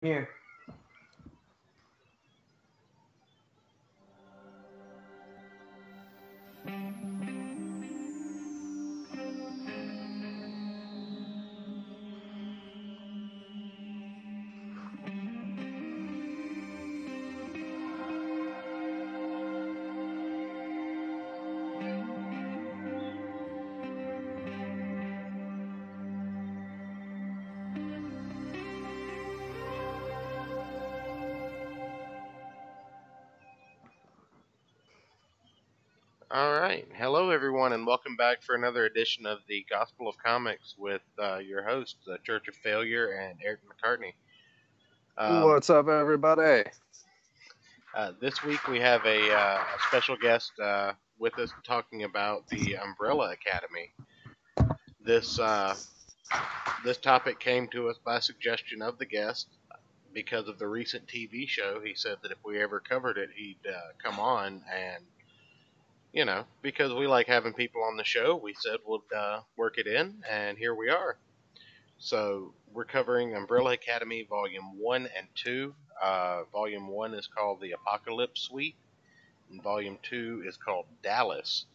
Here. All right. Hello, everyone, and welcome back for another edition of the Gospel of Comics with your hosts, the Church of Failure and Eric McCartney. Um, What's up, everybody? this week we have a special guest with us talking about the Umbrella Academy. This this topic came to us by suggestion of the guest because of the recent TV show. He said that if we ever covered it, he'd come on and because we like having people on the show, we said we'd work it in, and here we are. So we're covering Umbrella Academy Volume 1 and 2. Volume 1 is called The Apocalypse Suite, and Volume 2 is called Dallas.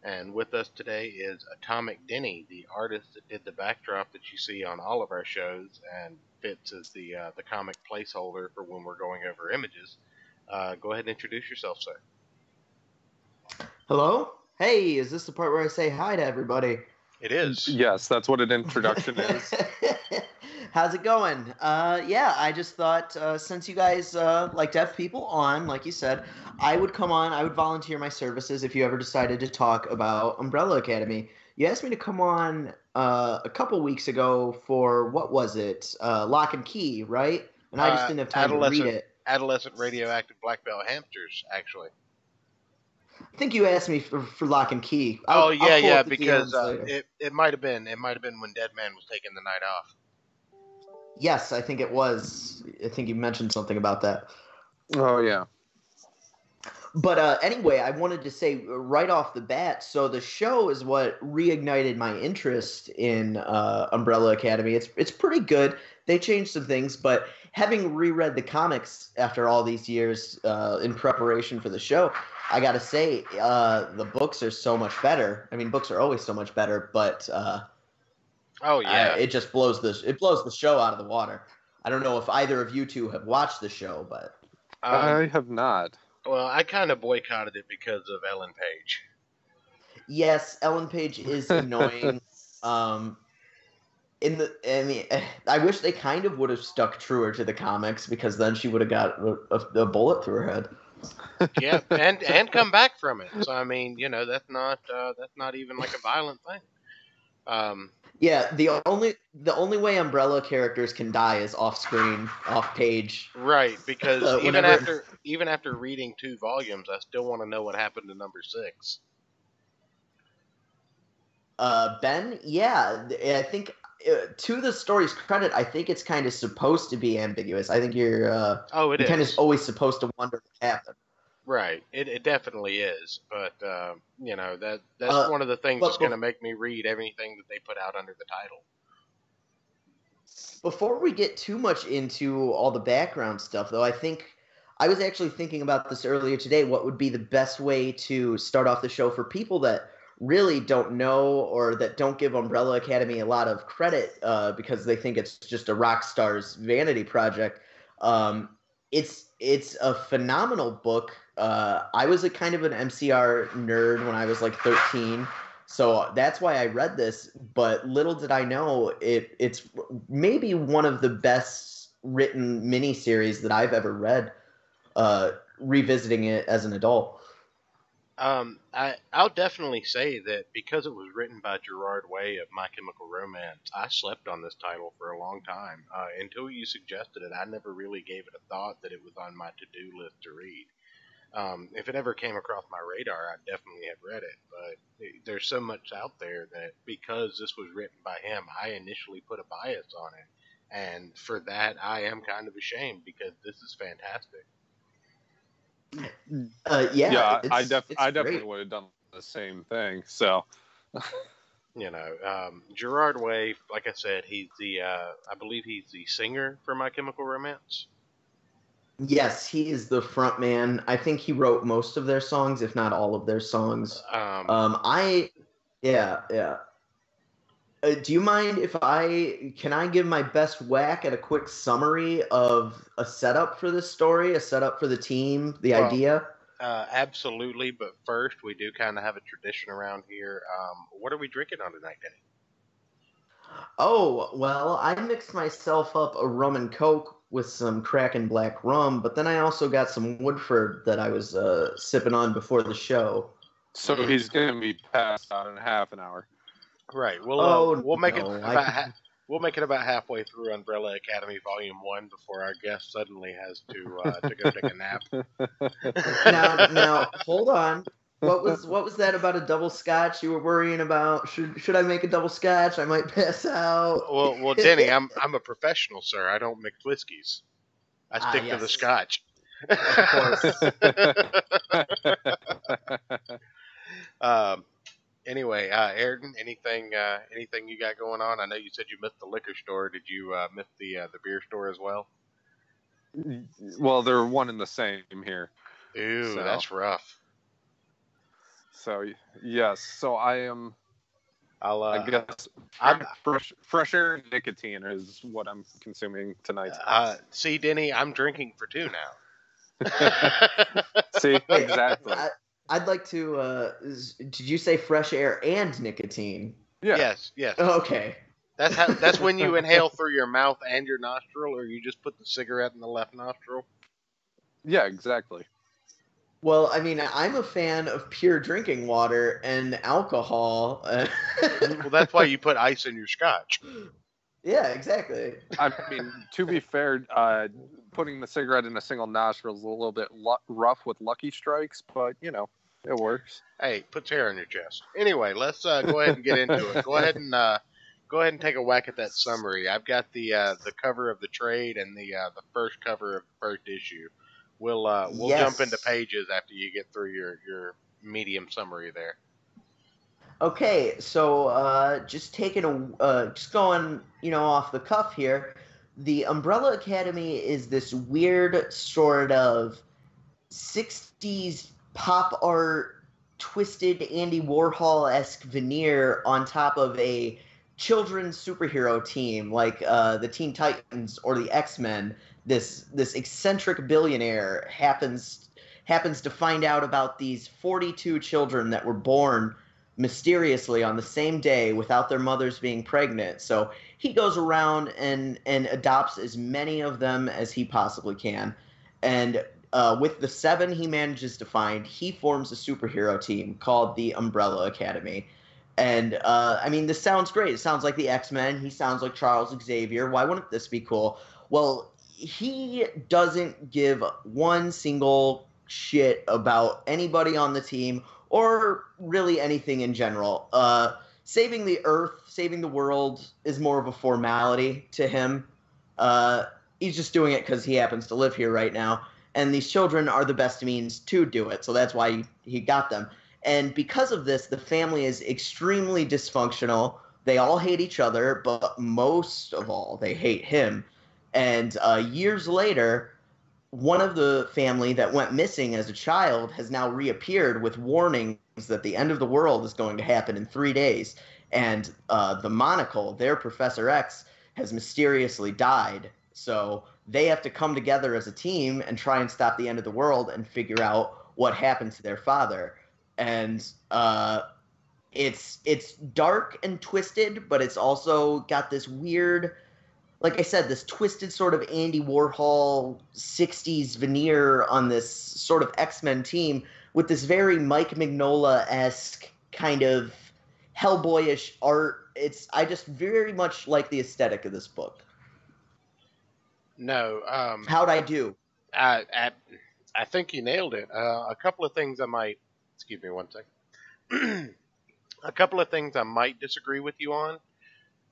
And with us today is Atomic Denny, the artist that did the backdrop that you see on all of our shows and fits as the comic placeholder for when we're going over images. Go ahead and introduce yourself, sir. Hello? Hey, is this the part where I say hi to everybody? It is. Yes, that's what an introduction is. How's it going? Yeah, I just thought since you guys like to have people on, like you said, I would come on. I would volunteer my services if you ever decided to talk about Umbrella Academy. You asked me to come on a couple weeks ago for, what was it? Lock and Key, right? And I just didn't have time to read it. Adolescent radioactive black belt hamsters, actually. I think you asked me for Lock and Key. I'll pull up the because it might have been when Dead Man was taking the night off. Yes, I think it was. I think you mentioned something about that. Oh, yeah. But anyway, I wanted to say right off the bat, so the show is what reignited my interest in Umbrella Academy. It's pretty good. They changed some things, but having reread the comics after all these years in preparation for the show, I got to say the books are so much better. I mean, books are always so much better, but oh yeah, it just blows the show out of the water. I don't know if either of you two have watched the show, but I have not. Well, I kind of boycotted it because of Ellen Page. Yes, Ellen Page is annoying. I I wish they kind of would have stuck truer to the comics, because then she would have got a bullet through her head. Yeah, and come back from it. So I mean, that's not even like a violent thing. Yeah, the only way Umbrella characters can die is off screen, off page. Right, because even after reading 2 volumes, I still want to know what happened to number 6. Ben, yeah, I think to the story's credit, I think it's kind of supposed to be ambiguous. I think you're kind of always supposed to wonder what happened. Right, it definitely is, but that's one of the things that's going to make me read everything that they put out under the title. Before we get too much into all the background stuff, though, I was actually thinking about this earlier today. What would be the best way to start off the show for people that really don't know, or that don't give Umbrella Academy a lot of credit because they think it's just a rock star's vanity project? It's a phenomenal book. I was a kind of an MCR nerd when I was like 13, so that's why I read this. But little did I know it's maybe one of the best written miniseries that I've ever read. Revisiting it as an adult. I'll definitely say that because it was written by Gerard Way of My Chemical Romance, I slept on this title for a long time. Until you suggested it, I never really gave it a thought that it was on my to-do list to read. If it ever came across my radar, I'd definitely have read it. But there's so much out there that because this was written by him, I initially put a bias on it. And for that, I am kind of ashamed, because this is fantastic. Yeah, I definitely great. would have done the same thing. So, Gerard Way, like I said, he's the I believe he's the singer for My Chemical Romance. Yes, he is the front man. I think he wrote most of their songs, if not all of their songs. Um, Yeah, yeah. Do you mind if can I give my best whack at a quick summary of a setup for this story, a setup for the team, the well, idea? absolutely, but first we do kind of have a tradition around here. What are we drinking on tonight, Denny? Oh, well, I mixed myself up a rum and coke with some Kraken black rum, but then I also got some Woodford that I was sipping on before the show. So he's going to be passed out in half an hour. Right. Oh, We'll make no, it about we'll make it about halfway through Umbrella Academy Volume 1 before our guest suddenly has to go take a nap. Now, hold on. What was that about a double scotch you were worrying about? Should I make a double scotch? I might pass out. Well, Denny, I'm a professional, sir. I don't mix whiskeys. I stick to the Yes, scotch. of course. um, anyway, Ayrton, anything you got going on? I know you said you missed the liquor store. Did you miss the beer store as well? Well, they're one and the same here. Ooh, So, that's rough. So yes, so I am. I guess I'm, fresh air and nicotine is what I'm consuming tonight. See, Denny, I'm drinking for two now. See, exactly. I'd like to. Did you say fresh air and nicotine? Yeah. Yes. Okay. That's when you inhale through your mouth and your nostril, or you just put the cigarette in the left nostril. Yeah, exactly. Well, I mean, I'm a fan of pure drinking water and alcohol. Well, that's why you put ice in your scotch. Yeah, exactly. I mean, to be fair, putting the cigarette in a single nostril is a little bit rough with Lucky Strikes, but it works. Hey, puts hair on your chest. Anyway, let's go ahead and get into it. Go ahead and take a whack at that summary. I've got the cover of the trade and the first cover of the first issue. We'll Yes. jump into pages after you get through your medium summary there. Okay, so just going off the cuff here. The Umbrella Academy is this weird sort of 60s pop art twisted Andy Warhol-esque veneer on top of a children's superhero team like the Teen Titans or the X-Men. This eccentric billionaire happens to find out about these 42 children that were born mysteriously on the same day without their mothers being pregnant. So he goes around and adopts as many of them as he possibly can. And with the 7 he manages to find, he forms a superhero team called the Umbrella Academy. And I mean, this sounds great. It sounds like the X-Men. He sounds like Charles Xavier. Why wouldn't this be cool? Well, he doesn't give one single shit about anybody on the team or really anything in general. Saving the Earth, saving the world is more of a formality to him. He's just doing it because he happens to live here right now. And these children are the best means to do it, so that's why he got them. And because of this, the family is extremely dysfunctional. They all hate each other, but most of all, they hate him. And years later, one of the family that went missing as a child has now reappeared with warnings that the end of the world is going to happen in 3 days. And the Monocle, their Professor X, has mysteriously died. So they have to come together as a team and try and stop the end of the world and figure out what happened to their father. And it's dark and twisted, but it's also got this weird, like I said, this twisted sort of Andy Warhol 60s veneer on this sort of X-Men team with this very Mike Mignola-esque kind of Hellboyish art. I just very much like the aesthetic of this book. No. How'd I do? I think you nailed it. A couple of things I might. Excuse me one second. A couple of things I might disagree with you on.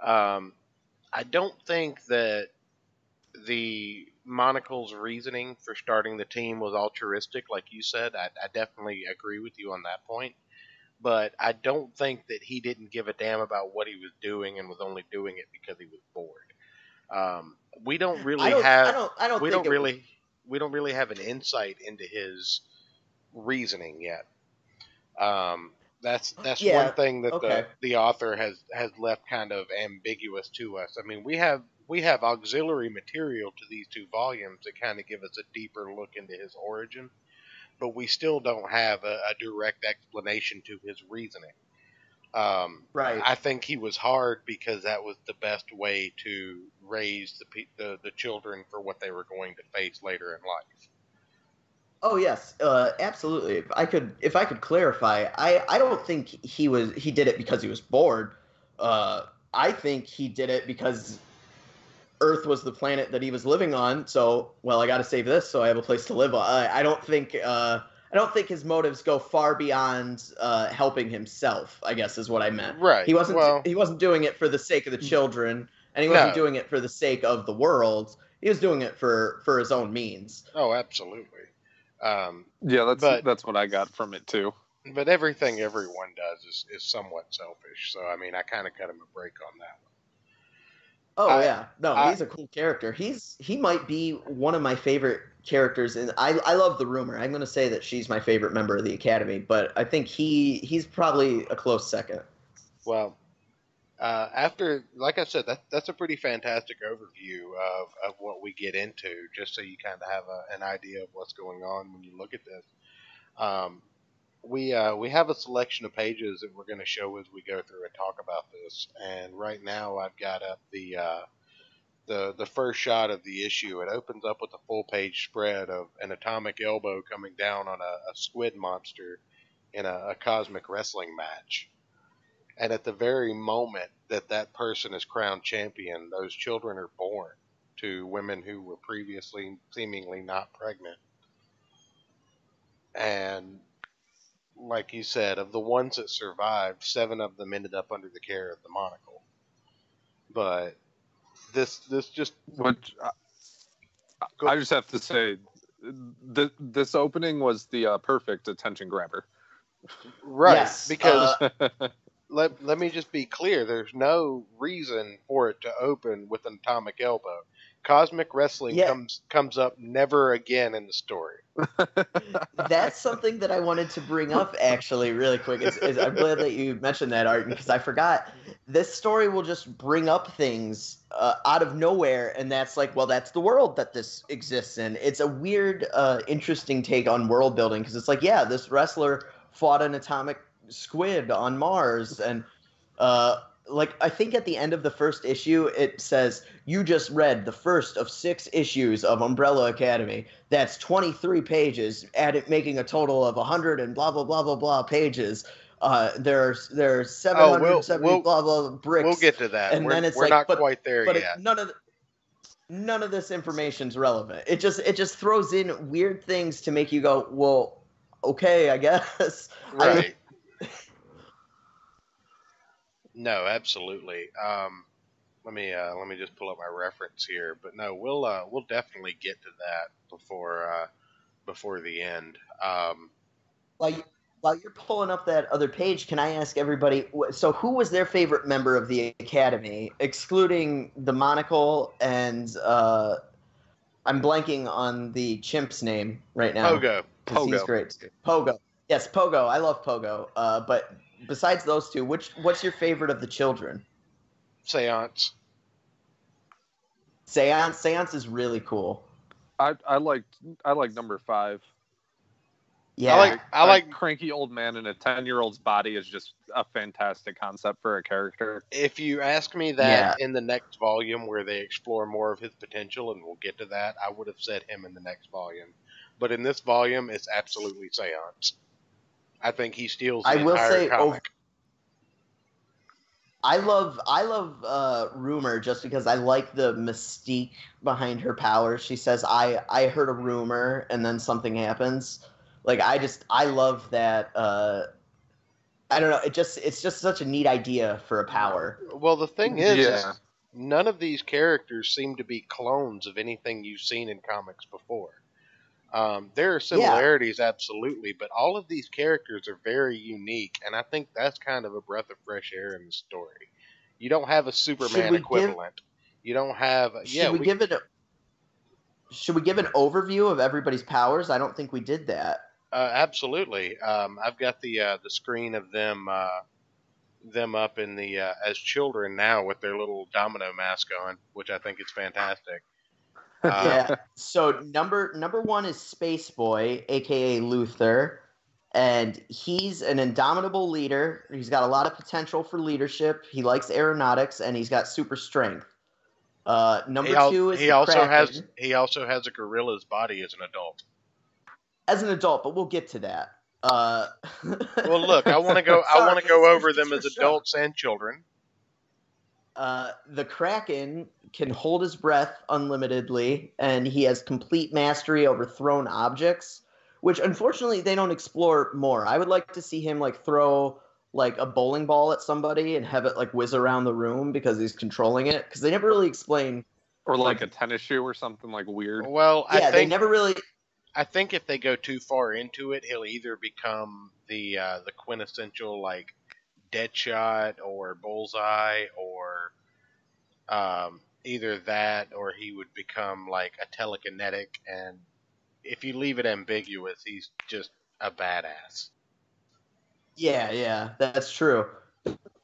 I don't think that the Monocle's reasoning for starting the team was altruistic, like you said. I definitely agree with you on that point. but I don't think that he didn't give a damn about what he was doing and was only doing it because he was bored. We don't I really don't I have don't I don't we think don't it was. really we don't really have an insight into his reasoning yet. That's one Yeah. thing that Okay. the author has left kind of ambiguous to us. I mean, we have auxiliary material to these two volumes that kind of give us a deeper look into his origin, but we still don't have a direct explanation to his reasoning. Right. I think he was hard because that was the best way to raise the children for what they were going to face later in life. Oh yes, absolutely. If I could clarify, I don't think he did it because he was bored. Uh, I think he did it because Earth was the planet that he was living on. So, well, I got to save this so I have a place to live on. I don't think his motives go far beyond helping himself. I guess is what I meant. Right. Well, He wasn't doing it for the sake of the children, and he wasn't no. doing it for the sake of the world. He was doing it for his own means. Oh, absolutely. Um, Yeah, but that's what I got from it too. but everything everyone does is somewhat selfish. So I mean, I kind of cut him a break on that Oh one. yeah, no, I he's a cool character. He might be one of my favorite characters, and I love the rumor. I'm going to say that she's my favorite member of the Academy, but I think he's probably a close second. well, after like I said, that's a pretty fantastic overview of what we get into, just so you kind of have an idea of what's going on when you look at this. Um, we have a selection of pages that we're going to show as we go through and talk about this. And right now, I've got up the first shot of the issue. It opens up with a full page spread of an atomic elbow coming down on a squid monster in a cosmic wrestling match. And at the very moment that that person is crowned champion, those children are born to women who were previously seemingly not pregnant. And like you said, of the ones that survived, 7 of them ended up under the care of the monocle. But this just Which go, I just have to say, this opening was the perfect attention grabber. right, Yes, because let me just be clear. There's no reason for it to open with an atomic elbow. Cosmic wrestling yeah, comes up never again in the story. that's something that I wanted to bring up actually, really quick. I'm glad that you mentioned that, Art, because I forgot. This story will just bring up things out of nowhere, and that's like, well, that's the world that this exists in. It's a weird, interesting take on world building because it's like, yeah, this wrestler fought an atomic squid on Mars, and like I think at the end of the first issue, it says you just read the first of 6 issues of Umbrella Academy. That's 23 pages, making a total of 100 and blah blah blah blah blah pages. There's Oh, 770 blah blah bricks, we'll get to that. and then it's We're like, not but quite there but yet. none of this information's relevant. It just throws in weird things to make you go, well, okay, I guess. Right. No, absolutely. Let me just pull up my reference here, but no, we'll definitely get to that before the end. While while you're pulling up that other page, can I ask everybody? So, who was their favorite member of the Academy, excluding the Monocle and I'm blanking on the chimp's name right now Pogo, because he's Pogo. great. Pogo. Yes, Pogo. I love Pogo. But besides those two, what's your favorite of the children? Seance. Seance. Seance is really cool. I like number 5. Yeah. I like cranky old man in a 10-year-old's body is just a fantastic concept for a character. If you ask me that in the next volume where they explore more of his potential, and we'll get to that, I would have said him in the next volume. But in this volume, it's absolutely Seance. I think he steals the entire comic. I love Rumor just because I like the mystique behind her powers. She says, I heard a rumor, and then something happens. Like, I love that. I don't know. It's just such a neat idea for a power. Well, the thing is none of these characters seem to be clones of anything you've seen in comics before. There are Yeah. similarities, absolutely, but all of these characters are very unique, and I think that's kind of a breath of fresh air in the story. You don't have a Should Superman we give equivalent. You don't have, should we give it a should we give an overview of everybody's powers? I don't think we did that. absolutely. I've got the screen of them up in the as children now with their little domino mask on, which I think is fantastic. Um, Yeah. So number one is Space Boy, aka Luther, and he's an indomitable leader. He's got a lot of potential for leadership. He likes aeronautics, and he's got super strength. Number two is he the also has Kraken a gorilla's body as an adult. as an adult, but we'll get to that. Uh, Well, look, I want to go. I want Sorry, to go it's over just them for as show. adults and children. The Kraken can hold his breath unlimitedly, and he has complete mastery over thrown objects, which unfortunately they don't explore more. I would like to see him like throw like a bowling ball at somebody and have it like whiz around the room because he's controlling it. Because they never really explain. Or like a tennis shoe or something like weird. Well, Yeah, they never really. I think if they go too far into it, he'll either become the quintessential like Deadshot or Bullseye, or either that, or he would become like a telekinetic. And if you leave it ambiguous, he's just a badass. Yeah, that's true.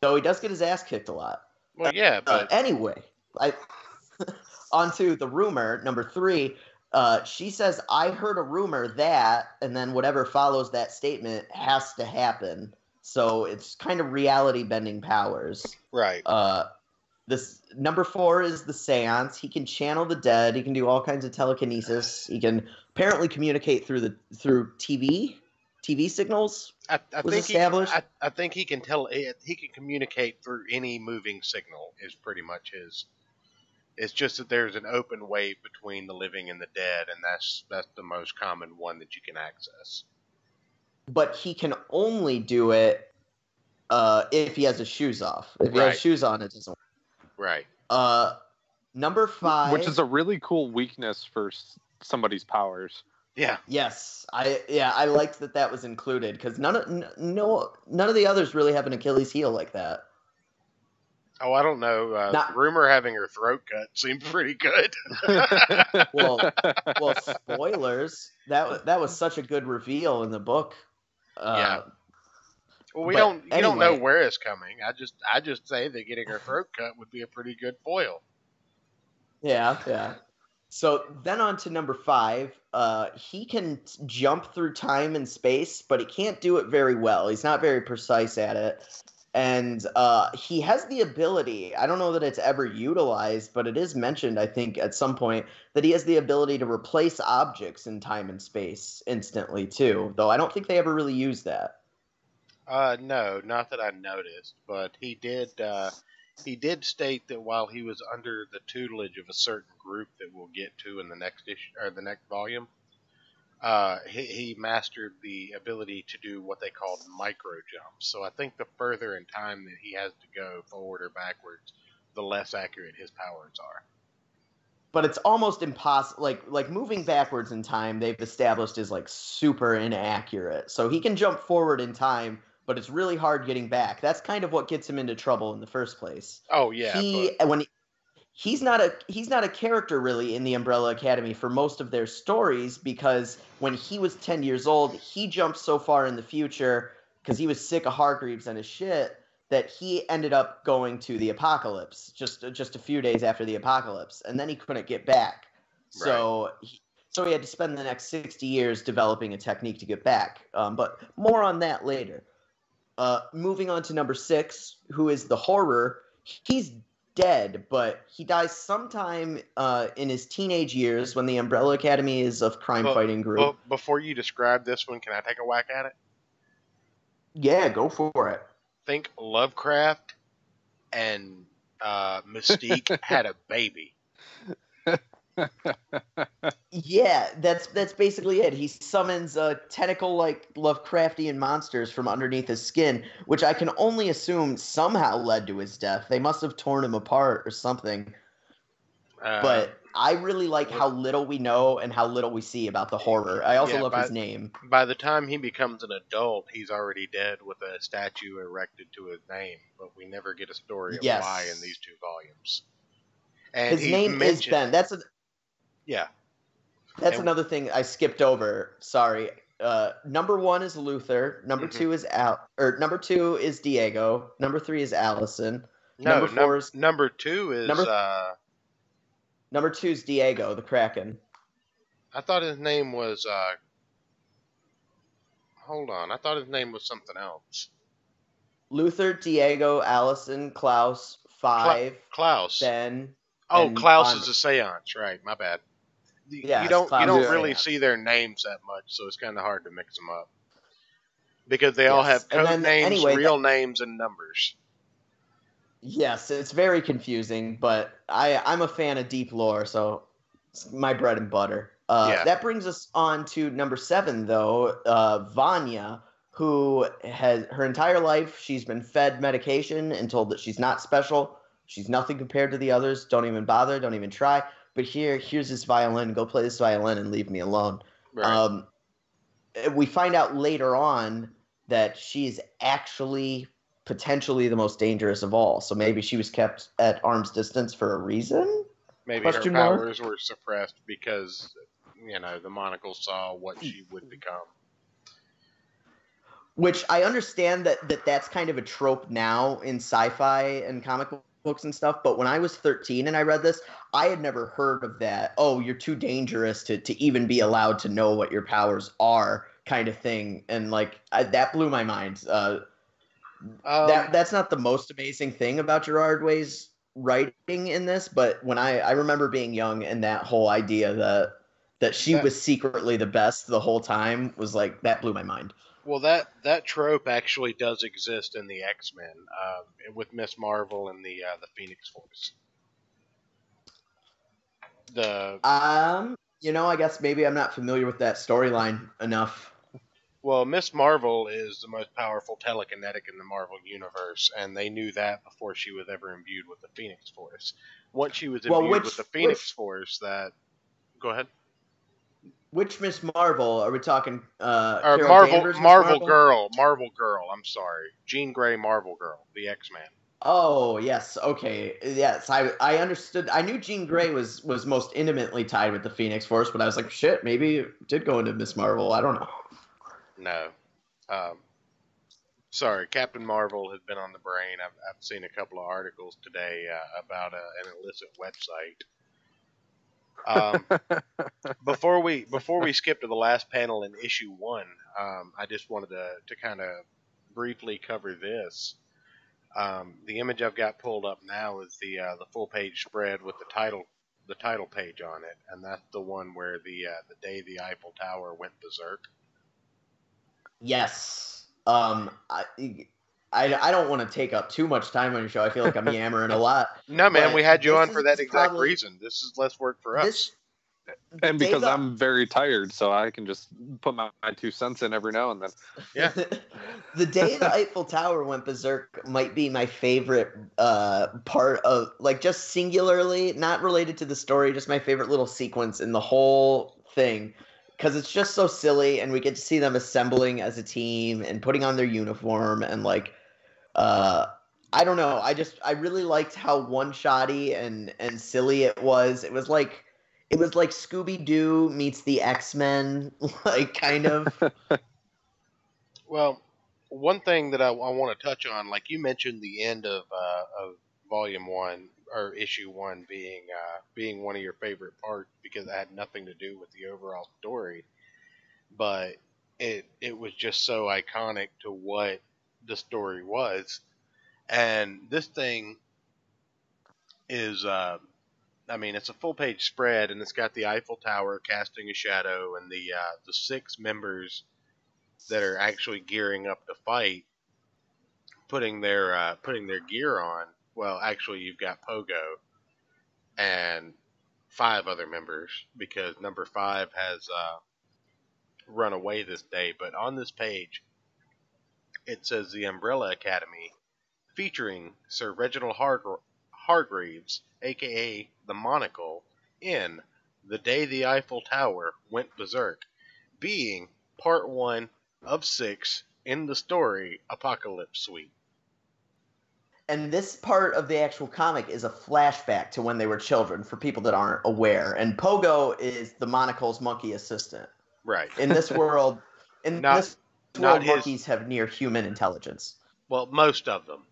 Though he does get his ass kicked a lot. Well, yeah, but Anyway, I onto the rumor number three. She says, "I heard a rumor that," and then whatever follows that statement has to happen. So it's kind of reality bending powers. right. This number four is the seance. He can channel the dead. He can do all kinds of telekinesis. He can apparently communicate through TV signals. I Was think established. I think he can tell. He can communicate through any moving signal. Is pretty much his. It's just that there's an open way between the living and the dead, and that's the most common one that you can access. But he can only do it if he has his shoes off. If he Right. has shoes on, it doesn't work. Right. Number five, Which is a really cool weakness for somebody's powers. Yeah. yes, I liked that was included because none of the others really have an Achilles heel like that. Oh, I don't know. Not- Rumor having her throat cut seemed pretty good. Well, spoilers. That was such a good reveal in the book. Yeah. Well, we but don't. You don't know anyway. where it's coming. I just say that getting her throat cut would be a pretty good foil. Yeah. So then on to number five. He can jump through time and space, but he can't do it very well. He's not very precise at it. And he has the ability, I don't know that it's ever utilized, but it is mentioned, I think, at some point, that he has the ability to replace objects in time and space instantly, too. Though I don't think they ever really use that. No, not that I noticed, but he did. He did state that while he was under the tutelage of a certain group that we'll get to in the next issue or the next volume, he mastered the ability to do what they called micro jumps. So I think the further in time that he has to go forward or backwards, the less accurate his powers are. But it's almost impossible. Like moving backwards in time, they've established is like super inaccurate. So he can jump forward in time, but it's really hard getting back. That's kind of what gets him into trouble in the first place. Oh yeah, He's not a character really in the Umbrella Academy for most of their stories because when he was 10 years old, he jumped so far in the future because he was sick of Hargreaves and his shit that he ended up going to the apocalypse just a few days after the apocalypse, and then he couldn't get back. So he had to spend the next 60 years developing a technique to get back. But more on that later. Moving on to number 6, who is the Horror. He's dead, but he dies sometime in his teenage years when the Umbrella Academy is a crime fighting group. But before you describe this one, can I take a whack at it? Yeah, go for it. Think Lovecraft and Mystique had a baby. Yeah, that's basically it. He summons tentacle-like Lovecraftian monsters from underneath his skin, which I can only assume somehow led to his death. They must have torn him apart or something. But I really like how little we know and how little we see about the horror. I also love his name. By the time he becomes an adult, he's already dead with a statue erected to his name, but we never get a story of why in these 2 volumes. And his name is Ben. That's another thing I skipped over. Sorry. Number 1 is Luther. Number 2 is number 2 is Diego. Number 3 is Allison. No, number 2 is number 2 is Diego, the Kraken. I thought his name was hold on. I thought his name was something else. Luther, Diego, Allison, Klaus, 5, Klaus, Ben. Oh, Klaus is a seance, right? My bad. Yes, you don't really see their names that much, so it's kind of hard to mix them up because they all have code names, real names, and numbers. Yes, it's very confusing, but I'm a fan of deep lore, so it's my bread and butter. That brings us on to number 7, though, Vanya, who has her entire life she's been fed medication and told that she's not special, she's nothing compared to the others. Don't even bother, don't even try. But here's this violin. Go play this violin and leave me alone. Right. We find out later on that she's actually potentially the most dangerous of all. So maybe she was kept at arm's distance for a reason? Maybe her powers were suppressed because, the monocle saw what she would become. Which I understand that's kind of a trope now in sci-fi and comic books and stuff, but when I was 13 and I read this, I had never heard of that. Oh, you're too dangerous to even be allowed to know what your powers are, kind of thing. And that blew my mind. That's not the most amazing thing about Gerard Way's writing in this, but when I remember being young and that whole idea that she was secretly the best the whole time was that blew my mind. Well, that trope actually does exist in the X-Men with Miss Marvel and the Phoenix Force. I guess maybe I'm not familiar with that storyline enough. Well, Miss Marvel is the most powerful telekinetic in the Marvel universe, and they knew that before she was ever imbued with the Phoenix Force. Once she was imbued with the Phoenix Force, go ahead. Which Miss Marvel are we talking? Marvel Girl. I'm sorry, Jean Grey, Marvel Girl, the X-Man. Oh yes, okay, yes. I understood. I knew Jean Grey was most intimately tied with the Phoenix Force, but I was like, shit, maybe it did go into Miss Marvel. I don't know. No, sorry, Captain Marvel has been on the brain. I've seen a couple of articles today about an illicit website. Before we skip to the last panel in issue 1, I just wanted to kind of briefly cover this. The image I've got pulled up now is the full page spread with the title page on it, and that's the one where the day the Eiffel Tower went berserk. Yes. I don't want to take up too much time on your show. I feel like I'm yammering a lot. No, man, we had you on for that exact reason. This is less work for us. And because I'm very tired, so I can just put my 2 cents in every now and then. Yeah. The day the Eiffel Tower went berserk might be my favorite part of, just singularly, not related to the story, just my favorite little sequence in the whole thing. Because it's just so silly, and we get to see them assembling as a team and putting on their uniform, and I don't know. I really liked how one-shotty and silly it was. It was like Scooby-Doo meets the X-Men, kind of. Well, one thing that I want to touch on, like you mentioned, the end of Volume 1 or Issue 1 being one of your favorite parts because it had nothing to do with the overall story, but it was just so iconic to what the story was. And this thing is, it's a full page spread, and it's got the Eiffel Tower casting a shadow, and the 6 members that are actually gearing up to fight, putting their gear on. Well, actually, you've got Pogo and 5 other members because number 5 has run away this day. But on this page, it says the Umbrella Academy, featuring Sir Reginald Hargreaves, a.k.a. the Monocle, in The Day the Eiffel Tower Went Berserk, being part 1 of 6 in the story Apocalypse Suite. And this part of the actual comic is a flashback to when they were children, for people that aren't aware. And Pogo is the Monocle's monkey assistant. Right. In this world, Not monkeys have near human intelligence. Well, most of them.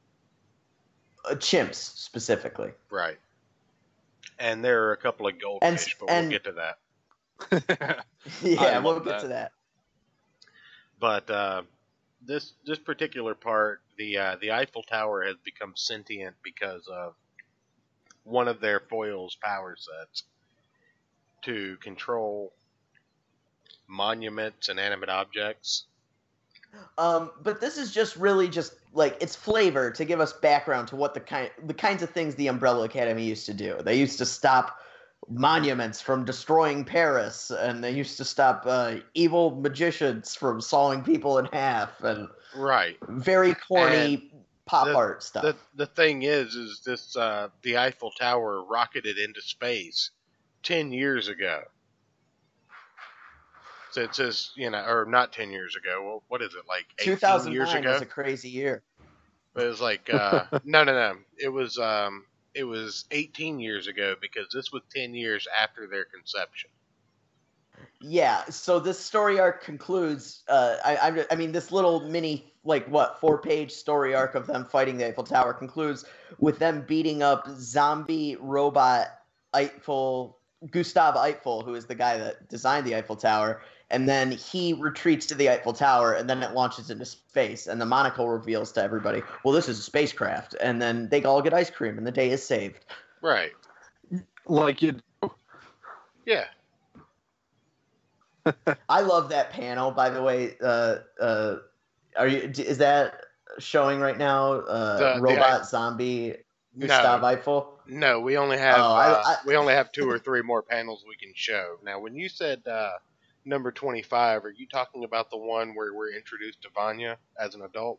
Chimps, specifically. Right. And there are a couple of goldfish, but we'll get to that. Yeah, we'll get to that. But this particular part, the Eiffel Tower has become sentient because of one of their foils' power sets to control monuments and animate objects. But this is just really just like it's flavor to give us background to what the kinds of things the Umbrella Academy used to do. They used to stop monuments from destroying Paris, and they used to stop evil magicians from sawing people in half, and right, very corny pop art stuff. The thing is this the Eiffel Tower rocketed into space 10 years ago. So it says, or not 10 years ago. Well, what is it, like 18 years ago? 2009 was a crazy year. But it was like, no. It was 18 years ago, because this was 10 years after their conception. Yeah, so this story arc concludes, I mean, this little mini, 4-page story arc of them fighting the Eiffel Tower concludes with them beating up zombie robot Gustav Eiffel, who is the guy that designed the Eiffel Tower, and then he retreats to the Eiffel Tower, and then it launches into space, and the monocle reveals to everybody, well, this is a spacecraft, and then they all get ice cream, and the day is saved. Right. Like you do. Yeah. I love that panel, by the way. Is that showing right now? Robot zombie Gustav Eiffel? No, we only have we only have 2 or 3 more panels we can show. Now, when you said number 25, are you talking about the one where we're introduced to Vanya as an adult?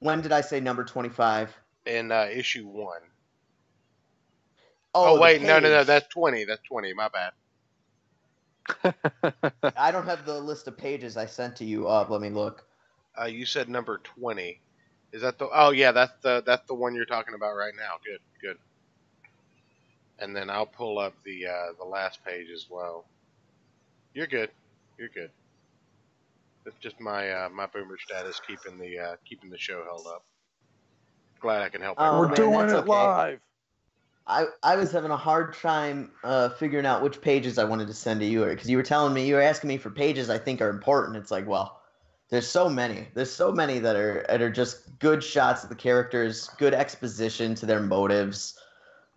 When did I say number 25? In issue 1. Oh wait, no, that's 20. That's 20. My bad. I don't have the list of pages I sent to you up. Let me look. You said number 20. Is that the? Oh yeah, that's the one you're talking about right now. Good. And then I'll pull up the last page as well. You're good. It's just my my boomer status keeping the show held up. Glad I can help. We're doing it live. I was having a hard time figuring out which pages I wanted to send to you, because you were asking me for pages I think are important. It's like, well, there's so many that are just good shots of the characters, good exposition to their motives.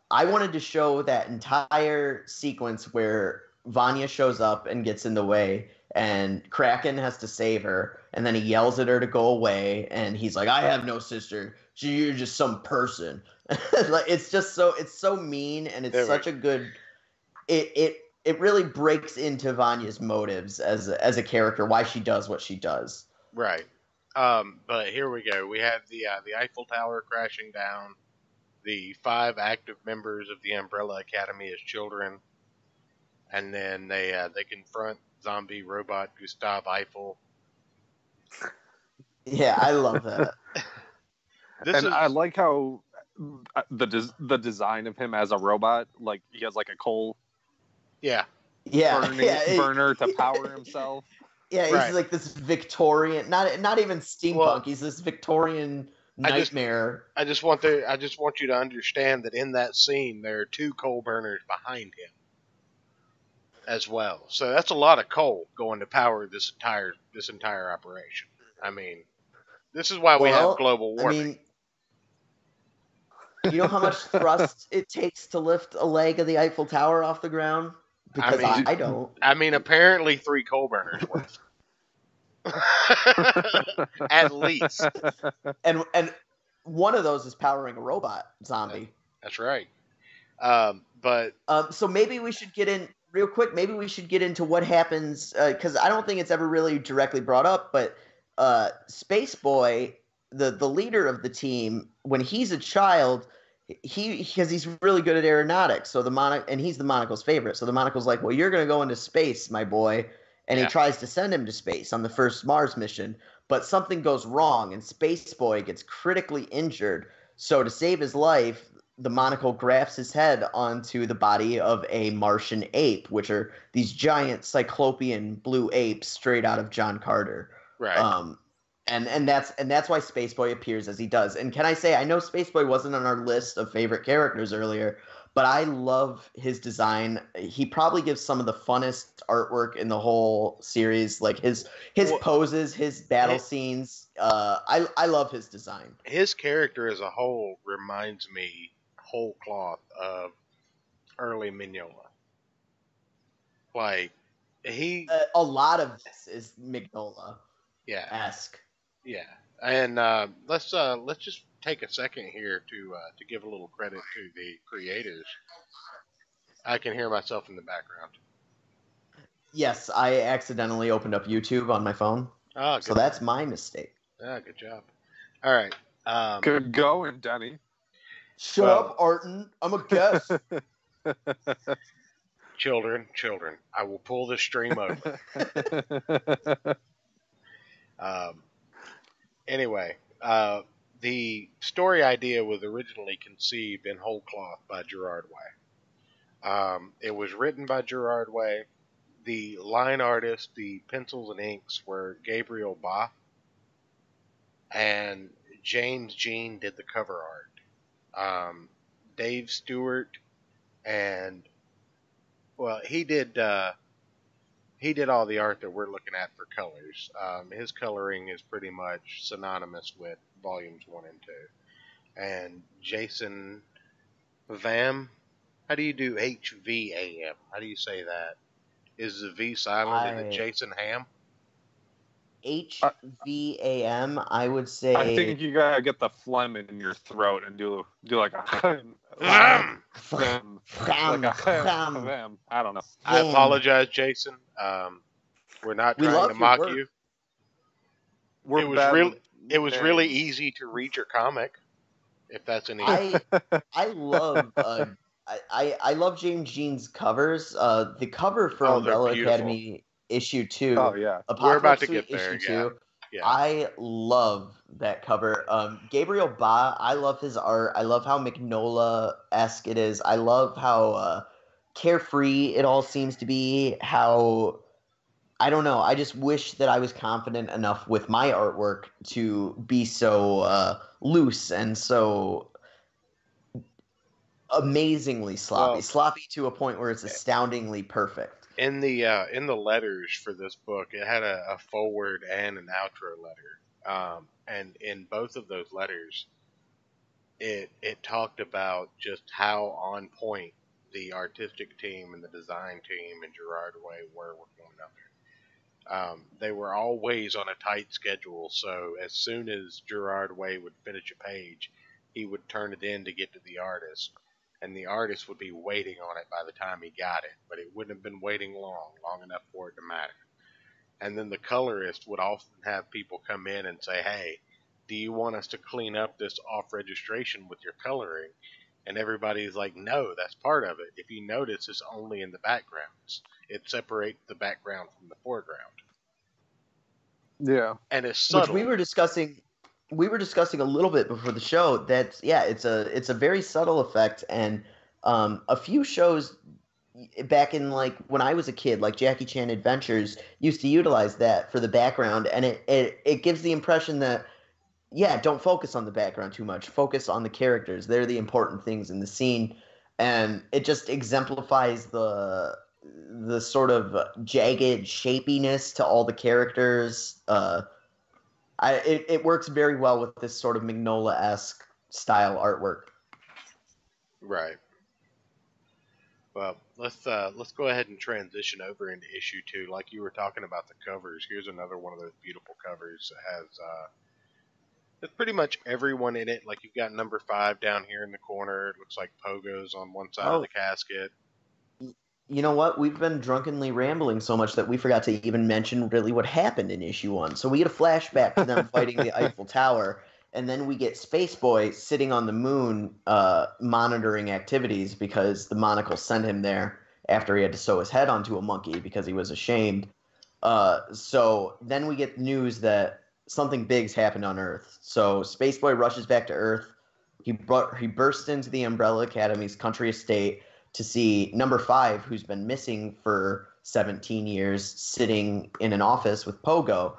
I wanted to show that entire sequence where Vanya shows up and gets in the way, and Kraken has to save her, and then he yells at her to go away, and he's like, I have no sister, you're just some person. It's so mean, and it's such a good it really breaks into Vanya's motives as a character, why she does what she does. Right. But here we go. We have the Eiffel Tower crashing down, the 5 active members of the Umbrella Academy as children, and then they confront zombie robot Gustav Eiffel. Yeah, I love that. I like how the design of him as a robot, like he has like a coal burner to power himself. Yeah, he's like this Victorian, not even steampunk. Well, he's this Victorian nightmare. I just want you to understand that in that scene there are 2 coal burners behind him as well. So that's a lot of coal going to power this entire operation. I mean, this is why we have global warming. I mean, you know how much thrust it takes to lift a leg of the Eiffel Tower off the ground? Because I don't. I mean, apparently 3 coal burners worth. At least. And one of those is powering a robot zombie. That's right. So maybe we should get in real quick. Maybe we should get into what happens, because I don't think it's ever really directly brought up. But Space Boy, the leader of the team, when he's a child, because he's really good at aeronautics. So and he's the monocle's favorite. So the monocle's like, well, you're gonna go into space, my boy, and he tries to send him to space on the first Mars mission. But something goes wrong, and Space Boy gets critically injured. So to save his life, the monocle grafts his head onto the body of a Martian ape, which are these giant cyclopean blue apes straight out of John Carter. Right. And that's why Spaceboy appears as he does. And can I say, I know Spaceboy wasn't on our list of favorite characters earlier, but I love his design. He probably gives some of the funnest artwork in the whole series, like his poses, his battle scenes. I love his design. His character as a whole reminds me whole cloth of early Mignola. Like a lot of this is Mignola esque. Yeah, and let's just take a second here to give a little credit to the creators. I can hear myself in the background. Yes, I accidentally opened up YouTube on my phone. Oh, so that's my mistake. Yeah, good job. All right. Good going, Denny. Shut up, Arton. I'm a guest. Children, I will pull this stream over. Anyway, the story idea was originally conceived in whole cloth by Gerard Way. It was written by Gerard Way. The line artist, the pencils and inks were Gabriel Ba, and James Jean did the cover art. Dave Stewart and he did all the art that we're looking at for colors. His coloring is pretty much synonymous with volumes 1 and 2. And Jason Vam, how do you do HVAM? How do you say that? Is the V silent? Is it Jason Ham? HVAM, I would say. I think you gotta get the phlegm in your throat and do like a I don't know. I apologize, Jason. We're not trying to mock you. It was really easy to read your comic, if that's any. I love I love James Jean's covers. The cover for Umbrella Academy issue 2. Oh yeah, we're about to get there. Issue 2. Yeah. I love that cover. Gabriel Ba, I love his art. I love how Mignola-esque it is. I love how carefree it all seems to be. How, I don't know. I just wish that I was confident enough with my artwork to be so loose and so amazingly sloppy. Sloppy to a point where it's astoundingly perfect. In the letters for this book, it had a forward and an outro letter, and in both of those letters, it talked about just how on point the artistic team and the design team and Gerard Way were with one another. They were always on a tight schedule, so as soon as Gerard Way would finish a page, he would turn it in to get to the artist. And the artist would be waiting on it by the time he got it, but it wouldn't have been waiting long enough for it to matter. And then the colorist would often have people come in and say, hey, do you want us to clean up this off registration with your coloring? And everybody's like, no, that's part of it. If you notice, it's only in the backgrounds. It separates the background from the foreground. Yeah. And it's subtle. Which we were discussing a little bit before the show that it's a very subtle effect, and a few shows back in like when I was a kid, like Jackie Chan Adventures, used to utilize that for the background, and it gives the impression that don't focus on the background too much, focus on the characters. They're the important things in the scene, and it just exemplifies the sort of jagged shapiness to all the characters. It works very well with this sort of Mignola-esque style artwork. Right. Well, let's go ahead and transition over into issue 2. Like you were talking about the covers, here's another one of those beautiful covers that has it's pretty much everyone in it. Like you've got number 5 down here in the corner. It looks like Pogo's on one side of the casket. You know what? We've been drunkenly rambling so much that we forgot to even mention really what happened in issue 1. So we get a flashback to them fighting the Eiffel Tower, And then we get Space Boy sitting on the moon monitoring activities because the monocle sent him there after he had to sew his head onto a monkey because he was ashamed. So then we get news that something big's happened on Earth. So Space Boy rushes back to Earth. He bursts into the Umbrella Academy's country estate to see number 5, who's been missing for 17 years, sitting in an office with Pogo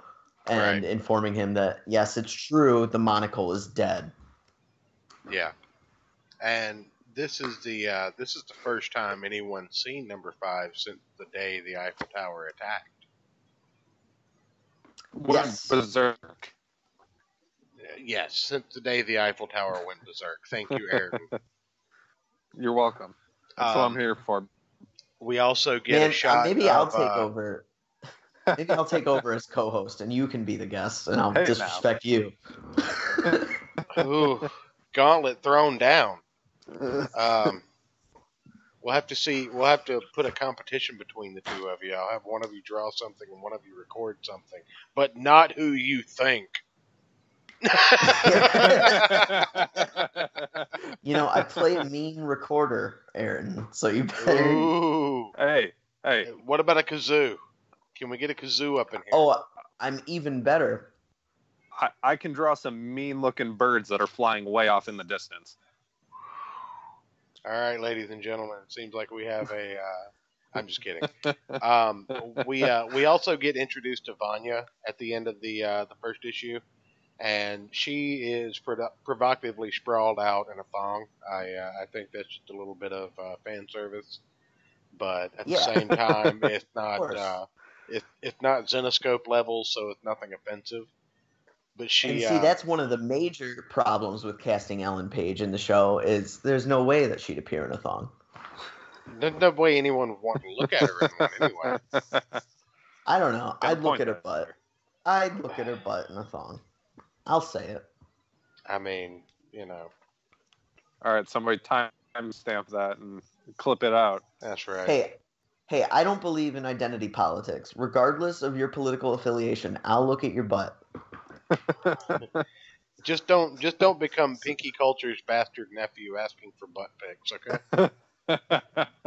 and informing him that, yes, it's true, the monocle is dead. Yeah. And this is the first time anyone's seen number 5 since the day the Eiffel Tower attacked. Yes. Berserk. Yes, since the day the Eiffel Tower went berserk. Thank you, Aaron. You're welcome. That's what I'm here for. We also get a shot. Maybe I'll take over. Maybe I'll take over as co-host, and you can be the guest, and I'll disrespect you. Ooh, gauntlet thrown down. We'll have to see. We'll have to put a competition between the two of you. I'll have one of you draw something and one of you record something, but not who you think. You know, I play a mean recorder, Aaron, so you better... Ooh. Hey. What about a kazoo? Can we get a kazoo up in here? Oh, I'm even better. I can draw some mean-looking birds that are flying way off in the distance. All right, ladies and gentlemen, it seems like we have a... I'm just kidding. We also get introduced to Vanya at the end of the first issue. And she is provocatively sprawled out in a thong. I think that's just a little bit of fan service, but at the same time, it's not Zenoscope level, so it's nothing offensive. But she and see, that's one of the major problems with casting Ellen Page in the show is there's no way that she'd appear in a thong. There's no way anyone would want to look at her in one anyway. I don't know. I'd look at her butt. I'd look at her butt in a thong. I'll say it. I mean, you know. All right, somebody timestamp that and clip it out. That's right. Hey, I don't believe in identity politics. Regardless of your political affiliation, I'll look at your butt. Just don't become Pinky Culture's bastard nephew asking for butt pics, okay?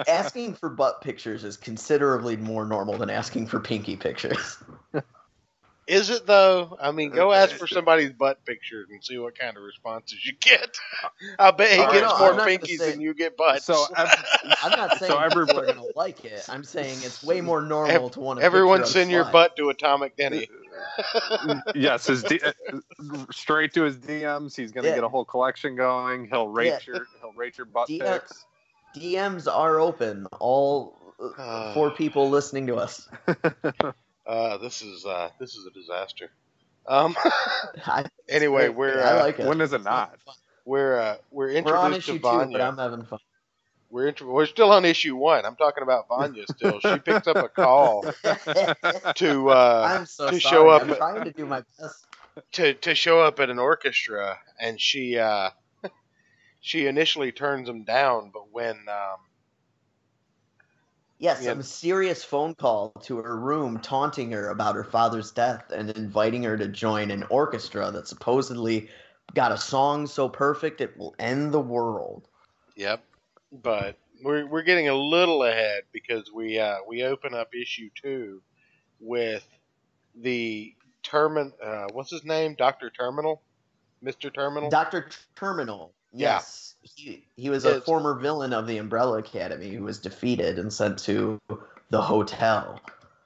Asking for butt pictures is considerably more normal than asking for pinky pictures. Is it though? I mean, go ask for somebody's butt pictures and see what kind of responses you get. I bet he gets more pinkies than you get butts. So I'm not saying people are gonna like it. I'm saying it's way more normal to want to. Everyone send your butt to Atomic Denny. Yes, straight to his DMs. He's gonna get a whole collection going. He'll rate your butt pics. DMs are open. All 4 people listening to us. This is a disaster. Anyway, I like it. When is it not? We're introduced we're on issue to Vanya. 2, but I'm having fun. We're still on issue 1. I'm talking about Vanya still. She picks up a call to I'm so to sorry. show up. I'm trying to do my best. To show up at an orchestra, and she initially turns him down, but when Yes, a mysterious phone call to her room taunting her about her father's death and inviting her to join an orchestra that supposedly got a song so perfect it will end the world. Yep. But we're getting a little ahead because we open up issue 2 with the what's his name? Dr. Terminal? Mr. Terminal? Dr. Terminal. Yes. Yeah. He was a former villain of the Umbrella Academy who was defeated and sent to the hotel.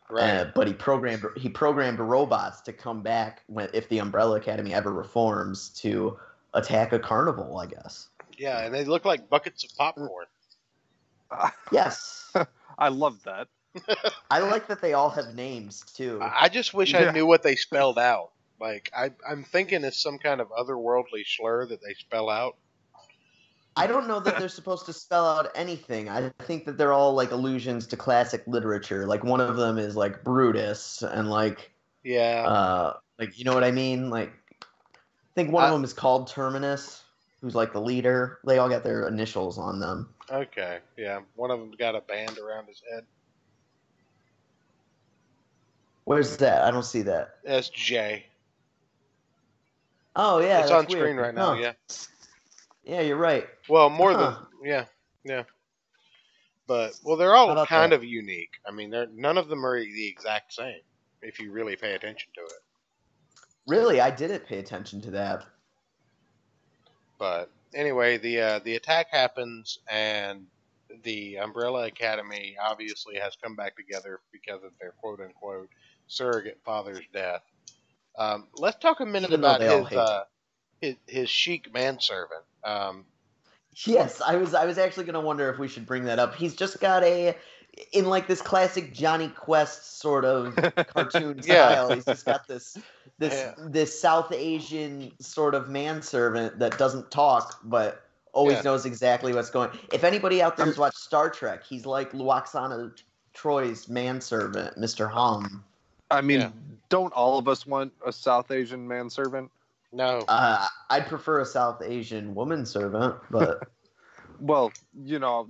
Right. But he programmed robots to come back if the Umbrella Academy ever reforms to attack a carnival, I guess. Yeah, and they look like buckets of popcorn. Yes. I love that. I like that they all have names, too. I just wish I knew what they spelled out. Like, I'm thinking it's some kind of otherworldly slur that they spell out. I don't know that they're supposed to spell out anything. I think that they're all, like, allusions to classic literature. Like, one of them is, like, Brutus, and, like... Yeah. Like, you know what I mean? Like, I think one of them is called Terminus, who's, like, the leader. They all got their initials on them. Okay, yeah. One of them's got a band around his head. Where's that? I don't see that. That's J. Oh yeah, It's that's on weird. screen right now. Huh. Yeah. Yeah, you're right. Well, more Huh. than yeah. But they're How all about kind that? of unique. I mean, none of them are the exact same if you really pay attention to it. Really, I didn't pay attention to that. But anyway, the attack happens, and the Umbrella Academy obviously has come back together because of their quote unquote surrogate father's death. Let's talk a minute Even though about they all hate him. his chic manservant. Yes, I was actually gonna wonder if we should bring that up. He's just got in like this classic Johnny Quest sort of cartoon Yeah. style. He's just got this Yeah. this South Asian sort of manservant that doesn't talk but always Yeah. knows exactly what's going. If anybody out there has watched Star Trek, he's like Luoxana Troy's manservant, Mr. Hum. I mean, Yeah. don't all of us want a South Asian manservant? No. I'd prefer a South Asian woman servant, but Well, you know,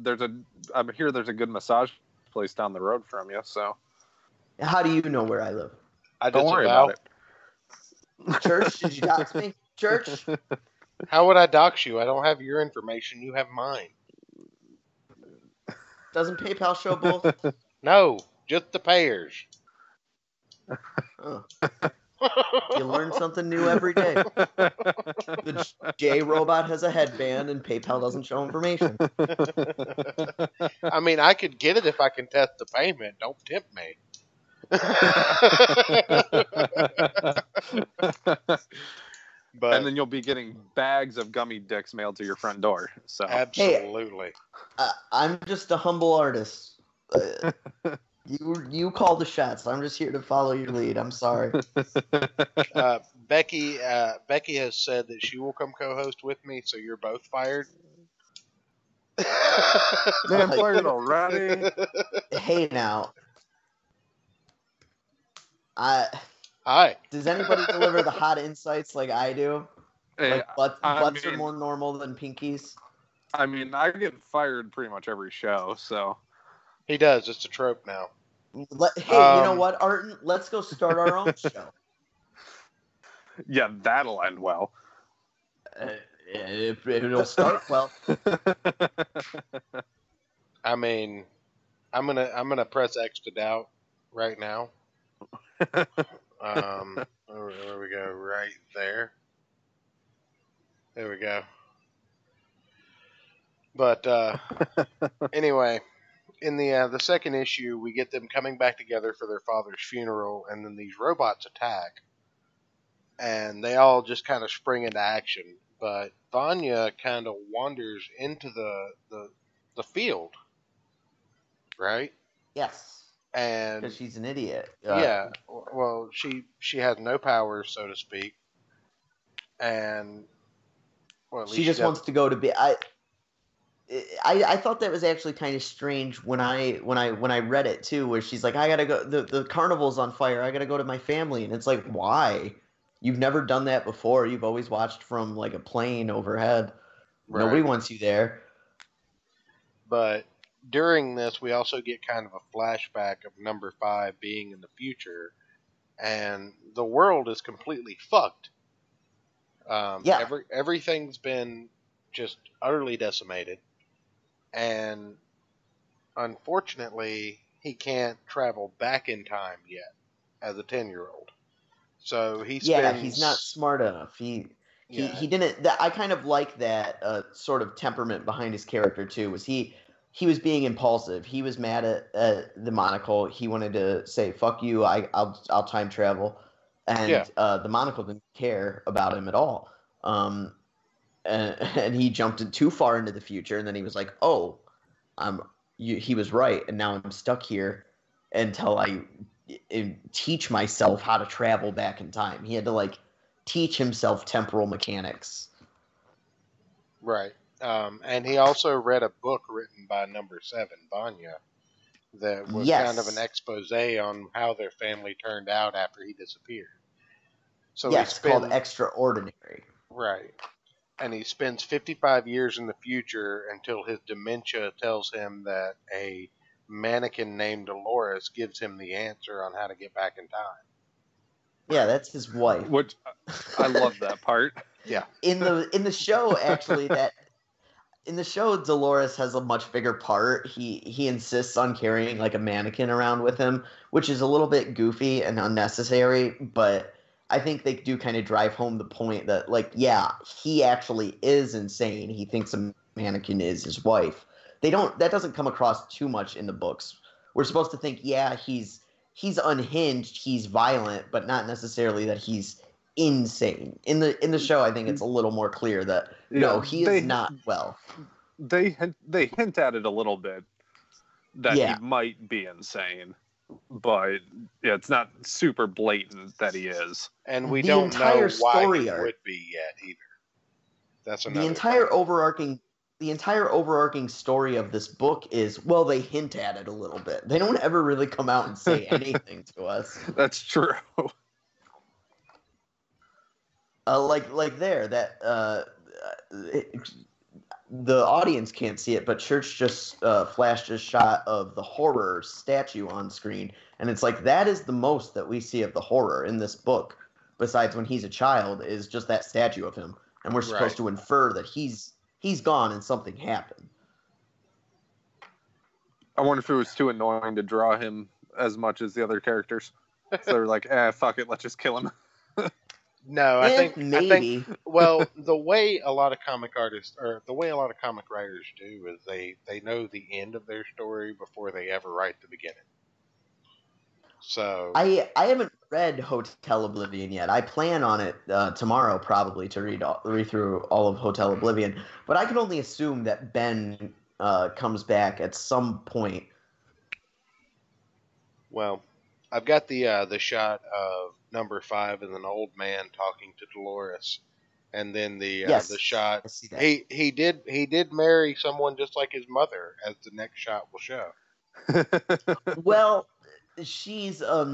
I'm here. There's a good massage place down the road from you, so how do you know where I live? I don't worry disavow. about it. Church, did you dox me? Church? How would I dox you? I don't have your information. You have mine. Doesn't PayPal show both? No, just the payers. Oh. You learn something new every day. The J robot has a headband and PayPal doesn't show information. I mean, I could get it if I can test the payment. Don't tempt me. But And then you'll be getting bags of gummy dicks mailed to your front door. So absolutely. I'm just a humble artist. You call the shots. I'm just here to follow your lead. I'm sorry. Becky has said that she will come co-host with me, so you're both fired. Man, fired already. Hey now. Hi. Does anybody deliver the hot insights like I do? Hey, Like butts are mean- more normal than pinkies? I mean, I get fired pretty much every show, so He does. It's a trope now. Hey, you know what, Arton? Let's go start our own show. yeah, that'll end well. It'll start well. I mean, I'm gonna press X to doubt right now. There we go, right there. There we go. But anyway, in the second issue, we get them coming back together for their father's funeral, and then these robots attack, and they all just kind of spring into action. But Vanya kind of wanders into the field, right? Yes. And Because she's an idiot. yeah, well, she has no powers, so to speak, and well, at least she just wants to go to be. I thought that was actually kind of strange when I read it too, where she's like, I gotta go. The carnival's on fire. I gotta go to my family, and it's like, why? You've never done that before. You've always watched from like a plane overhead. Right. Nobody wants you there. But during this, we also get kind of a flashback of number 5 being in the future, and the world is completely fucked. Yeah. Everything's been just utterly decimated, and unfortunately, he can't travel back in time yet as a 10-year-old. So he spends. Yeah, he's not smart enough. He didn't. I kind of like that sort of temperament behind his character too. Was he was being impulsive. He was mad at the monocle. He wanted to say "fuck you." I'll time travel, and the monocle didn't care about him at all. And he jumped in too far into the future, and then he was like, "Oh, he was right, and now I'm stuck here until I teach myself how to travel back in time." He had to like teach himself temporal mechanics. Right. And he also read a book written by number 7, Vanya, that was kind of an expose on how their family turned out after he disappeared. So yes, called Extraordinary. Right. And he spends 55 years in the future until his dementia tells him that a mannequin named Dolores gives him the answer on how to get back in time. Yeah, that's his wife. Which I love that part. Yeah. In the show, actually, in the show, Dolores has a much bigger part. He insists on carrying like a mannequin around with him, which is a little bit goofy and unnecessary, but I think they do kind of drive home the point that, like, yeah, he actually is insane. He thinks a mannequin is his wife. That doesn't come across too much in the books. We're supposed to think, yeah, he's unhinged, he's violent, but not necessarily that he's insane. In the show, I think it's a little more clear that no, he is not well. They hint at it a little bit that Yeah. he might be insane, but yeah, it's not super blatant that he is. And we The don't entire know why story he arc- would be yet either. That's another The entire thing. overarching story of this book is, well, they hint at it a little bit. They don't ever really come out and say anything to us. That's true. Like there that the audience can't see it, but Church just flashed a shot of the horror statue on screen, and it's like that is the most that we see of the horror in this book, besides when he's a child, is just that statue of him, and we're supposed to infer that he's gone and something happened. I wonder if it was too annoying to draw him as much as the other characters. So they're like, fuck it, let's just kill him. No, I think maybe. Well, the way a lot of comic artists or the way a lot of comic writers do is they know the end of their story before they ever write the beginning. So I haven't read Hotel Oblivion yet. I plan on it tomorrow probably to read through all of Hotel Oblivion, but I can only assume that Ben comes back at some point. well, I've got the shot of number 5 as an old man talking to Dolores, and then the shot. I see that. He did marry someone just like his mother, as the next shot will show. Well, she's a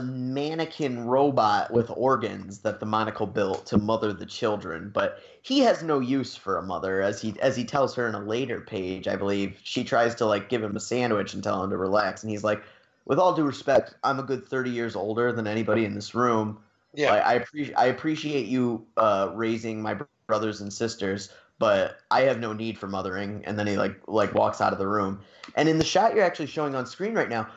mannequin robot with organs that the Monocle built to mother the children, but he has no use for a mother, as he tells her in a later page, I believe. She tries to like give him a sandwich and tell him to relax, and he's like, with all due respect, I'm a good 30 years older than anybody in this room. Yeah, I appreciate you raising my brothers and sisters, but I have no need for mothering. And then he like walks out of the room. And in the shot you're actually showing on screen right now,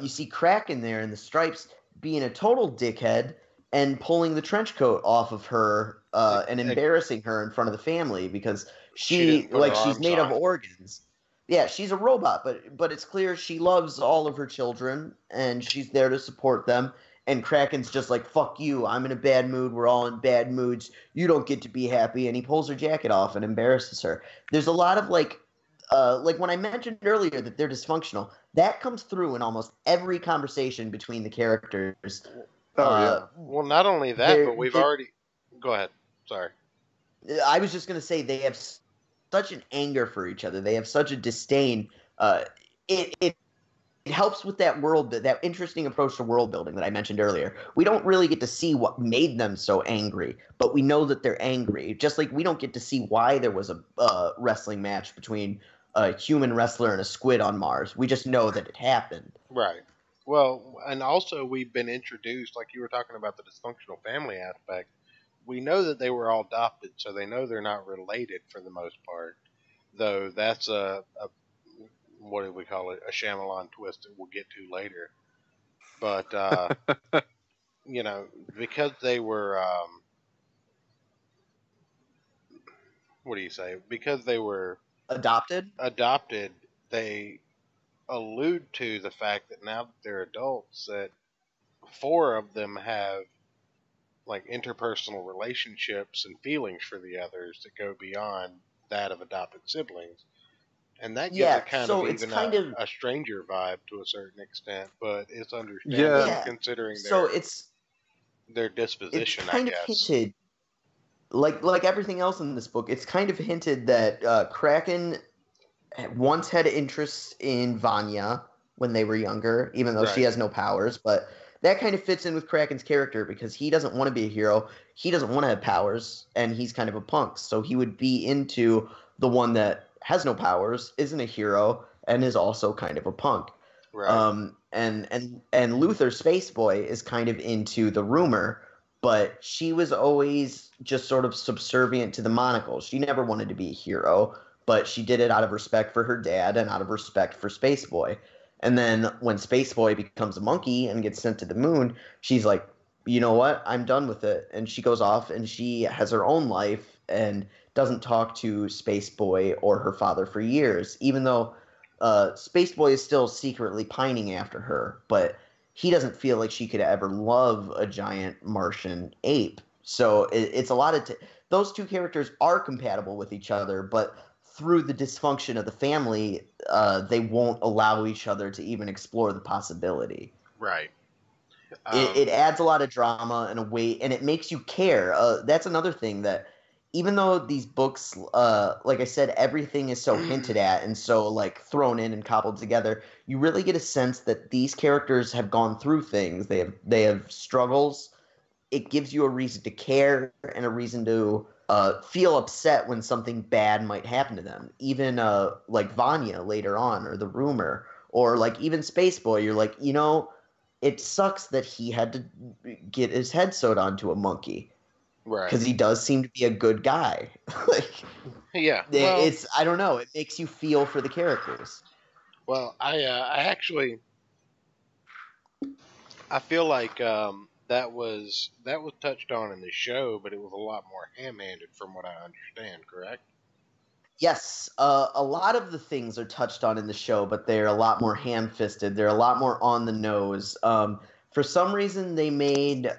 you see Kraken there in the stripes being a total dickhead and pulling the trench coat off of her and embarrassing her in front of the family because she's made of organs. Yeah, she's a robot, but it's clear she loves all of her children and she's there to support them. And Kraken's just like, fuck you, I'm in a bad mood, we're all in bad moods, you don't get to be happy, and he pulls her jacket off and embarrasses her. There's a lot of like when I mentioned earlier that they're dysfunctional, that comes through in almost every conversation between the characters. Well, not only that, but we've already... Go ahead. Sorry. I was just going to say they have such an anger for each other. They have such a disdain. It helps with that interesting approach to world building that I mentioned earlier. We don't really get to see what made them so angry, but we know that they're angry. Just like we don't get to see why there was a wrestling match between a human wrestler and a squid on Mars. We just know that it happened. Right. Well, and also we've been introduced, like you were talking about the dysfunctional family aspect. We know that they were all adopted, so they know they're not related for the most part. Though that's a what do we call it? A Shyamalan twist that we'll get to later. But because they were what do you say? Because they were Adopted, they allude to the fact that now that they're adults, that 4 of them have like interpersonal relationships and feelings for the others that go beyond that of adopted siblings. And that gives it kind of a stranger vibe to a certain extent, but it's understandable considering their disposition, it's kind I guess. Of hinted, like everything else in this book, it's kind of hinted that Kraken once had interest in Vanya when they were younger, even though she has no powers, but that kind of fits in with Kraken's character because he doesn't want to be a hero. He doesn't want to have powers, and he's kind of a punk. So he would be into the one that has no powers, isn't a hero, and is also kind of a punk. Right. And Luther Space Boy is kind of into the rumor, but she was always just sort of subservient to the monocle. She never wanted to be a hero, but she did it out of respect for her dad and out of respect for Space Boy. And then when Space Boy becomes a monkey and gets sent to the moon, she's like, you know what? I'm done with it. And she goes off and she has her own life and doesn't talk to Space Boy or her father for years, even though Space Boy is still secretly pining after her, but he doesn't feel like she could ever love a giant Martian ape. So it's a lot of those two characters are compatible with each other, but through the dysfunction of the family, they won't allow each other to even explore the possibility. Right. It adds a lot of drama and a weight, and it makes you care. That's another thing that, even though these books, like I said, everything is so hinted at and so like thrown in and cobbled together, you really get a sense that these characters have gone through things. They have struggles. It gives you a reason to care and a reason to feel upset when something bad might happen to them. Even like Vanya later on, or the rumor, or like even Space Boy. You're like, it sucks that he had to get his head sewed onto a monkey Right. because he does seem to be a good guy. Like, Yeah. Well, it's I don't know. It makes you feel for the characters. well, I actually I feel like that was touched on in the show, but it was a lot more ham-handed from what I understand. Correct? Yes, a lot of the things are touched on in the show, but they're a lot more ham-fisted. They're a lot more on the nose. For some reason, they made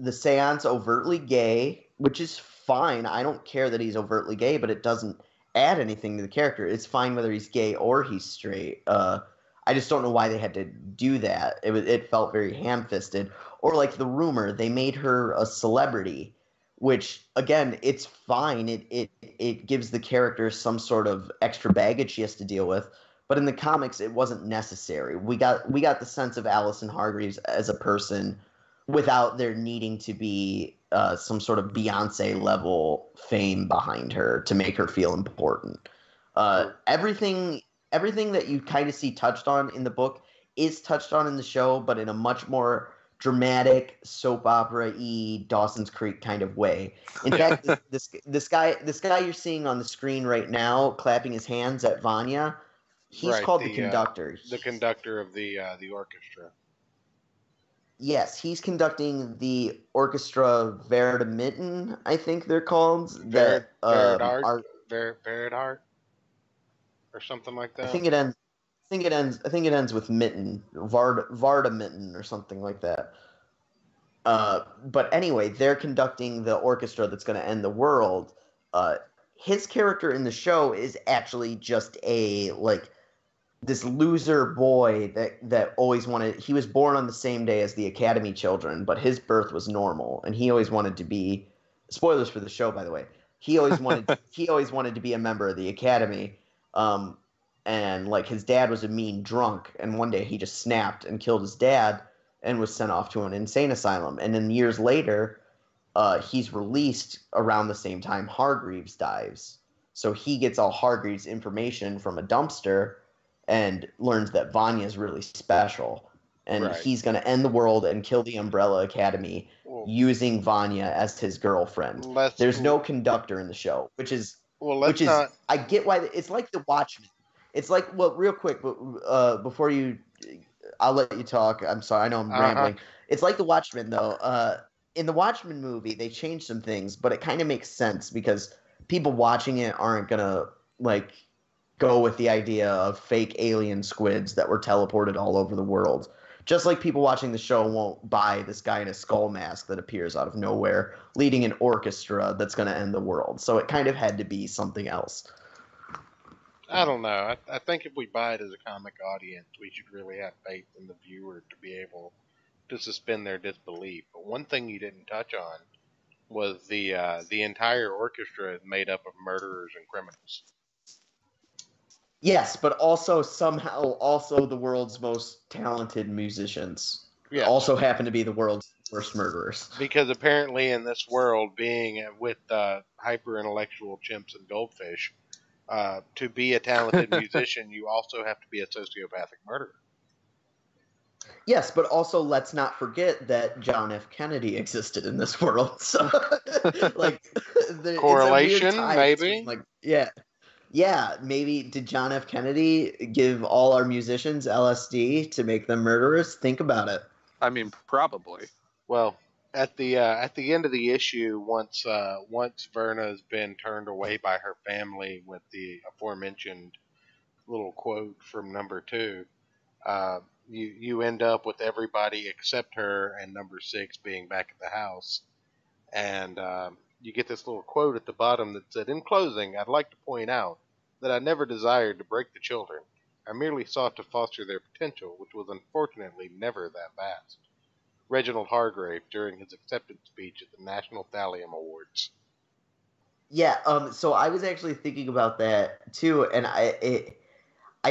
the seance overtly gay, which is fine. I don't care that he's overtly gay, but it doesn't add anything to the character. It's fine whether he's gay or he's straight. I just don't know why they had to do that. It felt very ham-fisted. Or like the rumor, they made her a celebrity, which again, it's fine. It gives the character some sort of extra baggage she has to deal with. But in the comics, it wasn't necessary. We got the sense of Allison Hargreaves as a person without there needing to be some sort of Beyonce level fame behind her to make her feel important. Everything that you kind of see touched on in the book is touched on in the show, but in a much more dramatic soap opera-y Dawson's Creek kind of way. In fact, this guy you're seeing on the screen right now, clapping his hands at Vanya, he's Right. called the conductor. The conductor of the orchestra. Yes, he's conducting the orchestra Vermitten, I think they're called. Verid, That Veridart, are Veridart, or something like I that. think it ends. I think it ends with Mitten, Varda Mitten, or something like that. But anyway, they're conducting the orchestra that's going to end the world. Uh, his character in the show is actually just a like this loser boy that always wanted. He was born on the same day as the Academy children, but his birth was normal, and he always wanted to be. Spoilers for the show, by the way. He always wanted to be a member of the Academy. Um, and like his dad was a mean drunk, and one day he just snapped and killed his dad and was sent off to an insane asylum. And then years later, he's released around the same time Hargreaves dies. So he gets all Hargreaves' information from a dumpster and learns that Vanya is really special. And Right. he's going to end the world and kill the Umbrella Academy Well, using Vanya as his girlfriend. let's There's no conductor in the show, which is let's not. I get why it's like The Watchmen. It's like, well, real quick, but before you, I'll let you talk. I'm sorry, I know I'm rambling. It's like The Watchmen, though. In the Watchmen movie, they changed some things, but it kind of makes sense because people watching it aren't gonna like go with the idea of fake alien squids that were teleported all over the world. Just like people watching the show won't buy this guy in a skull mask that appears out of nowhere, leading an orchestra that's going to end the world. So it kind of had to be something else. I don't know. I think if we buy it as a comic audience, we should really have faith in the viewer to be able to suspend their disbelief. But one thing you didn't touch on was the entire orchestra is made up of murderers and criminals. Yes, but also somehow also the world's most talented musicians. Yes. Also happen to be the world's worst murderers. Because apparently in this world, being with hyper intellectual chimps and goldfish, To be a talented musician, you also have to be a sociopathic murderer. Yes, but also let's not forget that John F. Kennedy existed in this world. So, like, it's a weird Correlation, tie maybe. between, like, yeah, maybe did John F. Kennedy give all our musicians LSD to make them murderers? Think about it. I mean, probably. Well, at the end of the issue, once Verna's been turned away by her family with the aforementioned little quote from number 2, uh, you end up with everybody except her and number 6 being back at the house, and you get this little quote at the bottom that said, "In closing, I'd like to point out that I never desired to break the children. I merely sought to foster their potential, which was unfortunately never that vast." Reginald Hargrave during his acceptance speech at the National Thallium Awards. Yeah, so I was actually thinking about that too, and I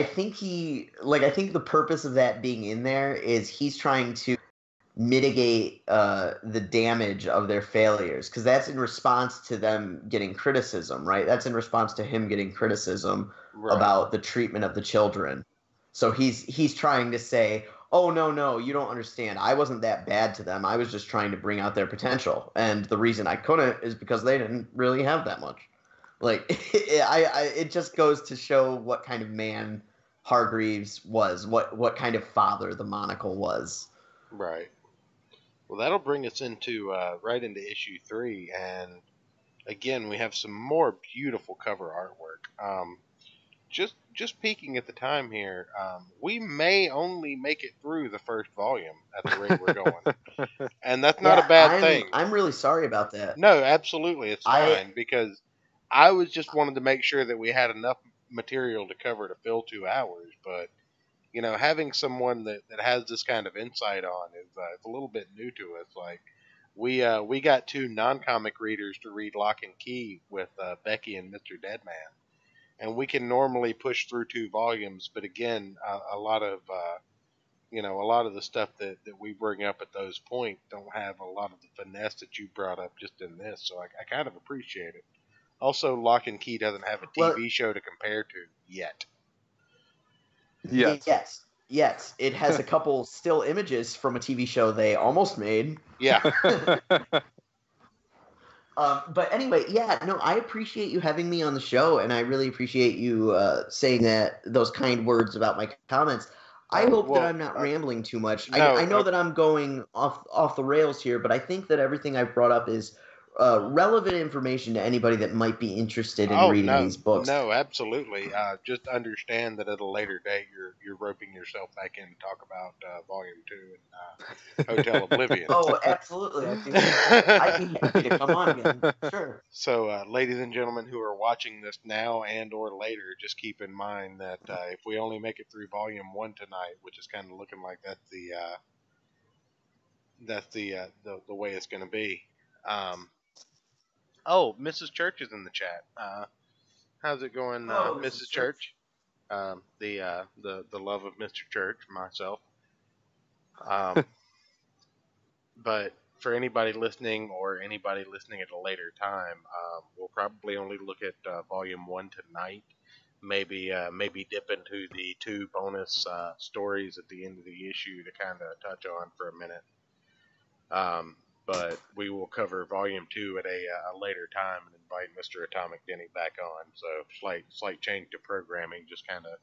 think I think the purpose of that being in there is he's trying to mitigate the damage of their failures, because that's in response to them getting criticism, right? That's in response to him getting criticism about the treatment of the children. So he's trying to say, oh, no, you don't understand. I wasn't that bad to them. I was just trying to bring out their potential, and the reason I couldn't is because they didn't really have that much. Like, it just goes to show what kind of man Hargreaves was, what kind of father the Monocle was. Right. Well, that'll bring us into right into issue 3, and again we have some more beautiful cover artwork. Just peeking at the time here, we may only make it through the first volume at the rate we're going, and that's not a bad thing. I'm really sorry about that. No, absolutely, it's fine, because I was just wanted to make sure that we had enough material to cover to fill 2 hours, but having someone that has this kind of insight on is a little bit new to us. Like we got 2 non-comic readers to read Lock and Key with Becky and Mr. Deadman, and we can normally push through 2 volumes. But again, a lot of a lot of the stuff that we bring up at those points don't have a lot of the finesse that you brought up just in this. So I kind of appreciate it. Also, Lock and Key doesn't have a TV show to compare to yet. Yes. It has a couple still images from a TV show they almost made. Yeah. But anyway, I appreciate you having me on the show, and I really appreciate you saying those kind words about my comments. I hope that I'm not rambling too much. I know that I'm going off the rails here, but I think that everything I've brought up is relevant information to anybody that might be interested in reading these books. No, absolutely. Just understand that at a later date, you're roping yourself back in to talk about Volume 2 and Hotel Oblivion. Oh, absolutely. I'd be happy to come on again. Sure. So, ladies and gentlemen who are watching this now and or later, just keep in mind that if we only make it through Volume 1 tonight, which is kind of looking like that's the way it's going to be. Oh, Mrs. Church is in the chat. How's it going, Mrs. Church? The love of Mr. Church, myself. But for anybody listening or anybody listening at a later time, we'll probably only look at Volume 1 tonight. Maybe dip into the 2 bonus stories at the end of the issue to kind of touch on for a minute. But we will cover Volume 2 at a later time and invite Mr. Atomic Denny back on. So slight change to programming, just kind of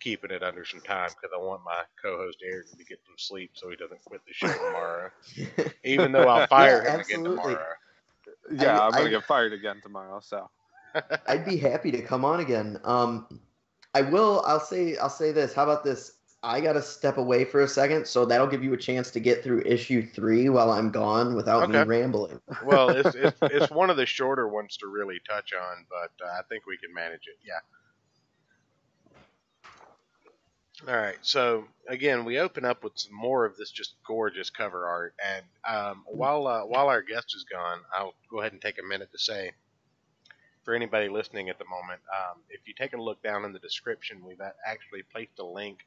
keeping it under some time because I want my co-host Aaron to get some sleep so he doesn't quit the show tomorrow. Even though I'll fire him again tomorrow. Yeah, I'm gonna get fired again tomorrow. So I'd be happy to come on again. I'll say this. How about this? I gotta step away for a second, so that'll give you a chance to get through issue 3 while I'm gone without me rambling. Well, it's one of the shorter ones to really touch on, but I think we can manage it. Yeah. All right. So again, we open up with some more of this just gorgeous cover art, and while our guest is gone, I'll go ahead and take a minute to say, for anybody listening at the moment, if you take a look down in the description, we've actually placed a link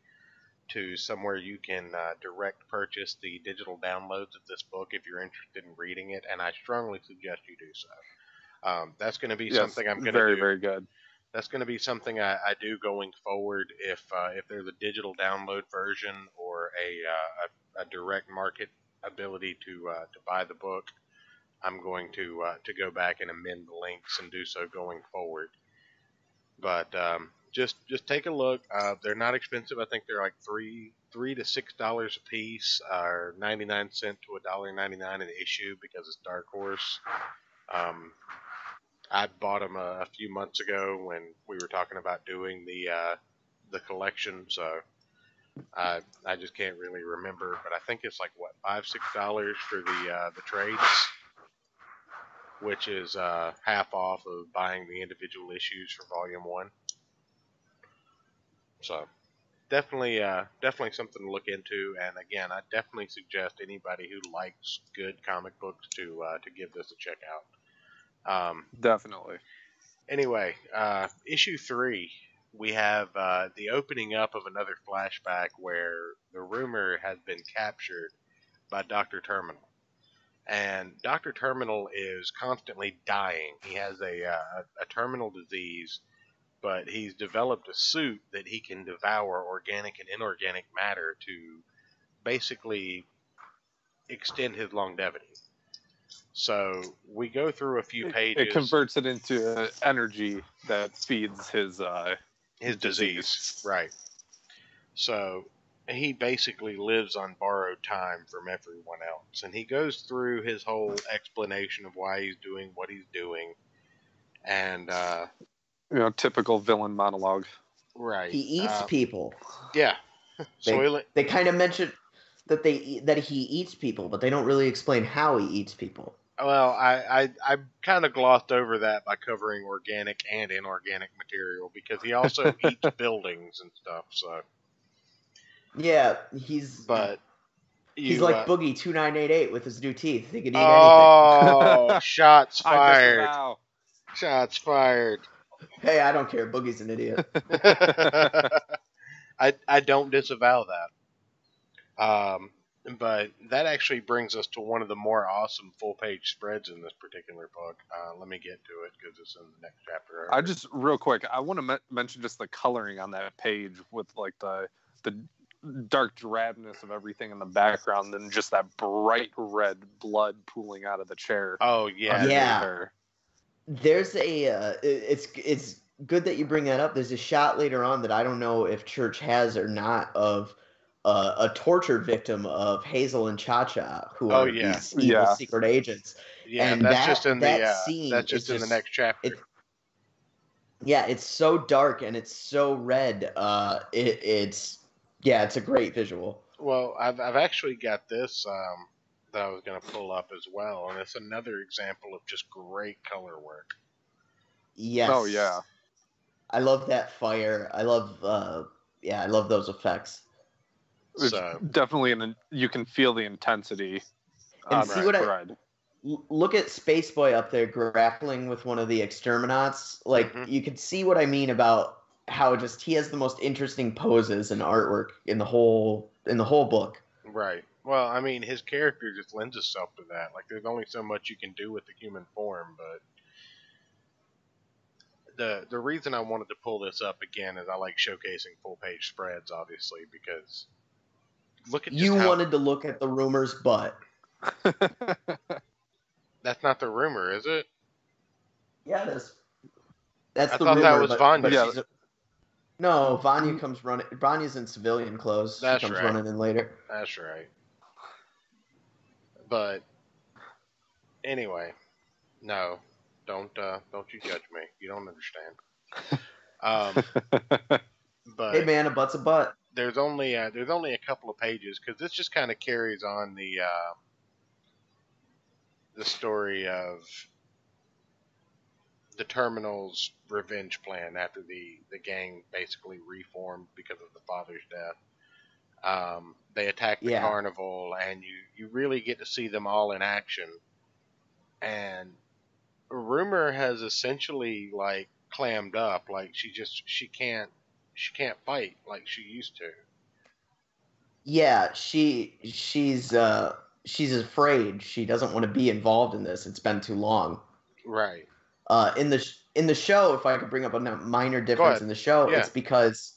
to somewhere you can direct purchase the digital downloads of this book if you're interested in reading it, and I strongly suggest you do so. That's going to be something I'm going to do. Very good. That's going to be something I do going forward. If there's a digital download version or a direct market ability to buy the book, I'm going to go back and amend the links and do so going forward. But just take a look. They're not expensive. I think they're like three to $6 a piece, or 99 cents to $1.99 an issue because it's Dark Horse. I bought them a few months ago when we were talking about doing the collection, so I just can't really remember. But I think it's like what, $5-6 for the trades, which is half off of buying the individual issues for Volume 1. So definitely something to look into. And again, I definitely suggest anybody who likes good comic books to give this a check out. Definitely. Anyway, issue 3, we have the opening up of another flashback where the rumor has been captured by Dr. Terminal. And Dr. Terminal is constantly dying. He has a terminal disease, but he's developed a suit that he can devour organic and inorganic matter to basically extend his longevity. So we go through a few pages. It converts it into energy that feeds his disease. Right. So he basically lives on borrowed time from everyone else. And he goes through his whole explanation of why he's doing what he's doing. And typical villain monologue. Right. He eats people. Yeah. They kind of mention that he eats people, but they don't really explain how he eats people. Well, I kind of glossed over that by covering organic and inorganic material because he also eats buildings and stuff. So yeah, he's like Boogie 2988 with his new teeth. He can eat anything. Oh, shots fired! Shots fired! Hey, I don't care. Boogie's an idiot. I don't disavow that. But that actually brings us to one of the more awesome full-page spreads in this particular book. Let me get to it because it's in the next chapter. I just, real quick, I want to mention just the coloring on that page with like the dark drabness of everything in the background and just that bright red blood pooling out of the chair. Oh, yeah. Yeah. There's it's good that you bring that up. There's a shot later on that I don't know if Church has or not of a tortured victim of Hazel and Cha-Cha, who are these evil secret agents. Yeah, and that's just in the next chapter. It's so dark and it's so red. It's a great visual. Well, I've actually got this that I was going to pull up as well, and it's another example of just great color work. Yes. Oh yeah. I love that fire. I love those effects. So definitely, you can feel the intensity. And see look at Space Boy up there grappling with one of the exterminats. Like you can see what I mean about how just he has the most interesting poses and artwork in the whole book. Right. Well, I mean, his character just lends itself to that. Like, there's only so much you can do with the human form, but the reason I wanted to pull this up again is I like showcasing full page spreads, obviously, because look at wanted to look at the rumor's butt. That's not the rumor, is it? Yeah, it is. That's the rumor. I thought that was Vanya. No, Vanya comes running. Vanya's in civilian clothes. That's she comes right. running in later. That's right. But anyway, no, don't you judge me. You don't understand. But hey man, a butt's a butt. There's only a couple of pages because this just kind of carries on the story of the Terminal's revenge plan after the gang basically reformed because of the father's death. They attack the carnival, and you really get to see them all in action. And Rumor has essentially like clammed up, like she can't fight like she used to. Yeah, she's afraid. She doesn't want to be involved in this. It's been too long. Right. In in the show, if I could bring up a minor Go difference ahead. in the show, Yeah. it's because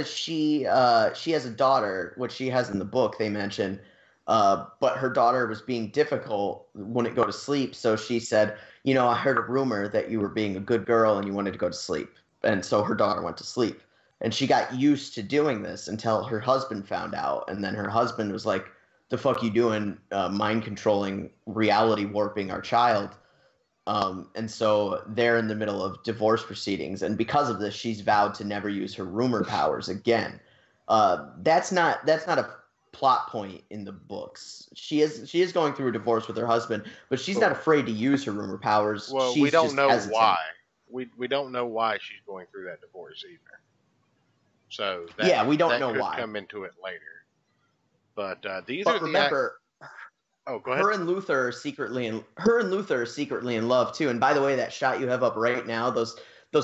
she has a daughter, which she has in the book. They mention, but her daughter was being difficult, wouldn't go to sleep. So she said, I heard a rumor that you were being a good girl and you wanted to go to sleep, and so her daughter went to sleep. And she got used to doing this until her husband found out, and then her husband was like, "The fuck you doing? Mind controlling, reality warping our child." And so they're in the middle of divorce proceedings, and because of this, she's vowed to never use her rumor powers again. That's not a plot point in the books. She is going through a divorce with her husband, but she's not afraid to use her rumor powers. Well, we She's don't just know hesitant. why. We don't know why she's going through that divorce either. So we don't know could why. come into it later. But these But are remember, Oh, go ahead. her and Luther are secretly in love too. And by the way, that shot you have up right now, those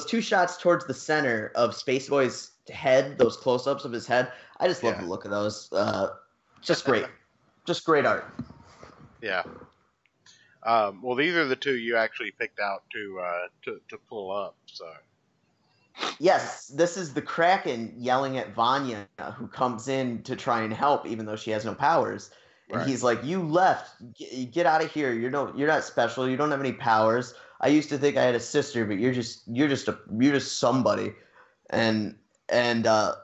two shots towards the center of Spaceboy's head, those close-ups of his head, I just love the look of those. Just great. Just great art. Yeah. Well, these are the two you actually picked out to pull up. So. Yes, this is the Kraken yelling at Vanya, who comes in to try and help, even though she has no powers. And he's like, "You left. Get out of here. You're not special. You don't have any powers. I used to think I had a sister, but you're just somebody." And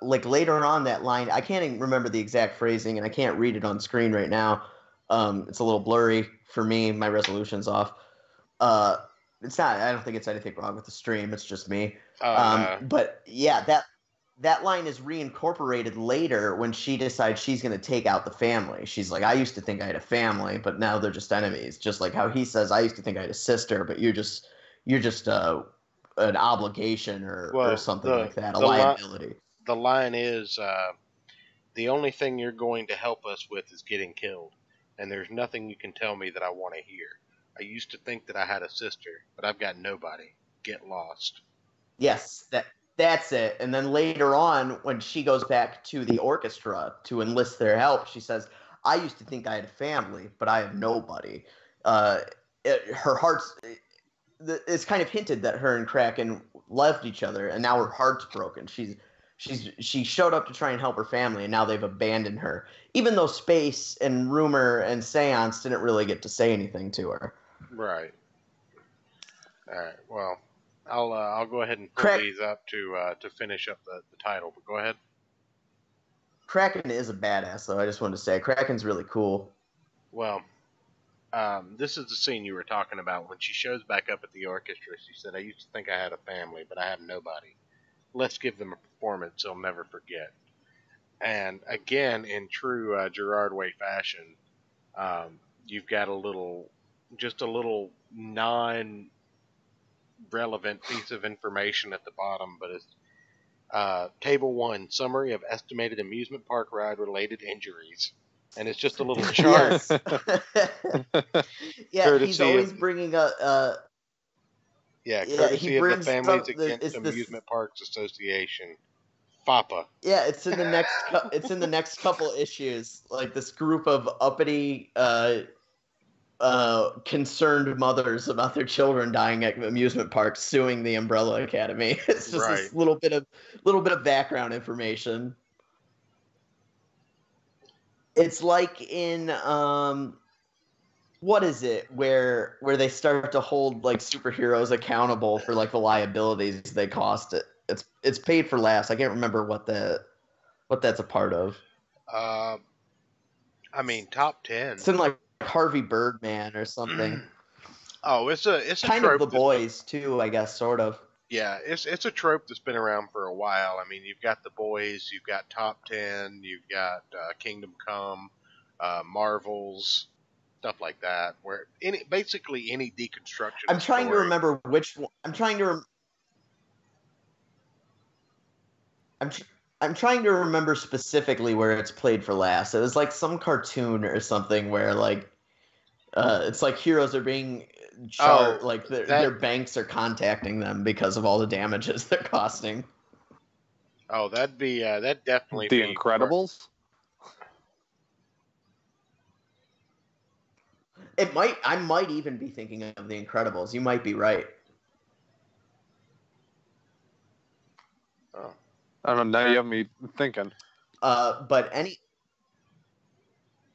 like later on that line, I can't even remember the exact phrasing, and I can't read it on screen right now. It's a little blurry for me. My resolution's off. It's not. I don't think it's anything wrong with the stream. It's just me. No. But yeah, that line is reincorporated later when she decides she's going to take out the family. She's like, "I used to think I had a family, but now they're just enemies." Just like how he says, "I used to think I had a sister, but you're just an obligation or something like that, a liability." The line is, "The only thing you're going to help us with is getting killed, and there's nothing you can tell me that I want to hear. I used to think that I had a sister, but I've got nobody. Get lost." Yes, that's it. And then later on, when she goes back to the orchestra to enlist their help, she says, "I used to think I had a family, but I have nobody." Her heart's. It's kind of hinted that her and Kraken loved each other, and now her heart's broken. She showed up to try and help her family, and now they've abandoned her. Even though Space and Rumor and Seance didn't really get to say anything to her. Right. All right. Well, I'll go ahead and pull these up to finish up the title. But go ahead. Kraken is a badass, though. I just wanted to say Kraken's really cool. Well, this is the scene you were talking about when she shows back up at the orchestra. She said, "I used to think I had a family, but I have nobody. Let's give them a performance they'll never forget." And again, in true Gerard Way fashion, you've got a little non-relevant piece of information at the bottom, but it's Table 1, Summary of Estimated Amusement Park Ride Related Injuries. And it's just a little chart. Yeah, he's always bringing up... courtesy of the Families Against Amusement Parks Association. FAPA. Yeah, it's in the next couple issues. Like this group of uppity concerned mothers about their children dying at amusement parks suing the Umbrella Academy. It's just this little bit of background information. It's like in what is it where they start to hold like superheroes accountable for like the liabilities they cost it. It's Paid for Laughs. I can't remember what that's a part of. I mean, top 10. It's in like Harvey Birdman or something. Oh, it's a kind trope of The Boys too, I guess, sort of. Yeah, it's a trope that's been around for a while. I mean, you've got The Boys, you've got Top 10, you've got Kingdom Come, Marvels, stuff like that. Where basically any deconstruction. I'm trying to remember which one. I'm trying to remember specifically where it's played for laughs. It was like some cartoon or something where like it's like heroes are being charged, like their banks are contacting them because of all the damages they're costing. Oh, that'd definitely The Incredibles. I might even be thinking of The Incredibles. You might be right. I don't know. Now you have me thinking. But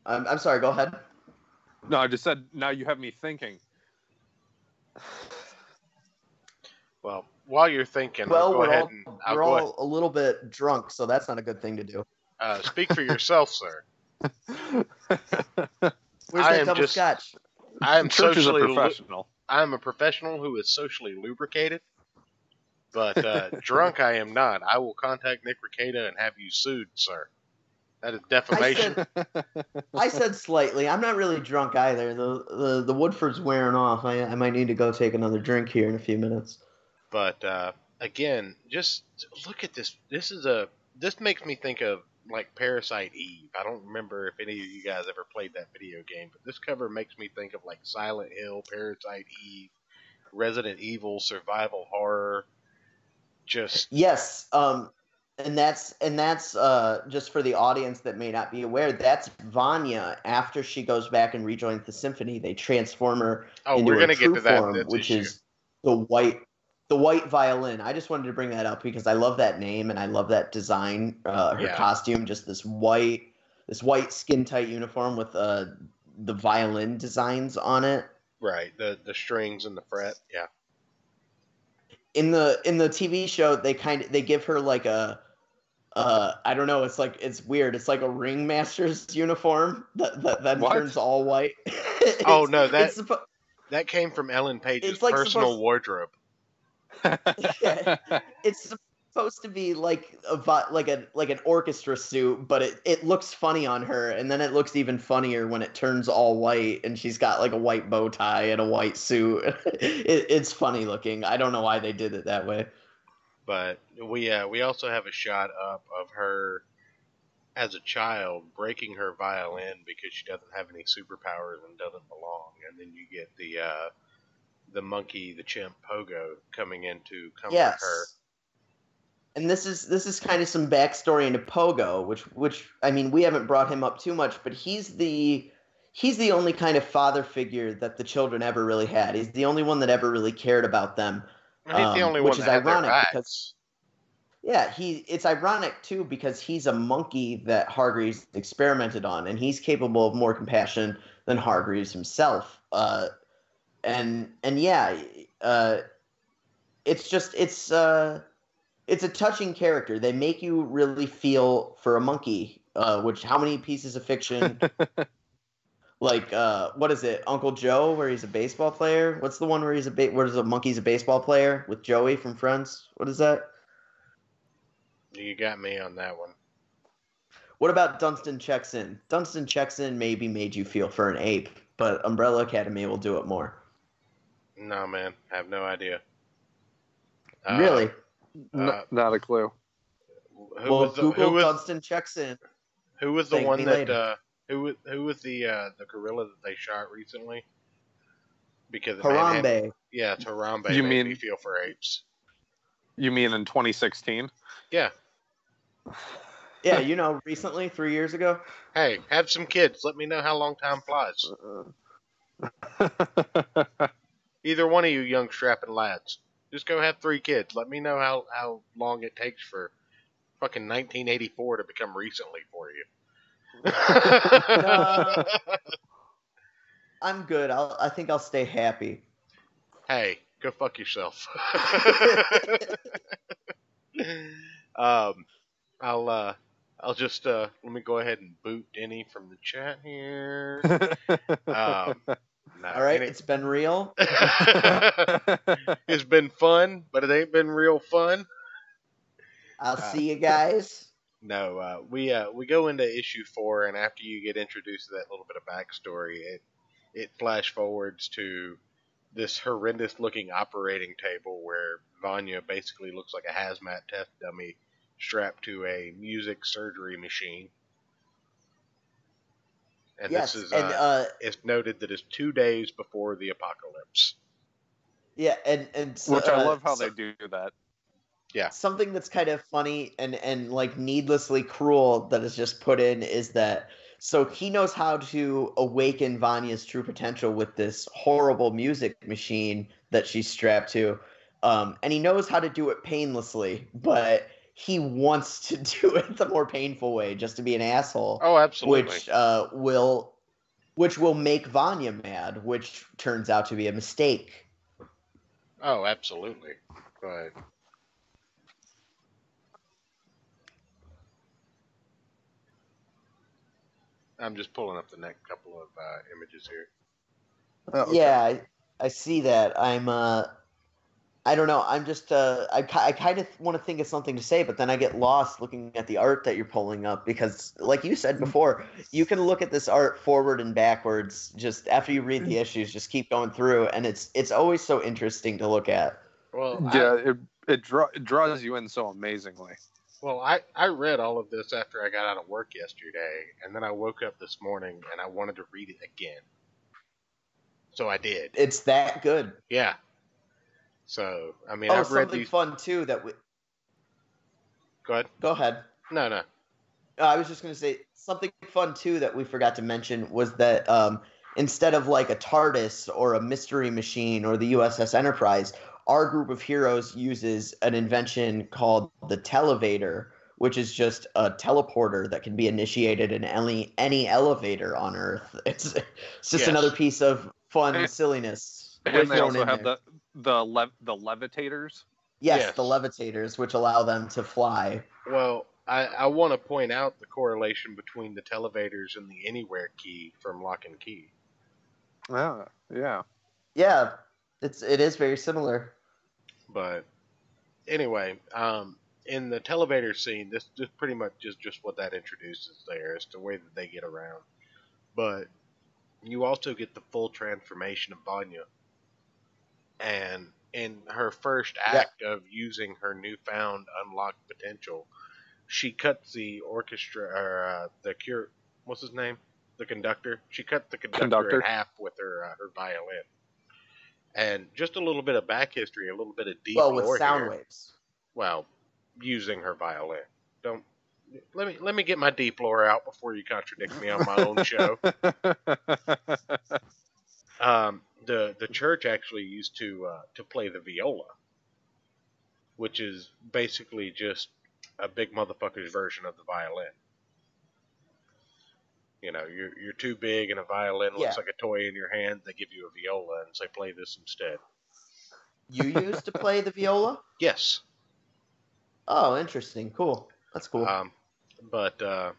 I'm sorry. Go ahead. No, I just said now you have me thinking. Well, while you're thinking, Well, I'll we're all a little bit drunk, so that's not a good thing to do. Speak for yourself, sir. Where's that double scotch? I am Church is a socially professional. I am a professional who is socially lubricated, but drunk I am not. I will contact Nick Rekieta and have you sued, sir. That is defamation. I said slightly. I'm not really drunk either. The Woodford's wearing off. I might need to go take another drink here in a few minutes. But again, just look at this. This makes me think of like Parasite Eve. I don't remember if any of you guys ever played that video game, but this cover makes me think of like Silent Hill, Parasite Eve, Resident Evil, survival horror. Yes. And that's just for the audience that may not be aware. That's Vanya. After she goes back and rejoins the symphony, they transform her into her true form, which is the white violin. I just wanted to bring that up because I love that name and I love that design. Her costume, just this white skin tight uniform with the violin designs on it. Right, the strings and the fret. Yeah. In the TV show, they give her like a I don't know. It's weird. It's like a ringmaster's uniform that then turns all white. Oh no, that came from Ellen Page's personal wardrobe. It's supposed to be like an orchestra suit, but it looks funny on her, and then it looks even funnier when it turns all white and she's got like a white bow tie and a white suit. It's funny looking. I don't know why they did it that way. But we also have a shot up of her as a child breaking her violin because she doesn't have any superpowers and doesn't belong, and then you get the monkey, the chimp Pogo coming in to comfort her. And this is kind of some backstory into Pogo, which I mean we haven't brought him up too much, but he's the only kind of father figure that the children ever really had. He's the only one that ever really cared about them. He's the only one that had their backs. It's ironic too because he's a monkey that Hargreaves experimented on, and he's capable of more compassion than Hargreaves himself. It's a touching character. They make you really feel for a monkey. Which how many pieces of fiction? Like what is it, Uncle Joe, where he's a baseball player? What's the one where a monkey's a baseball player with Joey from Friends? What is that? You got me on that one. What about Dunstan Checks In? Dunstan Checks In maybe made you feel for an ape, but Umbrella Academy will do it more. No, man. I have no idea. Really? Not a clue. Google Dunstan Checks In. Who was the one that... Who was the gorilla that they shot recently? Because Harambe. Yeah, it's Harambe. You made me feel for apes. You mean in 2016? Yeah. Yeah, recently, 3 years ago. Hey, have some kids. Let me know how long time flies. Either one of you young strapping lads. Just go have 3 kids. Let me know how long it takes for fucking 1984 to become recently for you. I'm good. I think I'll stay happy. Hey, go fuck yourself. I'll just let me go ahead and boot Denny from the chat here. All right, it's been real. It's been fun, but it ain't been real fun. I'll see you guys. No, we go into issue 4, and after you get introduced to that little bit of backstory, it flash forwards to this horrendous looking operating table where Vanya basically looks like a hazmat test dummy strapped to a music surgery machine. And yes, this is it's noted that it's 2 days before the apocalypse. Yeah, and which I love how they do that. Yeah. Something that's kind of funny and like needlessly cruel that is just put in is that so he knows how to awaken Vanya's true potential with this horrible music machine that she's strapped to. And he knows how to do it painlessly, but he wants to do it the more painful way, just to be an asshole. Oh, absolutely. Which will make Vanya mad, which turns out to be a mistake. Oh, absolutely. But I'm just pulling up the next couple of images here. Oh, okay. Yeah, I see that. I don't know. I'm just I kind of want to think of something to say, but then I get lost looking at the art that you're pulling up because, like you said before, you can look at this art forward and backwards. Just after you read the issues, just keep going through, and it's always so interesting to look at. Well, Yeah, it draws you in so amazingly. Well, I read all of this after I got out of work yesterday, and then I woke up this morning and I wanted to read it again. So I did. It's that good. Yeah. So, I mean, Oh, I've read something these. fun too that we. Go ahead. Go ahead. No. I was just going to say something fun too that we forgot to mention was that instead of like a TARDIS or a mystery machine or the USS Enterprise, our group of heroes uses an invention called the Televator, which is just a teleporter that can be initiated in any elevator on Earth. It's just another piece of fun silliness. And they also have the levitators. Yes, the levitators, which allow them to fly. Well, I want to point out the correlation between the televators and the Anywhere key from Lock and Key. Yeah. Yeah, it is very similar. But anyway, in the televator scene, this pretty much is just what that introduces there. It's the way that they get around. But you also get the full transformation of Vanya. And in her first act of using her newfound unlocked potential, she cuts the orchestra, or what's his name? The conductor. She cut the conductor in half with her violin. And just a little bit of back history, a little bit of deep lore with sound here. waves. Well, using her violin. Don't let me get my deep lore out before you contradict me on my own show. The church actually used to play the viola, which is basically just a big motherfucker's version of the violin. You know, you're too big and a violin looks like a toy in your hand. They give you a viola and say, play this instead. You used to play the viola? Yes. Oh, interesting. Cool. That's cool. But the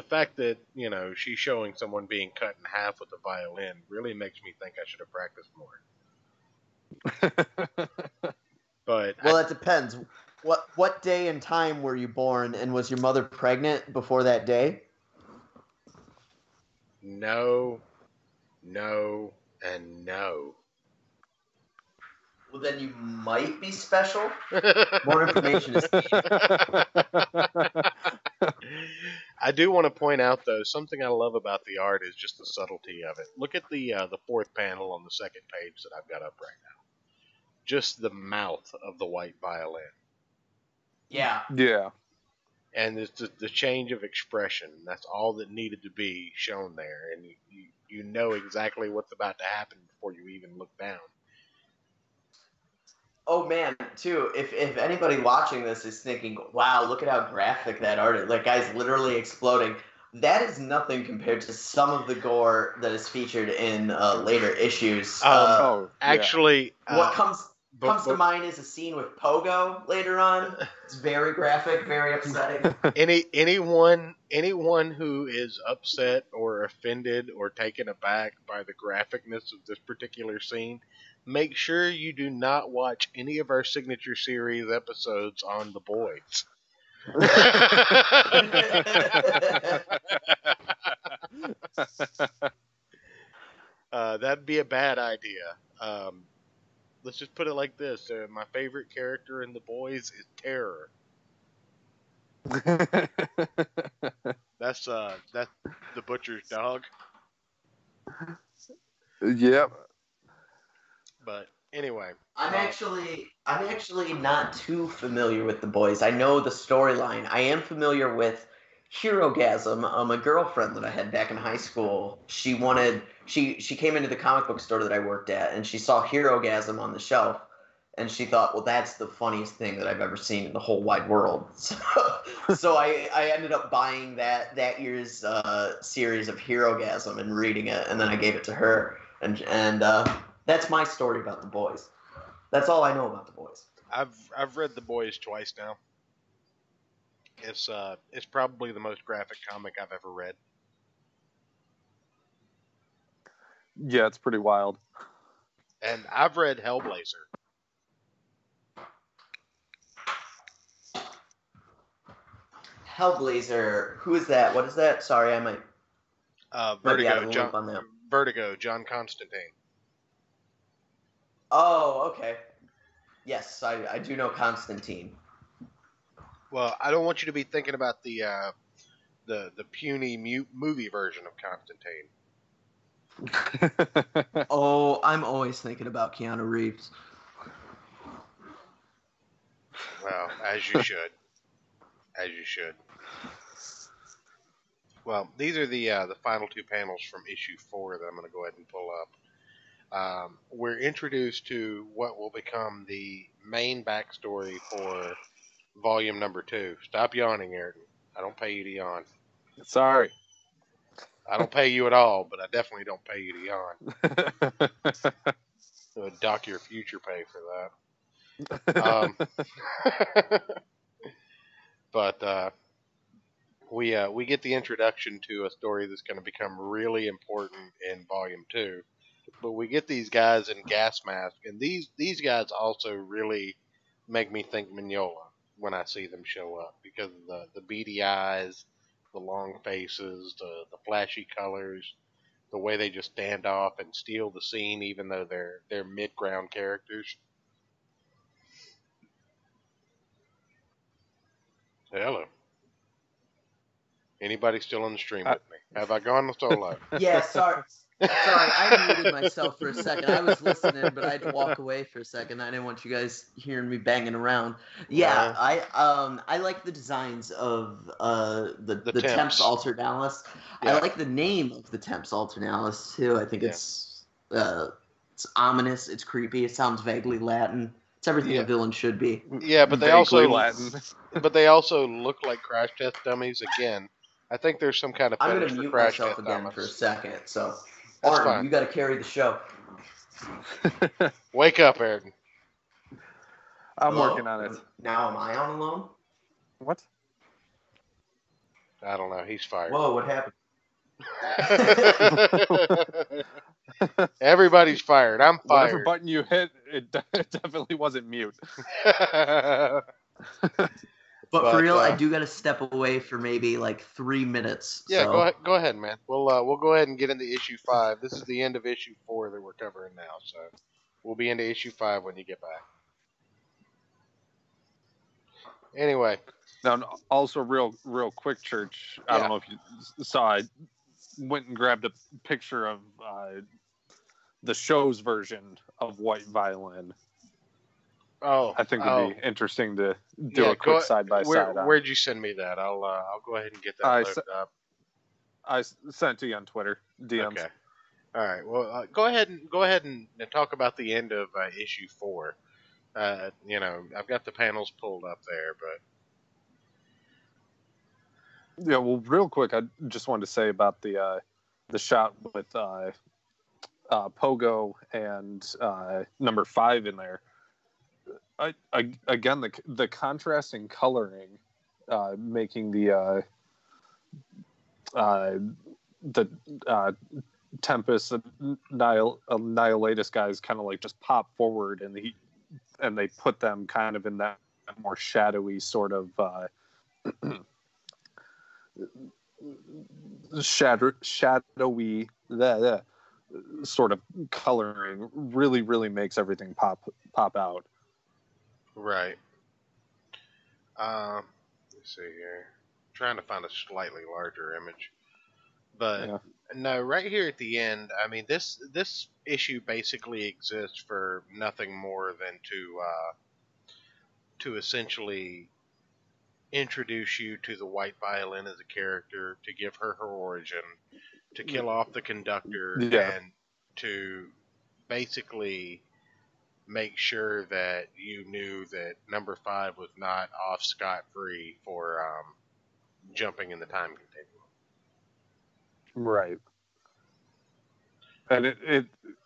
fact that, you know, she's showing someone being cut in half with a violin really makes me think I should have practiced more. But it depends. What day and time were you born, and was your mother pregnant before that day? No, and no. Well, then you might be special. More information is needed. I do want to point out, though, something I love about the art is just the subtlety of it. Look at the fourth panel on the second page that I've got up right now. Just the mouth of the white violin. Yeah. And it's the change of expression. That's all that needed to be shown there. And you know exactly what's about to happen before you even look down. Oh, man, too, if anybody watching this is thinking, wow, look at how graphic that art is. Like, guy's literally exploding. That is nothing compared to some of the gore that is featured in later issues. Actually... what comes to mind is a scene with Pogo later on. It's very graphic, very upsetting. Anyone who is upset or offended or taken aback by the graphicness of this particular scene, make sure you do not watch any of our signature series episodes on The Boys. That'd be a bad idea. Let's just put it like this. My favorite character in The Boys is Terror. That's the butcher's dog. Yep. But anyway, I'm actually not too familiar with The Boys. I know the storyline. I am familiar with Herogasm. A girlfriend that I had back in high school. She came into the comic book store that I worked at, and she saw Herogasm on the shelf, And she thought, well, that's the funniest thing that I've ever seen in the whole wide world. So I ended up buying that year's series of Herogasm and reading it, and then I gave it to her. And that's my story about the boys. That's all I know about the boys. I've read The Boys twice now. It's probably the most graphic comic I've ever read. Yeah, it's pretty wild. And I've read Hellblazer. Hellblazer. Who is that? What is that? Sorry, I might be out of Vertigo, the loop on that. Vertigo, John Constantine. Oh, okay. Yes, I do know Constantine. Well, I don't want you to be thinking about the puny movie version of Constantine. Oh, I'm always thinking about Keanu Reeves. Well, as you should. As you should. Well, these are the final two panels from issue 4 that I'm going to go ahead and pull up. We're introduced to what will become the main backstory for volume number 2. Stop yawning, Ayrton. I don't pay you to yawn. Sorry. I don't pay you at all, but I definitely don't pay you to yawn. I would dock your future pay for that. But we get the introduction to a story that's going to become really important in volume 2. But we get these guys in gas masks, and these guys also really make me think Mignola when I see them show up, because of the beady eyes, the long faces, the flashy colors, the way they just stand off and steal the scene, even though they're mid-ground characters. Hello. Anybody still on the stream with me? Have I gone solo? Yeah, sorry, I muted myself for a second. I was listening, but I had to walk away for a second. I didn't want you guys hearing me banging around. Yeah, I like the designs of the Temps Alternalis. Yeah. I like the name of the Temps Alternalis too. I think it's ominous. It's creepy. It sounds vaguely Latin. It's everything a villain should be. Yeah, but they also Latin. But they also look like crash test dummies again. I think there's some kind of fetish I'm going to mute myself again for a second. So, Arden, you got to carry the show. Wake up, Ayrton. I'm working on it. Now am I on alone? What? I don't know. He's fired. Whoa, what happened? Everybody's fired. I'm fired. Whatever button you hit, it definitely wasn't mute. But for real, I do got to step away for maybe like 3 minutes. Yeah, so. Go ahead, man. We'll go ahead and get into issue 5. This is the end of issue 4 that we're covering now, so we'll be into issue 5 when you get back. Anyway, now also real quick, Church. I don't know if you saw. I went and grabbed a picture of the show's version of White Violin. Oh, I think it'd be interesting to do a quick side by side. Where'd you send me that? I'll go ahead and get that loaded up. I sent it to you on Twitter DMs. Okay. All right. Well, go ahead and talk about the end of issue 4. I've got the panels pulled up there, but yeah. Well, real quick, I just wanted to say about the shot with Pogo and number 5 in there. Again, the contrasting coloring, making the Tempest Annihilatus guys kind of like just pop forward, and they put them kind of in that more shadowy sort of shadowy sort of coloring really makes everything pop out. Right. Let's see here. I'm trying to find a slightly larger image. But no, right here at the end, I mean, this issue basically exists for nothing more than to essentially introduce you to the White Violin as a character, to give her origin, to kill off the conductor, and to basically make sure that you knew that number 5 was not off scot-free for jumping in the time continuum. Right. And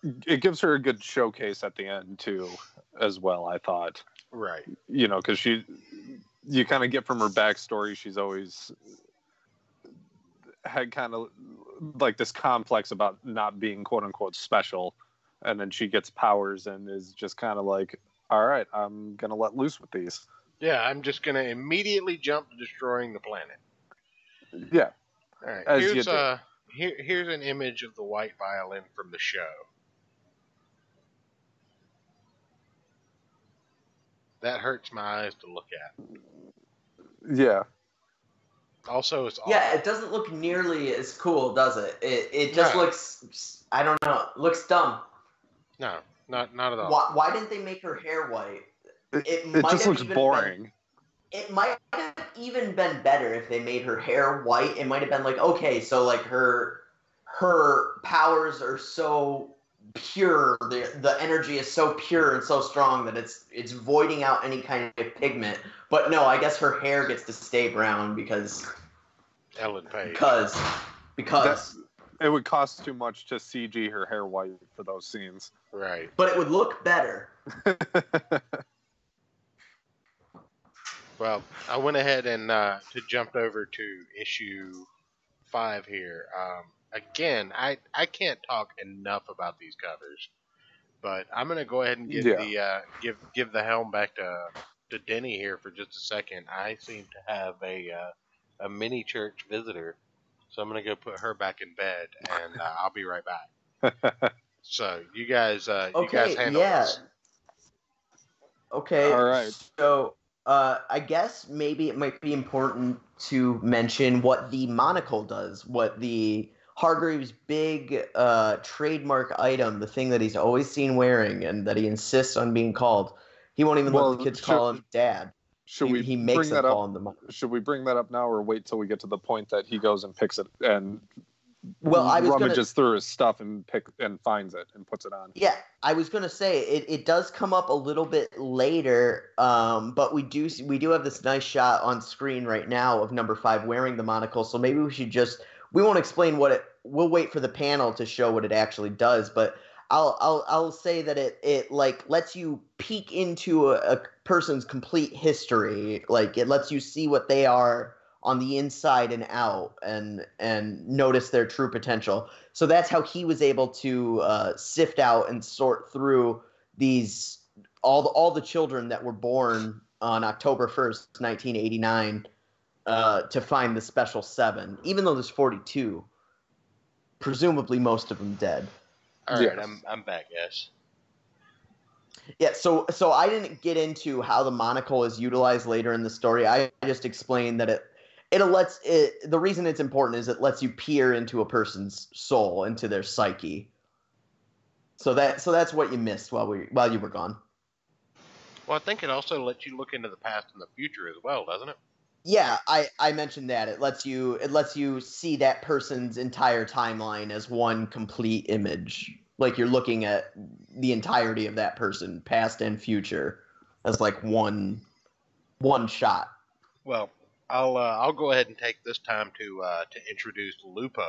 it gives her a good showcase at the end too, as well. I thought, Right. Because you kind of get from her backstory, she's always had kind of like this complex about not being quote unquote special, and then she gets powers and is just kind of like, all right, I'm gonna let loose with these. Yeah, I'm just gonna immediately jump to destroying the planet. Yeah. All right. As you do. Here's an image of the white violin from the show. That hurts my eyes to look at. Yeah. Also, it's awful. Yeah, it doesn't look nearly as cool, does it? It just No. looks, I don't know, looks dumb. No, not at all. Why didn't they make her hair white? It just looks boring. It might have even been better if they made her hair white. It might have been like, okay, so like her powers are so pure, the energy is so pure and so strong that it's voiding out any kind of pigment. But no, I guess her hair gets to stay brown because Ellen Page. Because it would cost too much to CG her hair white for those scenes. Right. But it would look better. Well, I went ahead and to jumped over to issue 5 here. Again, I can't talk enough about these covers, but I'm gonna go ahead and give give the helm back to Denny here for just a second. I seem to have a mini church visitor, so I'm gonna go put her back in bed, and I'll be right back. So you guys handle this. Okay. All right. So I guess maybe it might be important to mention what the monocle does, what the Hargreaves' big trademark item, the thing that he's always seen wearing and that he insists on being called. He won't even let the kids call him Dad. He makes them call him the monocle. Should we bring that up now or wait till we get to the point that he goes and picks it and rummages through his stuff and finds it and puts it on? Yeah, I was gonna say it does come up a little bit later, but we do have this nice shot on screen right now of number 5 wearing the monocle. So maybe we won't explain we'll wait for the panel to show what it actually does, but I'll say that it like lets you peek into a person's complete history. Like it lets you see what they are on the inside and out and notice their true potential. So that's how he was able to sift out and sort through all the children that were born on October 1st, 1989, to find the special 7, even though there's 42. Presumably most of them dead. All right, I'm back, yes. Yeah, so I didn't get into how the monocle is utilized later in the story. I just explained that the reason it's important is it lets you peer into a person's soul, into their psyche. So that's what you missed while you were gone. Well, I think it also lets you look into the past and the future as well, doesn't it? Yeah, I mentioned that. It lets you see that person's entire timeline as one complete image. Like you're looking at the entirety of that person, past and future, as like one shot. Well, I'll go ahead and take this time to introduce Lupo.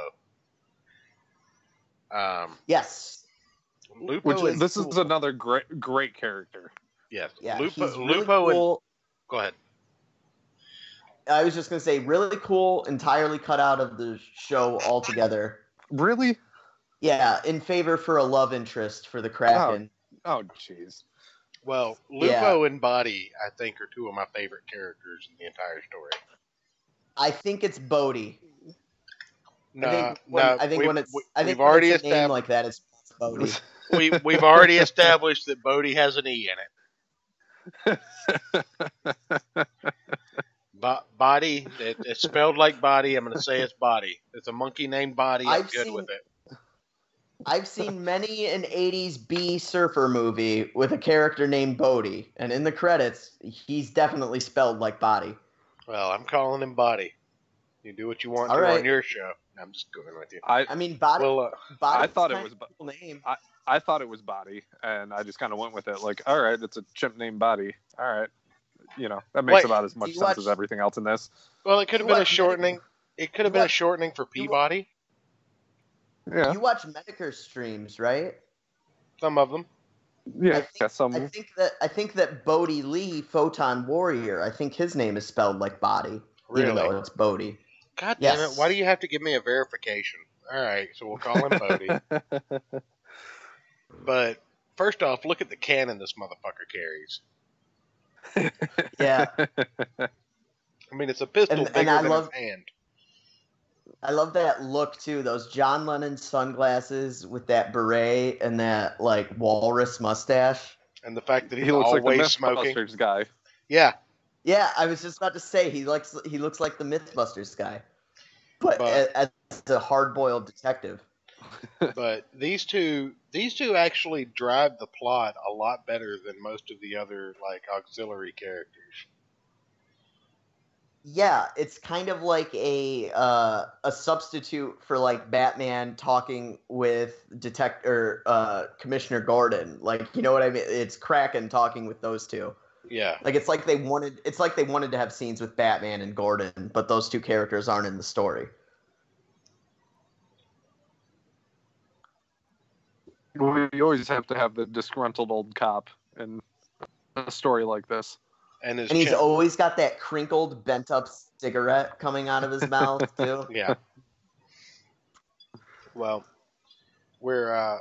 Yes. Lupo this is another great character. Yes. Yeah, Lupo cool. Go ahead. I was just gonna say, really cool, entirely cut out of the show altogether. Really? Yeah, in favor for a love interest for the Kraken. Oh, jeez. Well, Lupo and Body, I think, are 2 of my favorite characters in the entire story. I think it's Bodhi. No, I think when it's a name like that, it's Bodhi. We've already established that Bodhi has an E in it. Body, it's spelled like body. I'm going to say it's Body. It's a monkey named Body. I'm good with it. I've seen many an 80s B surfer movie with a character named Bodhi, and in the credits, he's definitely spelled like Body. Well, I'm calling him Body. You do what you want on your show. I'm just going with you. I mean, Body. Well, I thought it was a cool name. I thought it was Body, and I just kind of went with it. Like, all right, it's a chimp named Body. All right, that makes about as much sense as everything else in this. Well, it could have been a shortening. It could have been a shortening for Peabody. Yeah, You watch Medicare streams, right? Some of them. Yeah, I think that Bodhi Lee, Photon Warrior, I think his name is spelled like Body, even though it's Bodhi. God damn it! Why do you have to give me a verification? All right, so we'll call him Bodhi. But first off, look at the cannon this motherfucker carries. Yeah. I mean, it's a pistol bigger than his hand. I love that look too. Those John Lennon sunglasses with that beret and that like walrus mustache, and the fact that he looks always like the smoking. Mythbusters guy. Yeah. Yeah, I was just about to say he looks like the Mythbusters guy, but as a hard-boiled detective. But these two actually drive the plot a lot better than most of the other like auxiliary characters. Yeah, it's kind of like a substitute for like Batman talking with Commissioner Gordon. Like, you know what I mean? It's Kraken talking with those two. Yeah. Like it's like they wanted to have scenes with Batman and Gordon, but those two characters aren't in the story. We always have to have the disgruntled old cop in a story like this. And he's always got that crinkled, bent-up cigarette coming out of his mouth, too. Yeah. Well, we're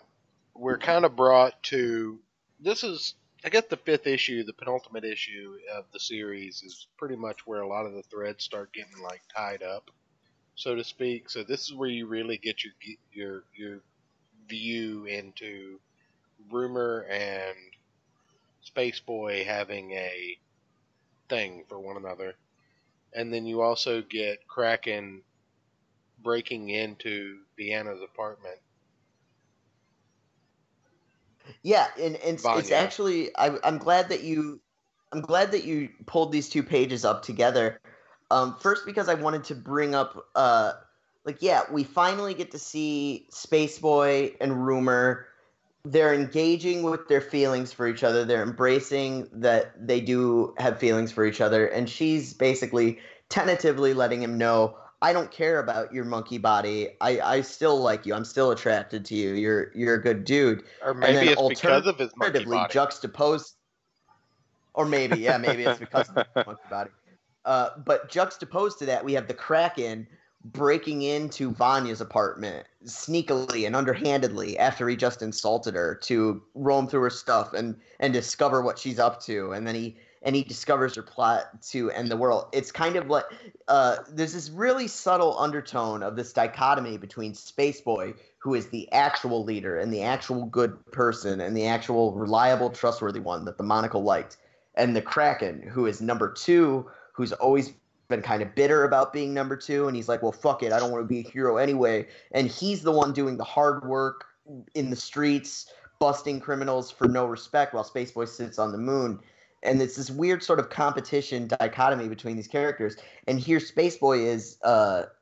kind of brought to... This is, I guess, the 5th issue, the penultimate issue of the series is pretty much where a lot of the threads start getting, like, tied up, so to speak. So this is where you really get your view into Rumor and Space Boy having a thing for one another, and then you also get Kraken breaking into Deanna's apartment. Yeah, and it's actually I'm glad that you pulled these 2 pages up together. First because I wanted to bring up we finally get to see Space Boy and Rumor. They're engaging with their feelings for each other. They're embracing that they do have feelings for each other. And she's basically tentatively letting him know, I don't care about your monkey body. I still like you. I'm still attracted to you. You're a good dude. Or maybe it's because of his monkey body. Juxtaposed. Or maybe it's because of the monkey body. But juxtaposed to that, we have the Kraken breaking into Vanya's apartment sneakily and underhandedly after he just insulted her to roam through her stuff and discover what she's up to, and then he discovers her plot to end the world. It's kind of like there's this really subtle undertone of this dichotomy between Space Boy, who is the actual leader and the actual good person and the actual reliable, trustworthy one that the Monocle liked, and the Kraken, who is number 2, who's always been kind of bitter about being number 2, and he's like, well, fuck it, I don't want to be a hero anyway. And he's the one doing the hard work in the streets, busting criminals for no respect, while Space Boy sits on the moon. And it's this weird sort of competition dichotomy between these characters. And here Space Boy is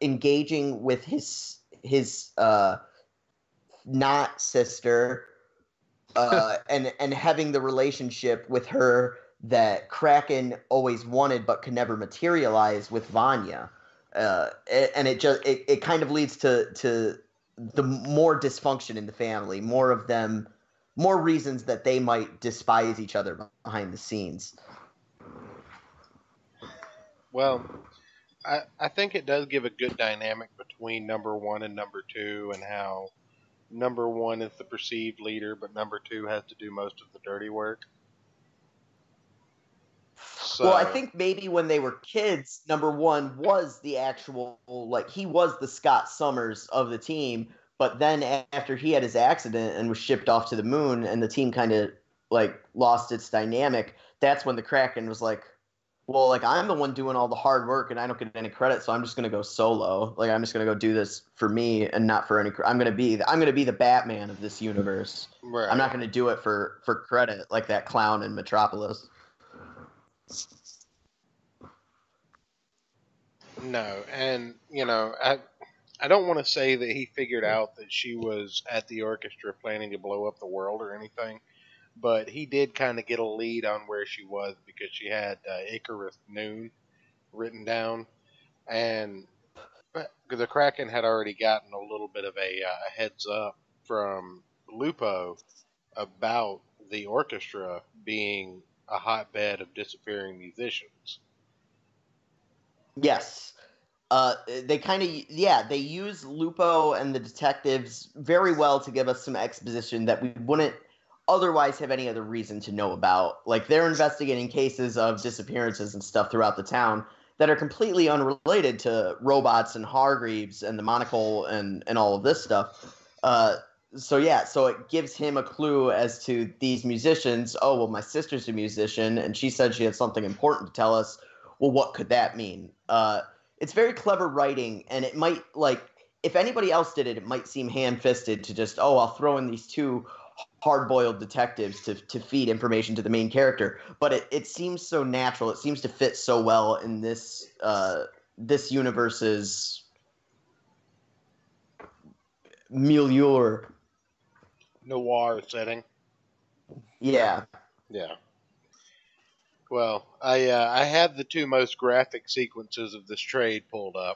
engaging with his not sister and having the relationship with her that Kraken always wanted but could never materialize with Vanya. And it kind of leads to the more dysfunction in the family, more reasons that they might despise each other behind the scenes. Well, I think it does give a good dynamic between number 1 and number 2, and how number 1 is the perceived leader, but number 2 has to do most of the dirty work. So, well, I think maybe when they were kids, number 1 was the actual, he was the Scott Summers of the team. But then after he had his accident and was shipped off to the moon and the team kind of, lost its dynamic, that's when the Kraken was like, well, I'm the one doing all the hard work and I don't get any credit, so I'm just going to go solo. I'm just going to go do this for me and not for any I'm going to be the Batman of this universe. Right. I'm not going to do it for credit like that clown in Metropolis. No, and I don't want to say that he figured out that she was at the orchestra planning to blow up the world or anything, but he did kind of get a lead on where she was because she had Icarus Noon written down, and the Kraken had already gotten a little bit of a heads up from Lupo about the orchestra being a hotbed of disappearing musicians. Yes. They kind of, they use Lupo and the detectives very well to give us some exposition that we wouldn't otherwise have any other reason to know about. Like, they're investigating cases of disappearances and stuff throughout the town that are completely unrelated to robots and Hargreaves and the monocle and all of this stuff. So it gives him a clue as to these musicians. Oh, well, my sister's a musician, and she said she had something important to tell us. Well, what could that mean? It's very clever writing, and it might, like, if anybody else did it, it might seem ham-fisted to just, I'll throw in these two hard-boiled detectives to feed information to the main character. But it seems so natural. It seems to fit so well in this universe's milieu. Noir setting. Yeah. Yeah. Well, I had the two most graphic sequences of this trade pulled up.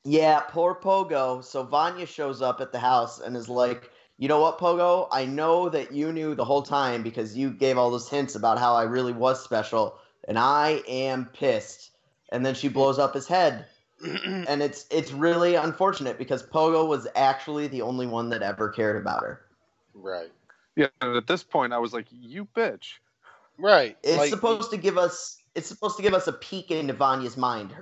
Yeah, poor Pogo. So Vanya shows up at the house and is like, you know what, Pogo? I know that you knew the whole time because you gave all those hints about how I really was special, and I am pissed. And then she blows up his head. And it's really unfortunate because Pogo was actually the only one that ever cared about her. Right. Yeah, and at this point I was like, you bitch. Right. It's supposed to give us a peek into Vanya's mind,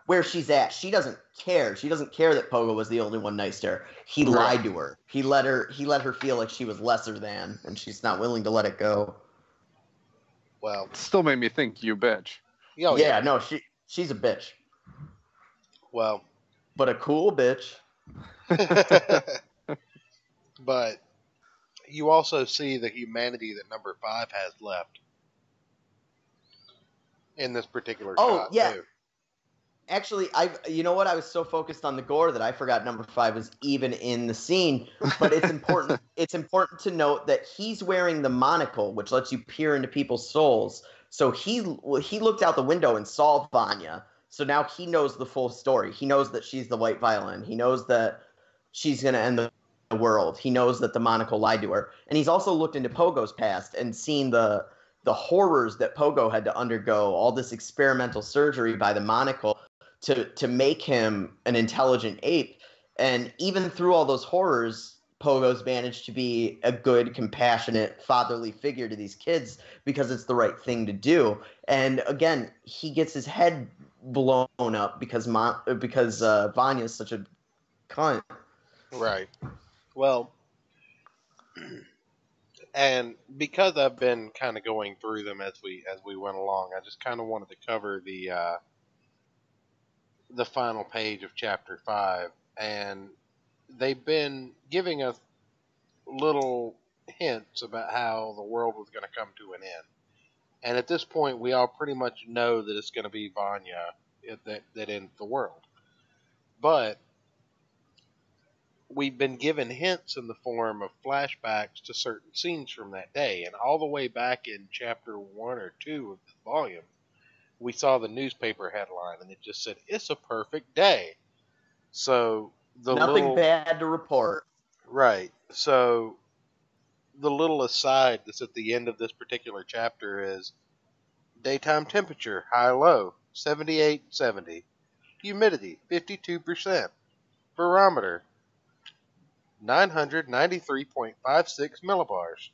where she's at. She doesn't care. She doesn't care that Pogo was the only one nice to her. He lied to her. He let her feel like she was lesser than, and she's not willing to let it go. Well, it still made me think, you bitch. Yeah, no, she's a bitch. Well, but a cool bitch. But you also see the humanity that number 5 has left in this particular shot. Yeah. Too. Actually, you know what? I was so focused on the gore that I forgot number 5 was even in the scene. But it's important. It's important to note that he's wearing the monocle, which lets you peer into people's souls. So he looked out the window and saw Vanya. So now he knows the full story. He knows that she's the white violin. He knows that she's going to end the world. He knows that the monocle lied to her. And he's also looked into Pogo's past and seen the horrors that Pogo had to undergo, all this experimental surgery by the monocle to make him an intelligent ape. And even through all those horrors, Pogo's managed to be a good, compassionate, fatherly figure to these kids because it's the right thing to do. And again, he gets his head blown up because Vanya's such a cunt. Right. Well, and because I've been kind of going through them as we went along, I just kind of wanted to cover the final page of chapter 5, and they've been giving us little hints about how the world was going to come to an end. And at this point, we all pretty much know that it's going to be Vanya that ends the world. But we've been given hints in the form of flashbacks to certain scenes from that day. And all the way back in chapter 1 or 2 of this volume, we saw the newspaper headline, and it just said, "It's a perfect day." So nothing bad to report. Right. So the little aside that's at the end of this particular chapter is daytime temperature, high-low, 78-70. Humidity, 52%. Barometer, 993.56 millibars.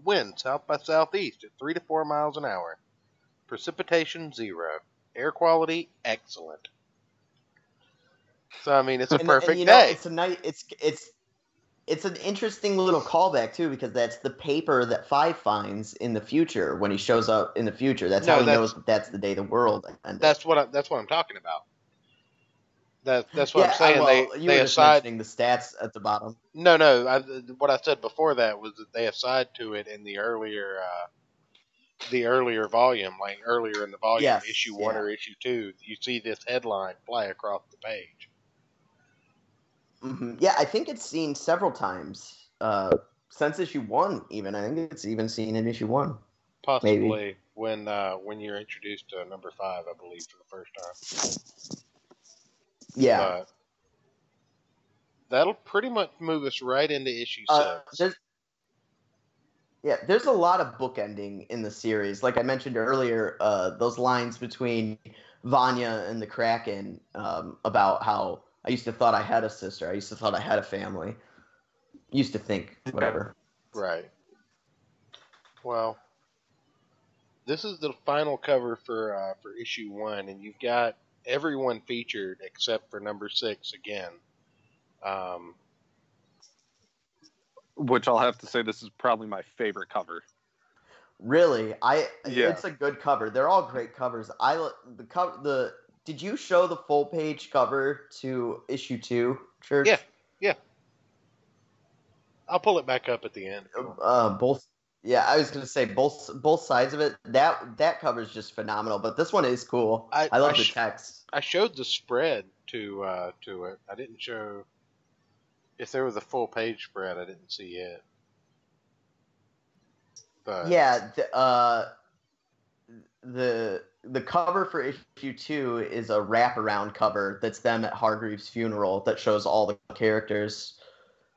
Wind south by southeast at 3 to 4 miles an hour. Precipitation, 0. Air quality, excellent. So I mean, it's a perfect day. It's a night. It's an interesting little callback too, because that's the paper that 5 finds in the future when he shows up in the future. That's how he knows that's the day the world ended. That's what I'm talking about. That's what I'm saying. You were just mentioning the stats at the bottom. No. What I said before that was that they aside to it in the earlier the earlier volume, like earlier in the volume, Yes, issue 1 yeah. or issue 2, you see this headline fly across the page. Yeah, I think it's seen several times since issue 1. Even I think it's even seen in issue 1. Possibly Maybe. when you're introduced to number 5, I believe, for the first time. Yeah. But that'll pretty much move us right into issue 6. There's a lot of bookending in the series. Like I mentioned earlier, those lines between Vanya and the Kraken about how I used to thought I had a sister. I used to thought I had a family. Used to think, whatever. Right. Well, this is the final cover for issue 1, and you've got everyone featured except for number 6 again. Which I'll have to say, this is probably my favorite cover. Really, it's a good cover. They're all great covers. Did you show the full page cover to issue 2, Church? Yeah. I'll pull it back up at the end. Both. Yeah, I was gonna say both sides of it. That cover is just phenomenal. But this one is cool. I love the text. I showed the spread to it. I didn't show if there was a full page spread. I didn't see it. But yeah, the cover for issue 2 is a wraparound cover that's them at Hargreaves' funeral that shows all the characters.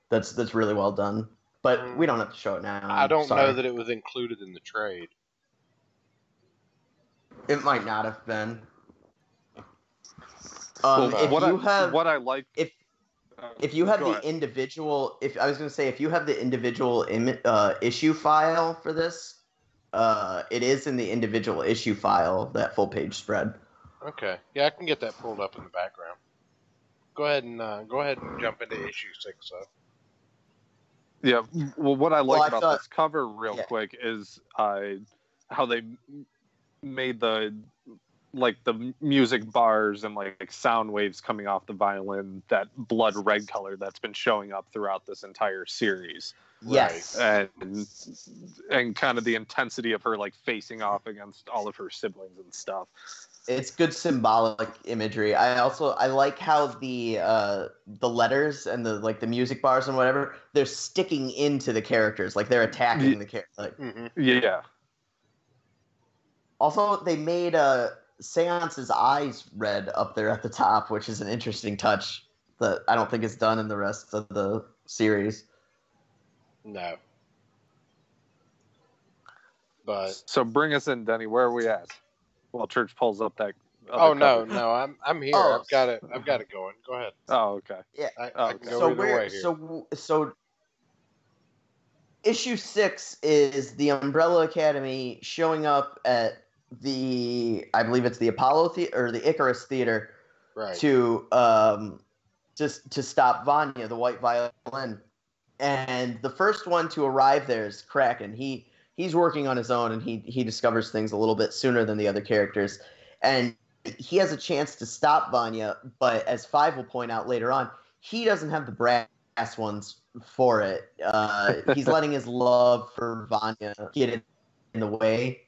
That's really well done. But we don't have to show it now. I don't know that it was included in the trade. It might not have been. What I like, if you have the individual, if you have the individual issue file for this, it is in the individual issue file, that full page spread. Okay, yeah, I can get that pulled up in the background. Go ahead and jump into issue 6. Yeah, well, what I like about this cover, real quick, is how they made the music bars and like sound waves coming off the violin, that blood red color that's been showing up throughout this entire series. Yes. Right. And kind of the intensity of her like facing off against all of her siblings and stuff. It's good symbolic imagery. I like how the letters and the music bars and whatever, they're sticking into the characters, like they're attacking the character. Yeah. Also, they made Seance's eyes red up there at the top, which is an interesting touch that I don't think is done in the rest of the series. No. But so bring us in, Denny. Where are we at? Well, Church pulls up that. No, I'm here. Oh, I've got it going. Go ahead. Oh, okay. Yeah. I can go either way here. So issue 6 is the Umbrella Academy showing up at I believe it's the Apollo Theater or the Icarus Theater, right, to just to stop Vanya, the white violin. And the first one to arrive there is Kraken. He's working on his own, and he discovers things a little bit sooner than the other characters. And he has a chance to stop Vanya, but as 5 will point out later on, he doesn't have the brass ones for it. He's letting his love for Vanya get in the way,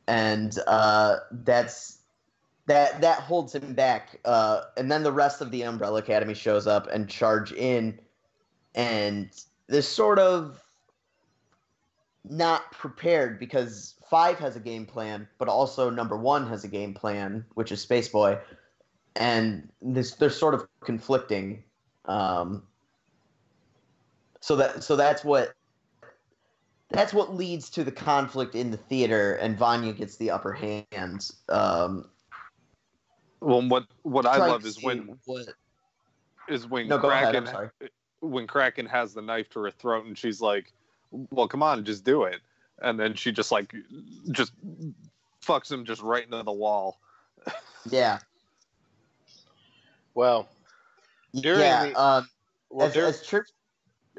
and that holds him back. And then the rest of the Umbrella Academy shows up and charge in, and this sort of not prepared because 5 has a game plan, but also number 1 has a game plan, which is Space Boy, and they're sort of conflicting. So that's what leads to the conflict in the theater, and Vanya gets the upper hand. Well, what I love is when Kraken has the knife to her throat, and she's like, well, come on, just do it. And then she just fucks him just right into the wall. Yeah. Well, as Church,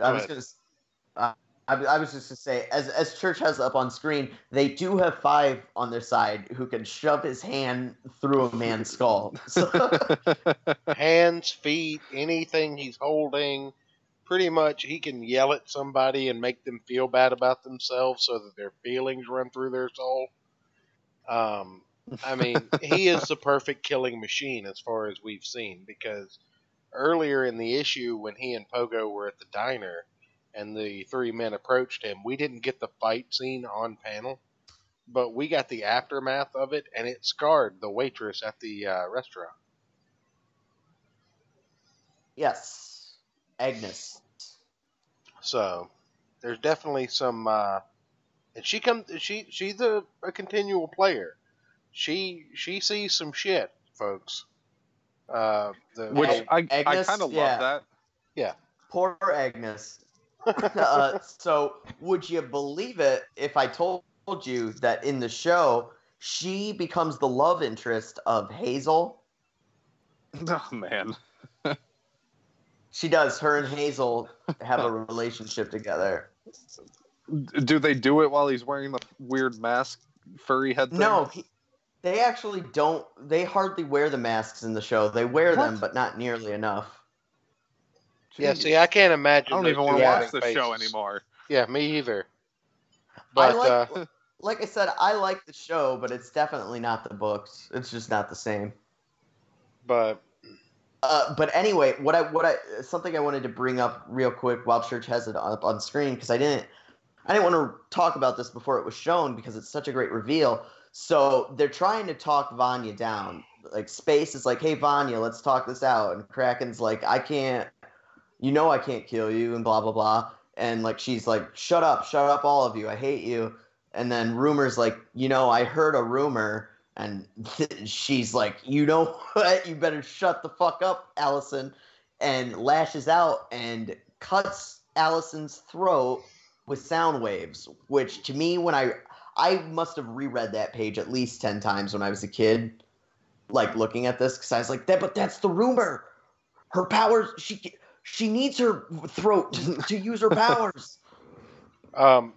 I was just gonna say, as Church has up on screen, they do have 5 on their side who can shove his hand through a man's skull. So. Hands, feet, anything he's holding, pretty much he can yell at somebody and make them feel bad about themselves so that their feelings run through their soul. Um, I mean, he is the perfect killing machine as far as we've seen, because earlier in the issue when he and Pogo were at the diner and the three men approached him, we didn't get the fight scene on panel, but we got the aftermath of it, and it scarred the waitress at the restaurant. Yes, Agnes. So there's definitely some, and she's a continual player. She sees some shit, folks. Which I Agnes, kind of yeah. love that. Yeah. Poor Agnes. So, would you believe it if I told you that in the show she becomes the love interest of Hazel? Oh man. She does. Her and Hazel have a relationship together. Do they do it while he's wearing the weird mask, furry head thing? No, they actually don't. They hardly wear the masks in the show. They wear them, but not nearly enough. Yeah, see, I can't I imagine. don't those even two want to watch having the show faces. anymore. Yeah, me either. But Like I said, I like the show, but it's definitely not the books. It's just not the same. but But anyway, something I wanted to bring up real quick while Church has it up on screen, because I didn't want to talk about this before it was shown because it's such a great reveal. So they're trying to talk Vanya down. Like Space is like, "Hey Vanya, let's talk this out," and Kraken's like, "I can't. I can't kill you," and blah blah blah. And like she's like, shut up, all of you, I hate you." And then Rumor's like, I heard a rumor. And she's like, "You know what? You better shut the fuck up, Allison," and lashes out and cuts Allison's throat with sound waves, which to me, when I must have reread that page at least 10 times when I was a kid, like looking at this, because I was like, but that's the rumor. Her powers, she needs her throat to use her powers.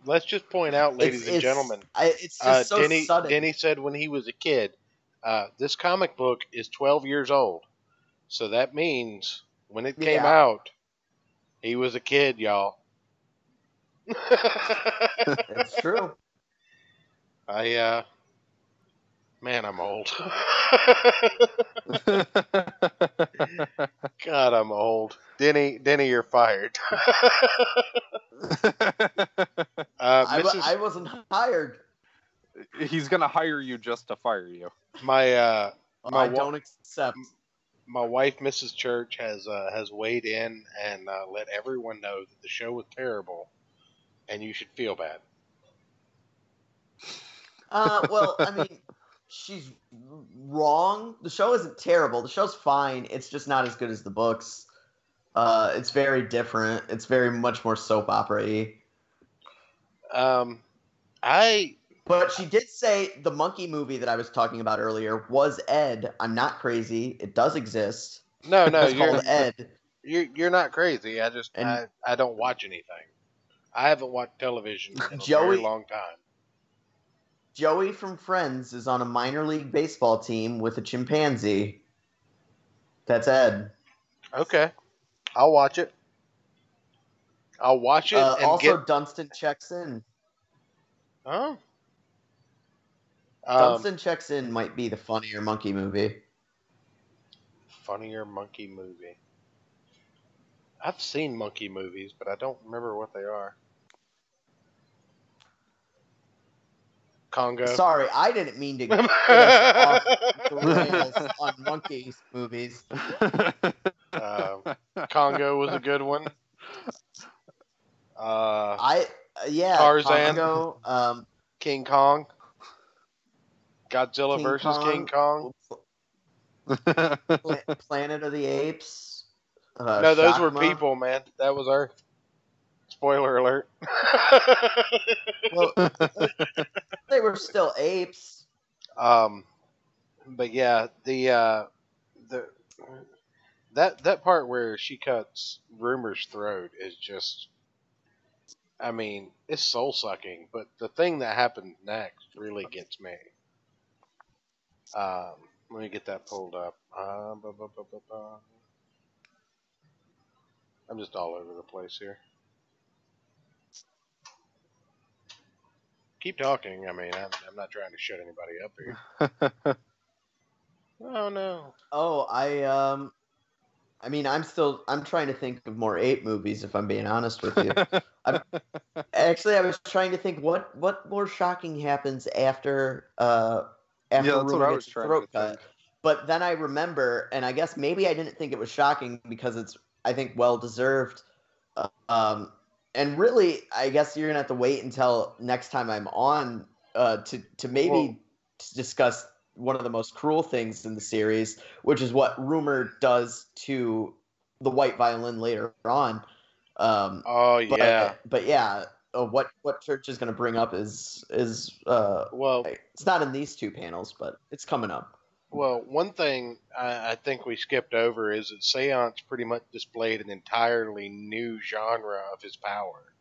let's just point out, ladies and gentlemen, it's just so sudden. Denny said when he was a kid, this comic book is 12 years old. So that means when it came out, he was a kid, y'all. It's true. Man, I'm old. God, I'm old. Denny, you're fired. I wasn't hired. He's gonna hire you just to fire you. I don't accept. My wife, Mrs. Church, has weighed in and let everyone know that the show was terrible, and you should feel bad. Well, I mean, she's wrong. The show isn't terrible. The show's fine. It's just not as good as the books. It's very different. It's very much more soap opera-y. But she did say the monkey movie that I was talking about earlier was Ed. I'm not crazy. It does exist. No, it's called Ed. You're not crazy. I don't watch anything. I haven't watched television in a very long time. Joey from Friends is on a minor league baseball team with a chimpanzee. That's Ed. Okay. I'll watch it. Dunstan checks in. Oh. Dunstan checks in might be the funnier monkey movie. Funnier monkey movie. I've seen monkey movies, but I don't remember what they are. Congo. Sorry, I didn't mean to get us off the rails on monkey movies. Congo was a good one. Tarzan. Congo. King Kong. Godzilla versus King Kong. Planet of the Apes. No, those were people, man. That was Earth. Spoiler alert. Well, they were still apes. But yeah, that part where she cuts Rumor's throat is just, I mean, it's soul sucking. But the thing that happens next really gets me. Let me get that pulled up. I'm just all over the place here. Keep talking. I mean, I'm not trying to shut anybody up here. Oh no. Oh, I mean, I'm trying to think of more ape movies. If I'm being honest with you, I was trying to think what more shocking happens after Yeah, that's what Rumor I gets was his trying throat to cut. think. But then I remember, and I guess maybe I didn't think it was shocking because it's, I think, well deserved. And really, I guess you're gonna have to wait until next time I'm on to maybe discuss one of the most cruel things in the series, which is what Rumor does to the white violin later on. Oh yeah. But yeah, what Church is going to bring up is Well, it's not in these two panels, but it's coming up. well, one thing I think we skipped over is that Seance pretty much displayed an entirely new genre of his power,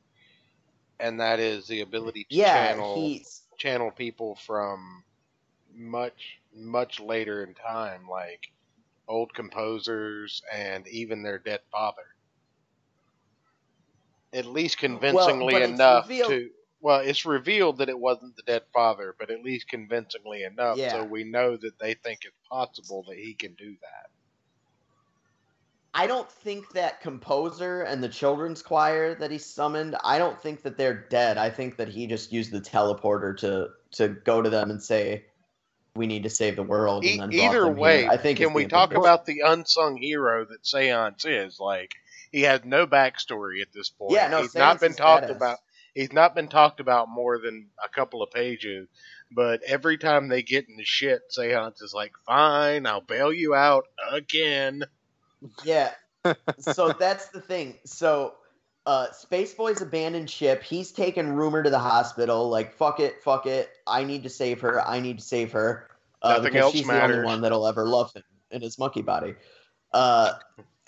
and that is the ability to Yeah, channel people from much later in time, like old composers and even their dead father. At least well, convincingly but it's enough revealed. to. Well, it's revealed that it wasn't the dead father, but at least convincingly enough, so Yeah, we know that they think it's possible that he can do that. I don't think that composer and the children's choir that he summoned, I don't think that they're dead. I think that he just used the teleporter to go to them and say, "We need to save the world," and then brought Either them here. way, I think is can the we talk implication. about the unsung hero that Seance is? Like, he has no backstory at this point. Yeah, no, Seance is badass. He's not been talked about more than a couple of pages. But every time they get in the shit, Seance is like, "Fine, I'll bail you out again." Yeah, so that's the thing. So, Space Boy's abandoned ship. He's taken Rumor to the hospital. Like, fuck it. I need to save her. I need to save her. Nothing Because else she's the only matters. one that'll ever love him in his monkey body.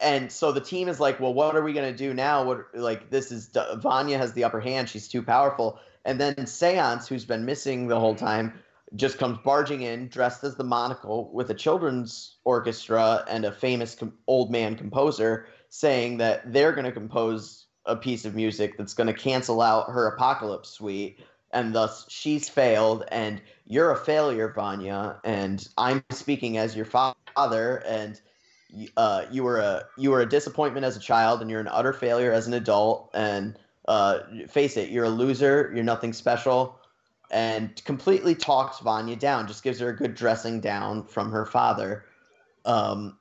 And so the team is like, well, what are we gonna do now? Vanya has the upper hand. She's too powerful. And then Seance, who's been missing the whole time, just comes barging in, dressed as the Monocle, with a children's orchestra and a famous old man composer, saying that they're going to compose a piece of music that's going to cancel out her Apocalypse suite, and thus she's failed, and you're a failure, Vanya, and I'm speaking as your father, and you were a disappointment as a child, and you're an utter failure as an adult, and face it, you're a loser, you're nothing special, and completely talks Vanya down, just gives her a good dressing down from her father. And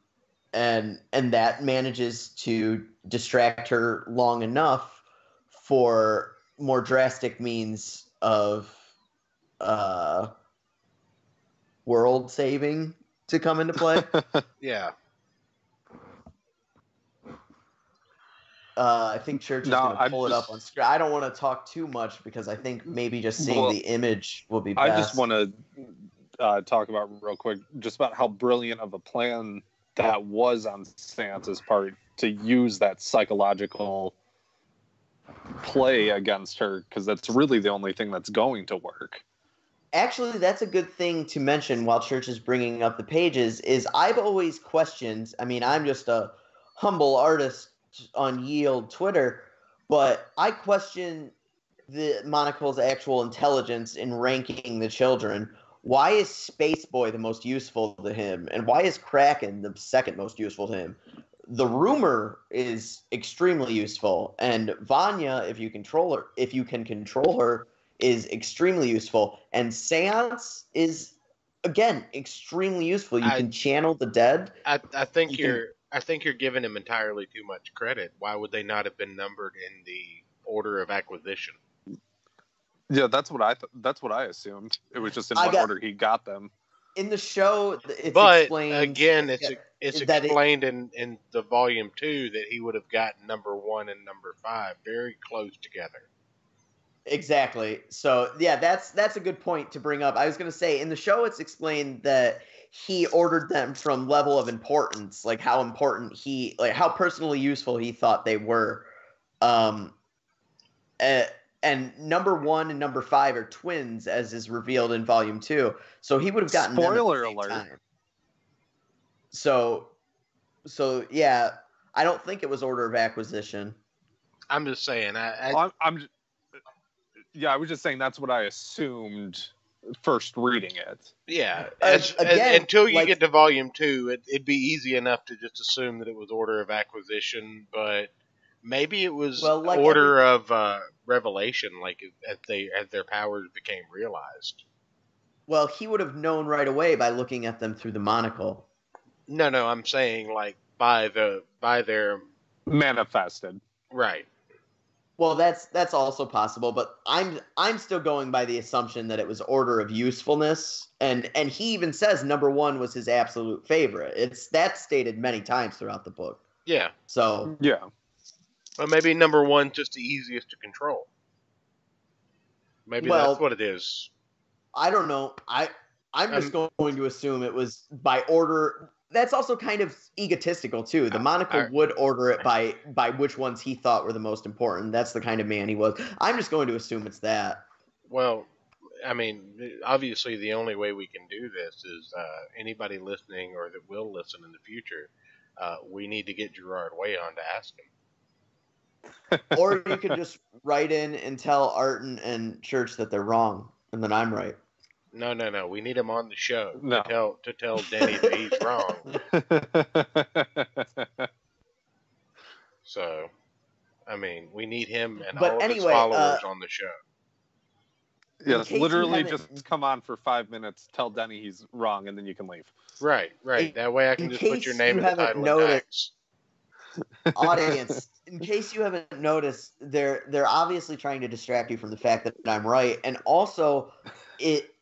that manages to distract her long enough for more drastic means of world saving to come into play. Yeah. I think Church is going to pull it up on screen. I don't want to talk too much because I think maybe just seeing the image will be best. I just want to talk about real quick just about how brilliant of a plan that was on Santa's part to use that psychological play against her, because that's really the only thing that's going to work. Actually, that's a good thing to mention while Church is bringing up the pages, is I've always questioned, I mean, I'm just a humble artist on Yield Twitter, but I question the Monocle's actual intelligence in ranking the children. Why is Space Boy the most useful to him, and why is Kraken the second most useful to him? The Rumor is extremely useful, and Vanya, if you can control her, is extremely useful, and Seance is again extremely useful. You can channel the dead. I think you're giving him entirely too much credit. Why would they not have been numbered in the order of acquisition? Yeah, that's what I assumed. It was just in what order he got them. In the show, it's but explained. Again, it's explained in the volume 2 that he would have gotten number 1 and number 5 very close together. Exactly. So yeah, that's a good point to bring up. I was going to say in the show, it's explained that he ordered them from level of importance, like how important how personally useful he thought they were. And number 1 and number 5 are twins, as is revealed in volume 2. So he would have gotten spoiler them at the same alert. time. So yeah, I don't think it was order of acquisition. I'm just saying. Yeah, I was just saying that's what I assumed first reading it. Yeah. Again, Until you like, get to volume 2, it'd be easy enough to just assume that it was order of acquisition, but maybe it was well, like order of revelation, like as their powers became realized. well, he would have known right away by looking at them through the monocle. No, I'm saying like by their Manifested. right. Well, that's also possible, but I'm still going by the assumption that it was order of usefulness, and he even says number 1 was his absolute favorite. That's stated many times throughout the book. Yeah. So yeah, But maybe number 1's just the easiest to control. Maybe that's what it is. I don't know. I'm just going to assume it was by order. That's also kind of egotistical too. The monocle would order it by which ones he thought were the most important. That's the kind of man he was. I'm just going to assume it's that. Well, I mean, obviously the only way we can do this is anybody listening or that will listen in the future. We need to get Gerard Way on to ask him. Or you could just write in and tell Art and Church that they're wrong, and then I'm right. No. We need him on the show to tell Denny that he's wrong. So, I mean, we need him and all of his followers on the show. Yes, literally just come on for 5 minutes, tell Denny he's wrong, and then you can leave. Right. That way I can just put your name in the title of Dax. Audience, in case you haven't noticed, they're obviously trying to distract you from the fact that I'm right, and also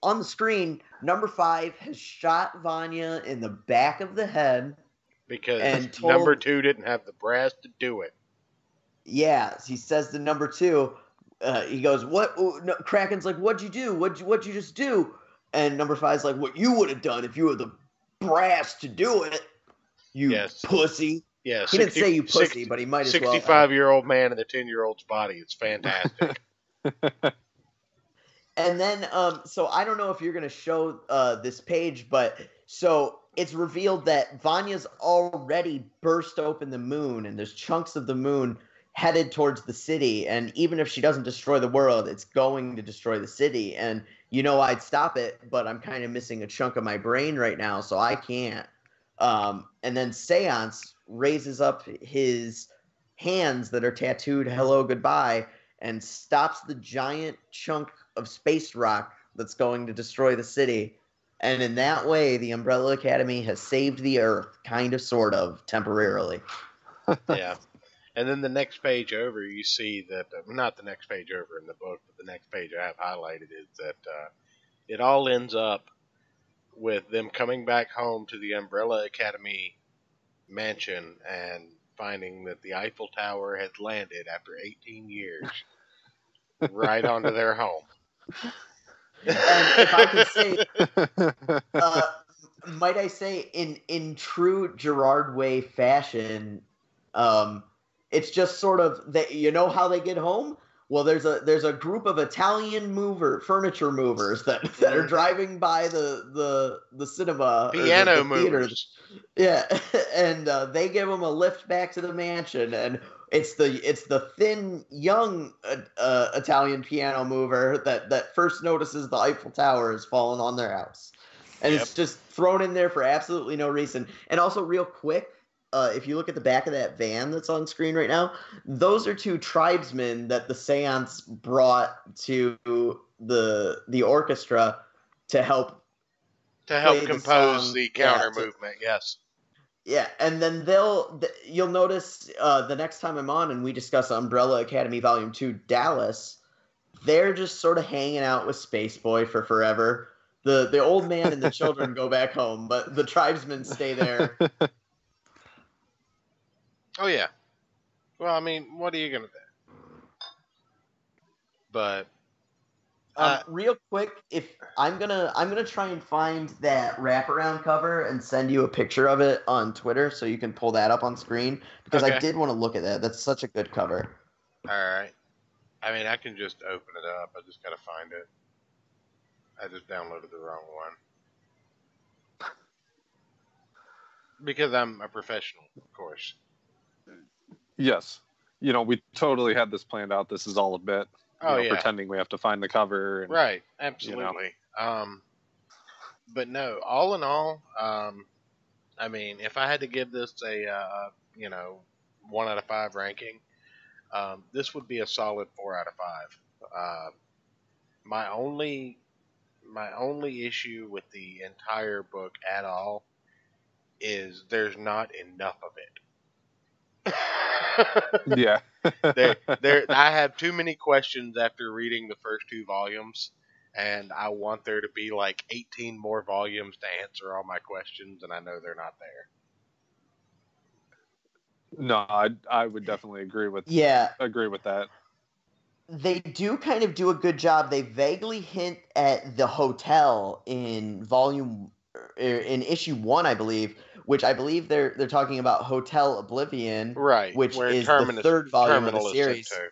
on the screen, number 5 has shot Vanya in the back of the head because number 2 didn't have the brass to do it. Yeah, he says to number 2, he goes, "What?" No, Kraken's like, "What'd you do? What'd you just do?" And number 5's like, "What you would have done if you had the brass to do it, you pussy." Yeah, he didn't say you pussy, but he might as well. 65-year-old man in a 10-year-old's body. It's fantastic. And then, so I don't know if you're going to show this page, but so it's revealed that Vanya's already burst open the moon, and there's chunks of the moon headed towards the city. And even if she doesn't destroy the world, it's going to destroy the city. And I'd stop it, but I'm kind of missing a chunk of my brain right now, so I can't. And then Seance raises up his hands that are tattooed "Hello, Goodbye" and stops the giant chunk of space rock that's going to destroy the city. And in that way, the Umbrella Academy has saved the Earth, kind of, sort of, temporarily. Yeah. And then the next page over, you see that, not the next page over in the book, but the next page I have highlighted is that it all ends up with them coming back home to the Umbrella Academy mansion and finding that the Eiffel Tower has landed after 18 years right onto their home. And if I could say, might I say, in true Gerard Way fashion, it's just sort of that. You know how they get home? Well, there's a group of Italian furniture movers that are driving by the cinema, piano or the theater. Movers. Yeah, and they give them a lift back to the mansion, and it's the thin young Italian piano mover that first notices the Eiffel Tower has fallen on their house, and it's just thrown in there for absolutely no reason. And also, real quick, if you look at the back of that van that's on screen right now, those are 2 tribesmen that the Seance brought to the orchestra to help compose the counter movement. Yes. Yeah, and then you'll notice the next time I'm on and we discuss Umbrella Academy Volume 2 Dallas, they're just sort of hanging out with Space Boy for forever. The old man and the children go back home, but the tribesmen stay there. Oh yeah. Well, I mean, what are you gonna do? But real quick, if I'm gonna try and find that wraparound cover and send you a picture of it on Twitter so you can pull that up on screen, because I did want to look at that. That's such a good cover. All right. I mean, I can just open it up. I just gotta find it. I just downloaded the wrong one because I'm a professional, of course. Yes. We totally had this planned out. This is all a bit. Oh yeah, pretending we have to find the cover. And, right, absolutely. But no, all in all, I mean, if I had to give this a 1 out of 5 ranking, this would be a solid 4 out of 5. My only issue with the entire book at all is there's not enough of it. Yeah. I have too many questions after reading the first 2 volumes, and I want there to be like 18 more volumes to answer all my questions, and I know they're not there. No, I would definitely agree with that. They do kind of do a good job. They vaguely hint at the hotel in in issue 1, I believe, which I believe they're talking about Hotel Oblivion, Right, which where is the 3rd volume of the Terminal is series. sent to.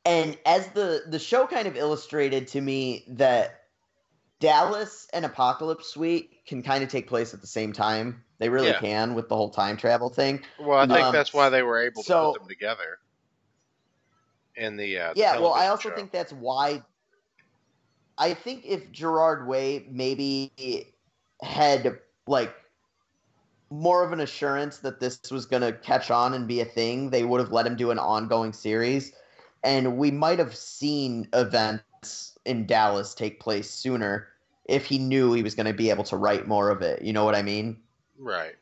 And as the show kind of illustrated to me that Dallas and Apocalypse Suite can kind of take place at the same time. They really can with the whole time travel thing. Well, I think that's why they were able to put them together in the well, I also show. think that's why. I think if Gerard Way maybe had like more of an assurance that this was going to catch on and be a thing, they would have let him do an ongoing series, and we might have seen events in Dallas take place sooner if he knew he was going to be able to write more of it. You know what I mean? Right.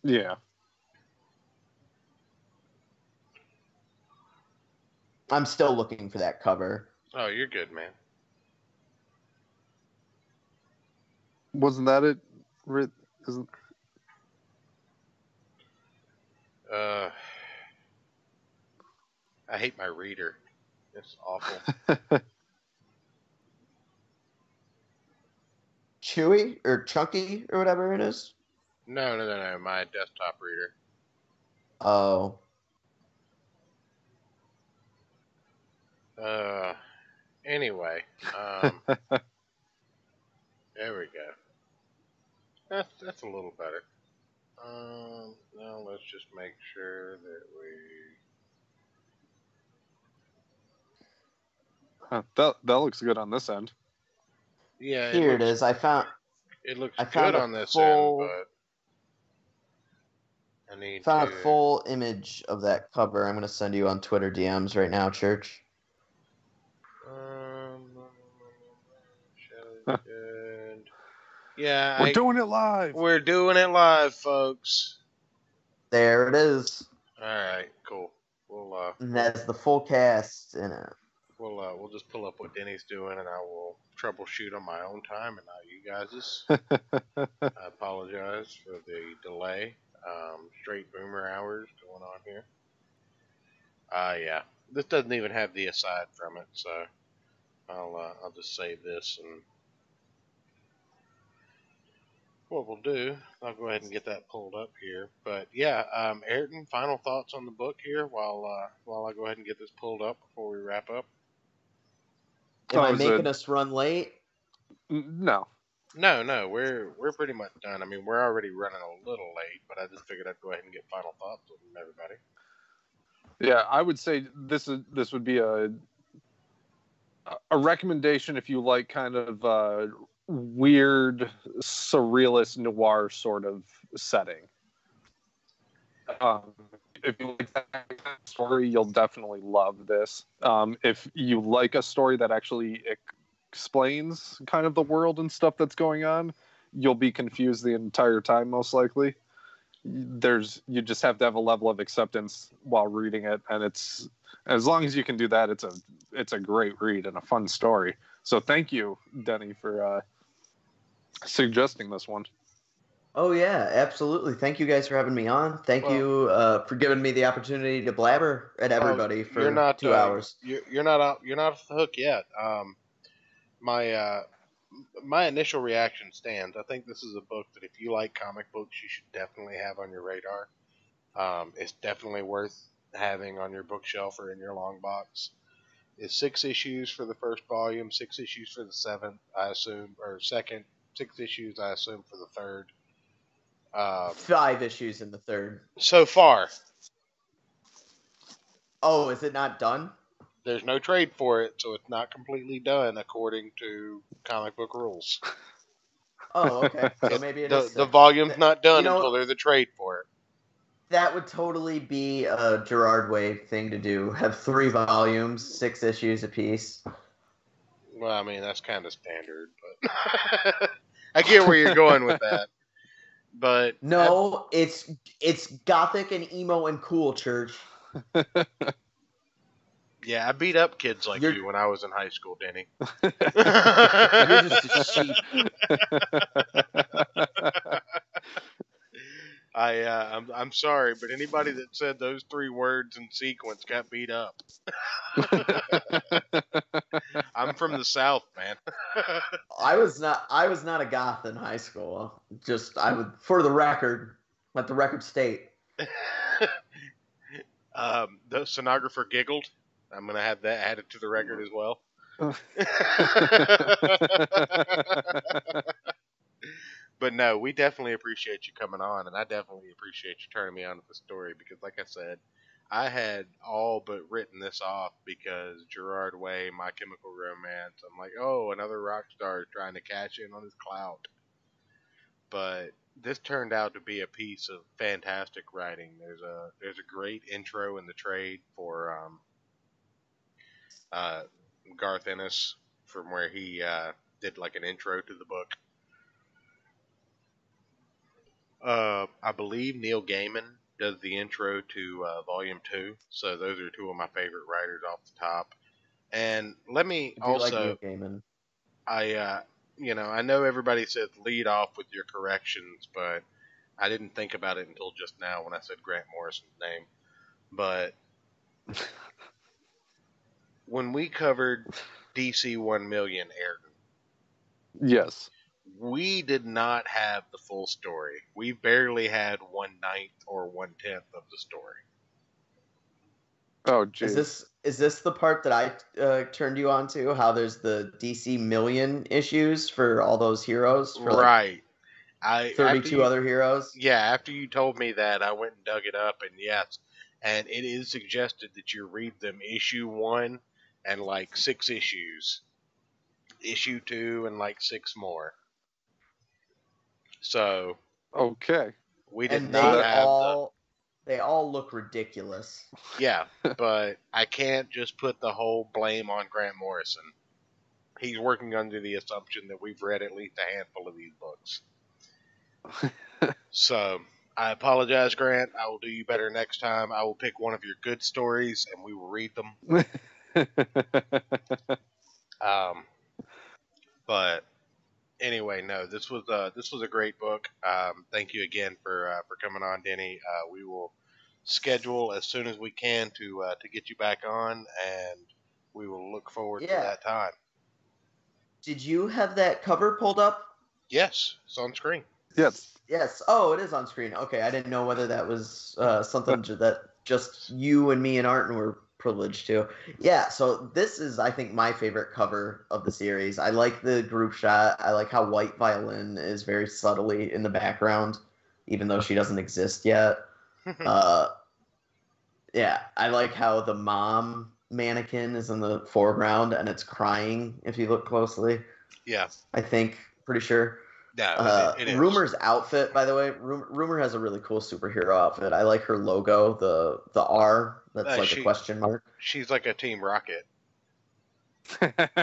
Yeah. I'm still looking for that cover. Oh, you're good, man. Wasn't that it? Isn't... I hate my reader. It's awful. Chewy or Chunky or whatever it is? No. My desktop reader. Oh. Anyway. There we go. That's a little better. Now let's just make sure that we. That looks good on this end. Yeah. Here it is. I found. It looks I found good a on this full, end, but I need found to. a full image of that cover. I'm going to send you on Twitter DMs right now, Church. Yeah, we're doing it live. We're doing it live, folks. There it is. All right, cool. And that's the full cast in it. We'll just pull up what Denny's doing, and I will troubleshoot on my own time, and not you guys's. I apologize for the delay. Straight boomer hours going on here. Yeah. This doesn't even have the aside from it, so I'll just save this, and what we'll do, I'll go ahead and get that pulled up here. But yeah, Ayrton, final thoughts on the book here while I go ahead and get this pulled up before we wrap up. Am I making us run late? No. No, we're pretty much done. I mean, we're already running a little late, but I just figured I'd go ahead and get final thoughts from everybody. Yeah, I would say this would be a recommendation if you like kind of weird, surrealist noir sort of setting. If you like that kind of story, you'll definitely love this. If you like a story that actually explains kind of the world and stuff that's going on, you'll be confused the entire time, most likely. You just have to have a level of acceptance while reading it, and it's, as long as you can do that, it's a great read and a fun story. So thank you, Denny, for suggesting this one. Oh yeah, absolutely. Thank you guys for having me on. Thank you for giving me the opportunity to blabber at everybody for 2 hours. You're not off the hook yet. My initial reaction stands. I think this is a book that if you like comic books, you should definitely have on your radar. It's definitely worth having on your bookshelf or in your long box. It's 6 issues for the first volume, 6 issues for the 7th, I assume, or second, 6 issues, I assume, for the third. 5 issues in the third. So far, Oh, is it not done? there's no trade for it, so it's not completely done according to comic book rules. Oh, okay. So maybe it is The 6. volume's not done You know, until there's a trade for it. that would totally be a Gerard Way thing to do. Have 3 volumes, 6 issues apiece. Well, I mean, that's kind of standard, but I get where you're going with that. But No, it's gothic and emo and cool, Church. yeah, I beat up kids like You're- you when I was in high school, Denny. You're just a sheep. I'm sorry, but anybody that said those 3 words in sequence got beat up. I'm from the South, man. I was not a goth in high school. Just I would, for the record, let the record state. The stenographer giggled. I'm gonna have that added to the record as well. But no, we definitely appreciate you coming on, and I definitely appreciate you turning me on to the story because, like I said, I had all but written this off because Gerard Way, My Chemical Romance. I'm like, oh, another rock star trying to cash in on his clout. But this turned out to be a piece of fantastic writing. There's a great intro in the trade for Garth Ennis from where he did like an intro to the book. I believe Neil Gaiman does the intro to Volume 2, so those are 2 of my favorite writers off the top. And let me I do like also, Neil Gaiman. I know everybody says lead off with your corrections, but I didn't think about it until just now when I said Grant Morrison's name. But when we covered DC 1 Million, Ayrton, Yes. we did not have the full story. We barely had 1/9 or 1/10 of the story. Oh, geez. Is this the part that I turned you on to? How there's the DC million issues for all those heroes, for Right. 32 other heroes. Yeah, after you told me that, I went and dug it up, and yes, and it is suggested that you read them issue 1 and like 6 issues, issue 2 and like 6 more. So Okay. we did And not have they all look ridiculous. Yeah, but I can't just put the whole blame on Grant Morrison. He's working under the assumption that we've read at least a handful of these books. So, I apologize, Grant. I will do you better next time. I will pick one of your good stories and we will read them. But anyway, no, this was a great book. Thank you again for coming on, Denny. We will schedule as soon as we can to get you back on, and we will look forward to that time. Did you have that cover pulled up? Yes, it's on screen. Yes. Yes. Oh, it is on screen. Okay, I didn't know whether that was something that just you and me and Arden were privileged to. Yeah, so this is, I think, my favorite cover of the series. I like the group shot. I like how White Violin is very subtly in the background, even though she doesn't exist yet. Yeah, I like how the mom mannequin is in the foreground and it's crying if you look closely. Yeah. I think, pretty sure. No, it is. Rumor's outfit, by the way, Rumor has a really cool superhero outfit. I like her logo, the R that's like a question mark. She's like a Team Rocket.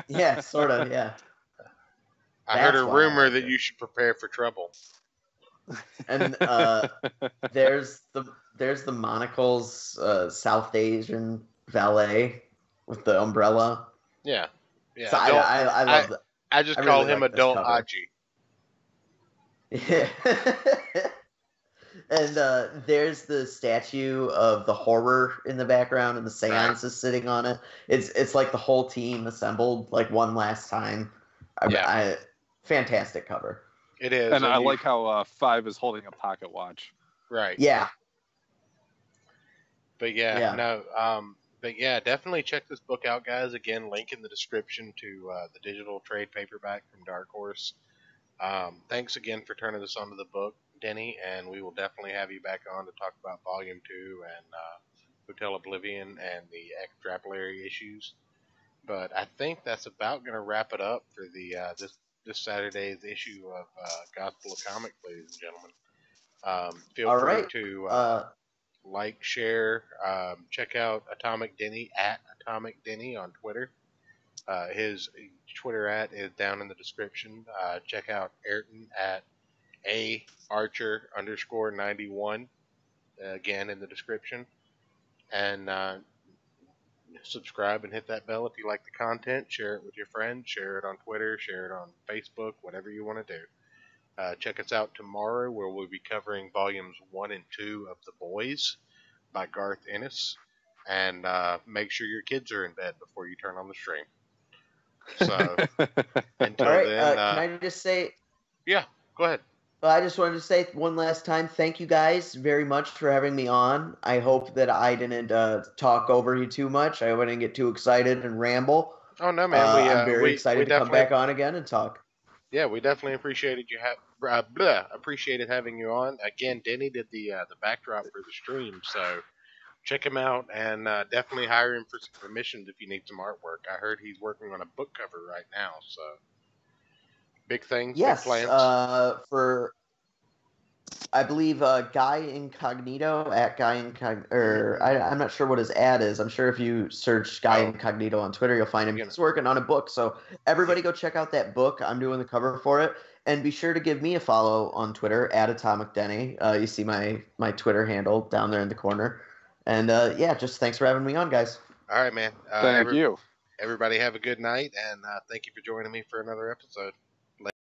Yeah, sort of, yeah. I heard a rumor that you should prepare for trouble. And there's the Monocle's South Asian valet with the umbrella. Yeah, yeah. So I love that. I just call him Adult Haji. Yeah. And there's the statue of the horror in the background, and the seance is sitting on it. It's like the whole team assembled like one last time. Fantastic cover. It is, and I like how 5 is holding a pocket watch. Right. Yeah. But yeah, definitely check this book out, guys. Again, link in the description to the digital trade paperback from Dark Horse. Thanks again for turning this onto the book. Denny, and we will definitely have you back on to talk about Volume 2 and Hotel Oblivion and the extrapolary issues. But I think that's about going to wrap it up for the this Saturday's issue of Gospel of Comics, ladies and gentlemen. Feel All free right. to like, share, check out Atomic Denny at Atomic Denny on Twitter. His Twitter is down in the description. Check out Ayrton at @Archer_91 again in the description. And subscribe and hit that bell if you like the content. Share it with your friends. Share it on Twitter. Share it on Facebook. Whatever you want to do. Check us out tomorrow, where we'll be covering volumes 1 and 2 of The Boys by Garth Ennis. And make sure your kids are in bed before you turn on the stream. So until All right. then, Can I just say? Yeah, go ahead. I just wanted to say one last time, thank you guys very much for having me on. I hope that I didn't talk over you too much. I wouldn't get too excited and ramble. Oh no, man! I'm very excited to come back on again and talk. Yeah, we definitely appreciated appreciated having you on again. Denny did the backdrop for the stream, so check him out and definitely hire him for some commissions if you need some artwork. I heard he's working on a book cover right now, so big things, yes, big plans. For I believe Guy Incognito at Guy Incognito, or I'm not sure what his ad is. I'm sure if you search Guy Incognito on Twitter, you'll find him. He's working on a book, so everybody go check out that book. I'm doing the cover for it, and be sure to give me a follow on Twitter at Atomic Denny. You see my Twitter handle down there in the corner, and yeah, just thanks for having me on, guys. All right, man. Thank you. Everybody have a good night, and thank you for joining me for another episode.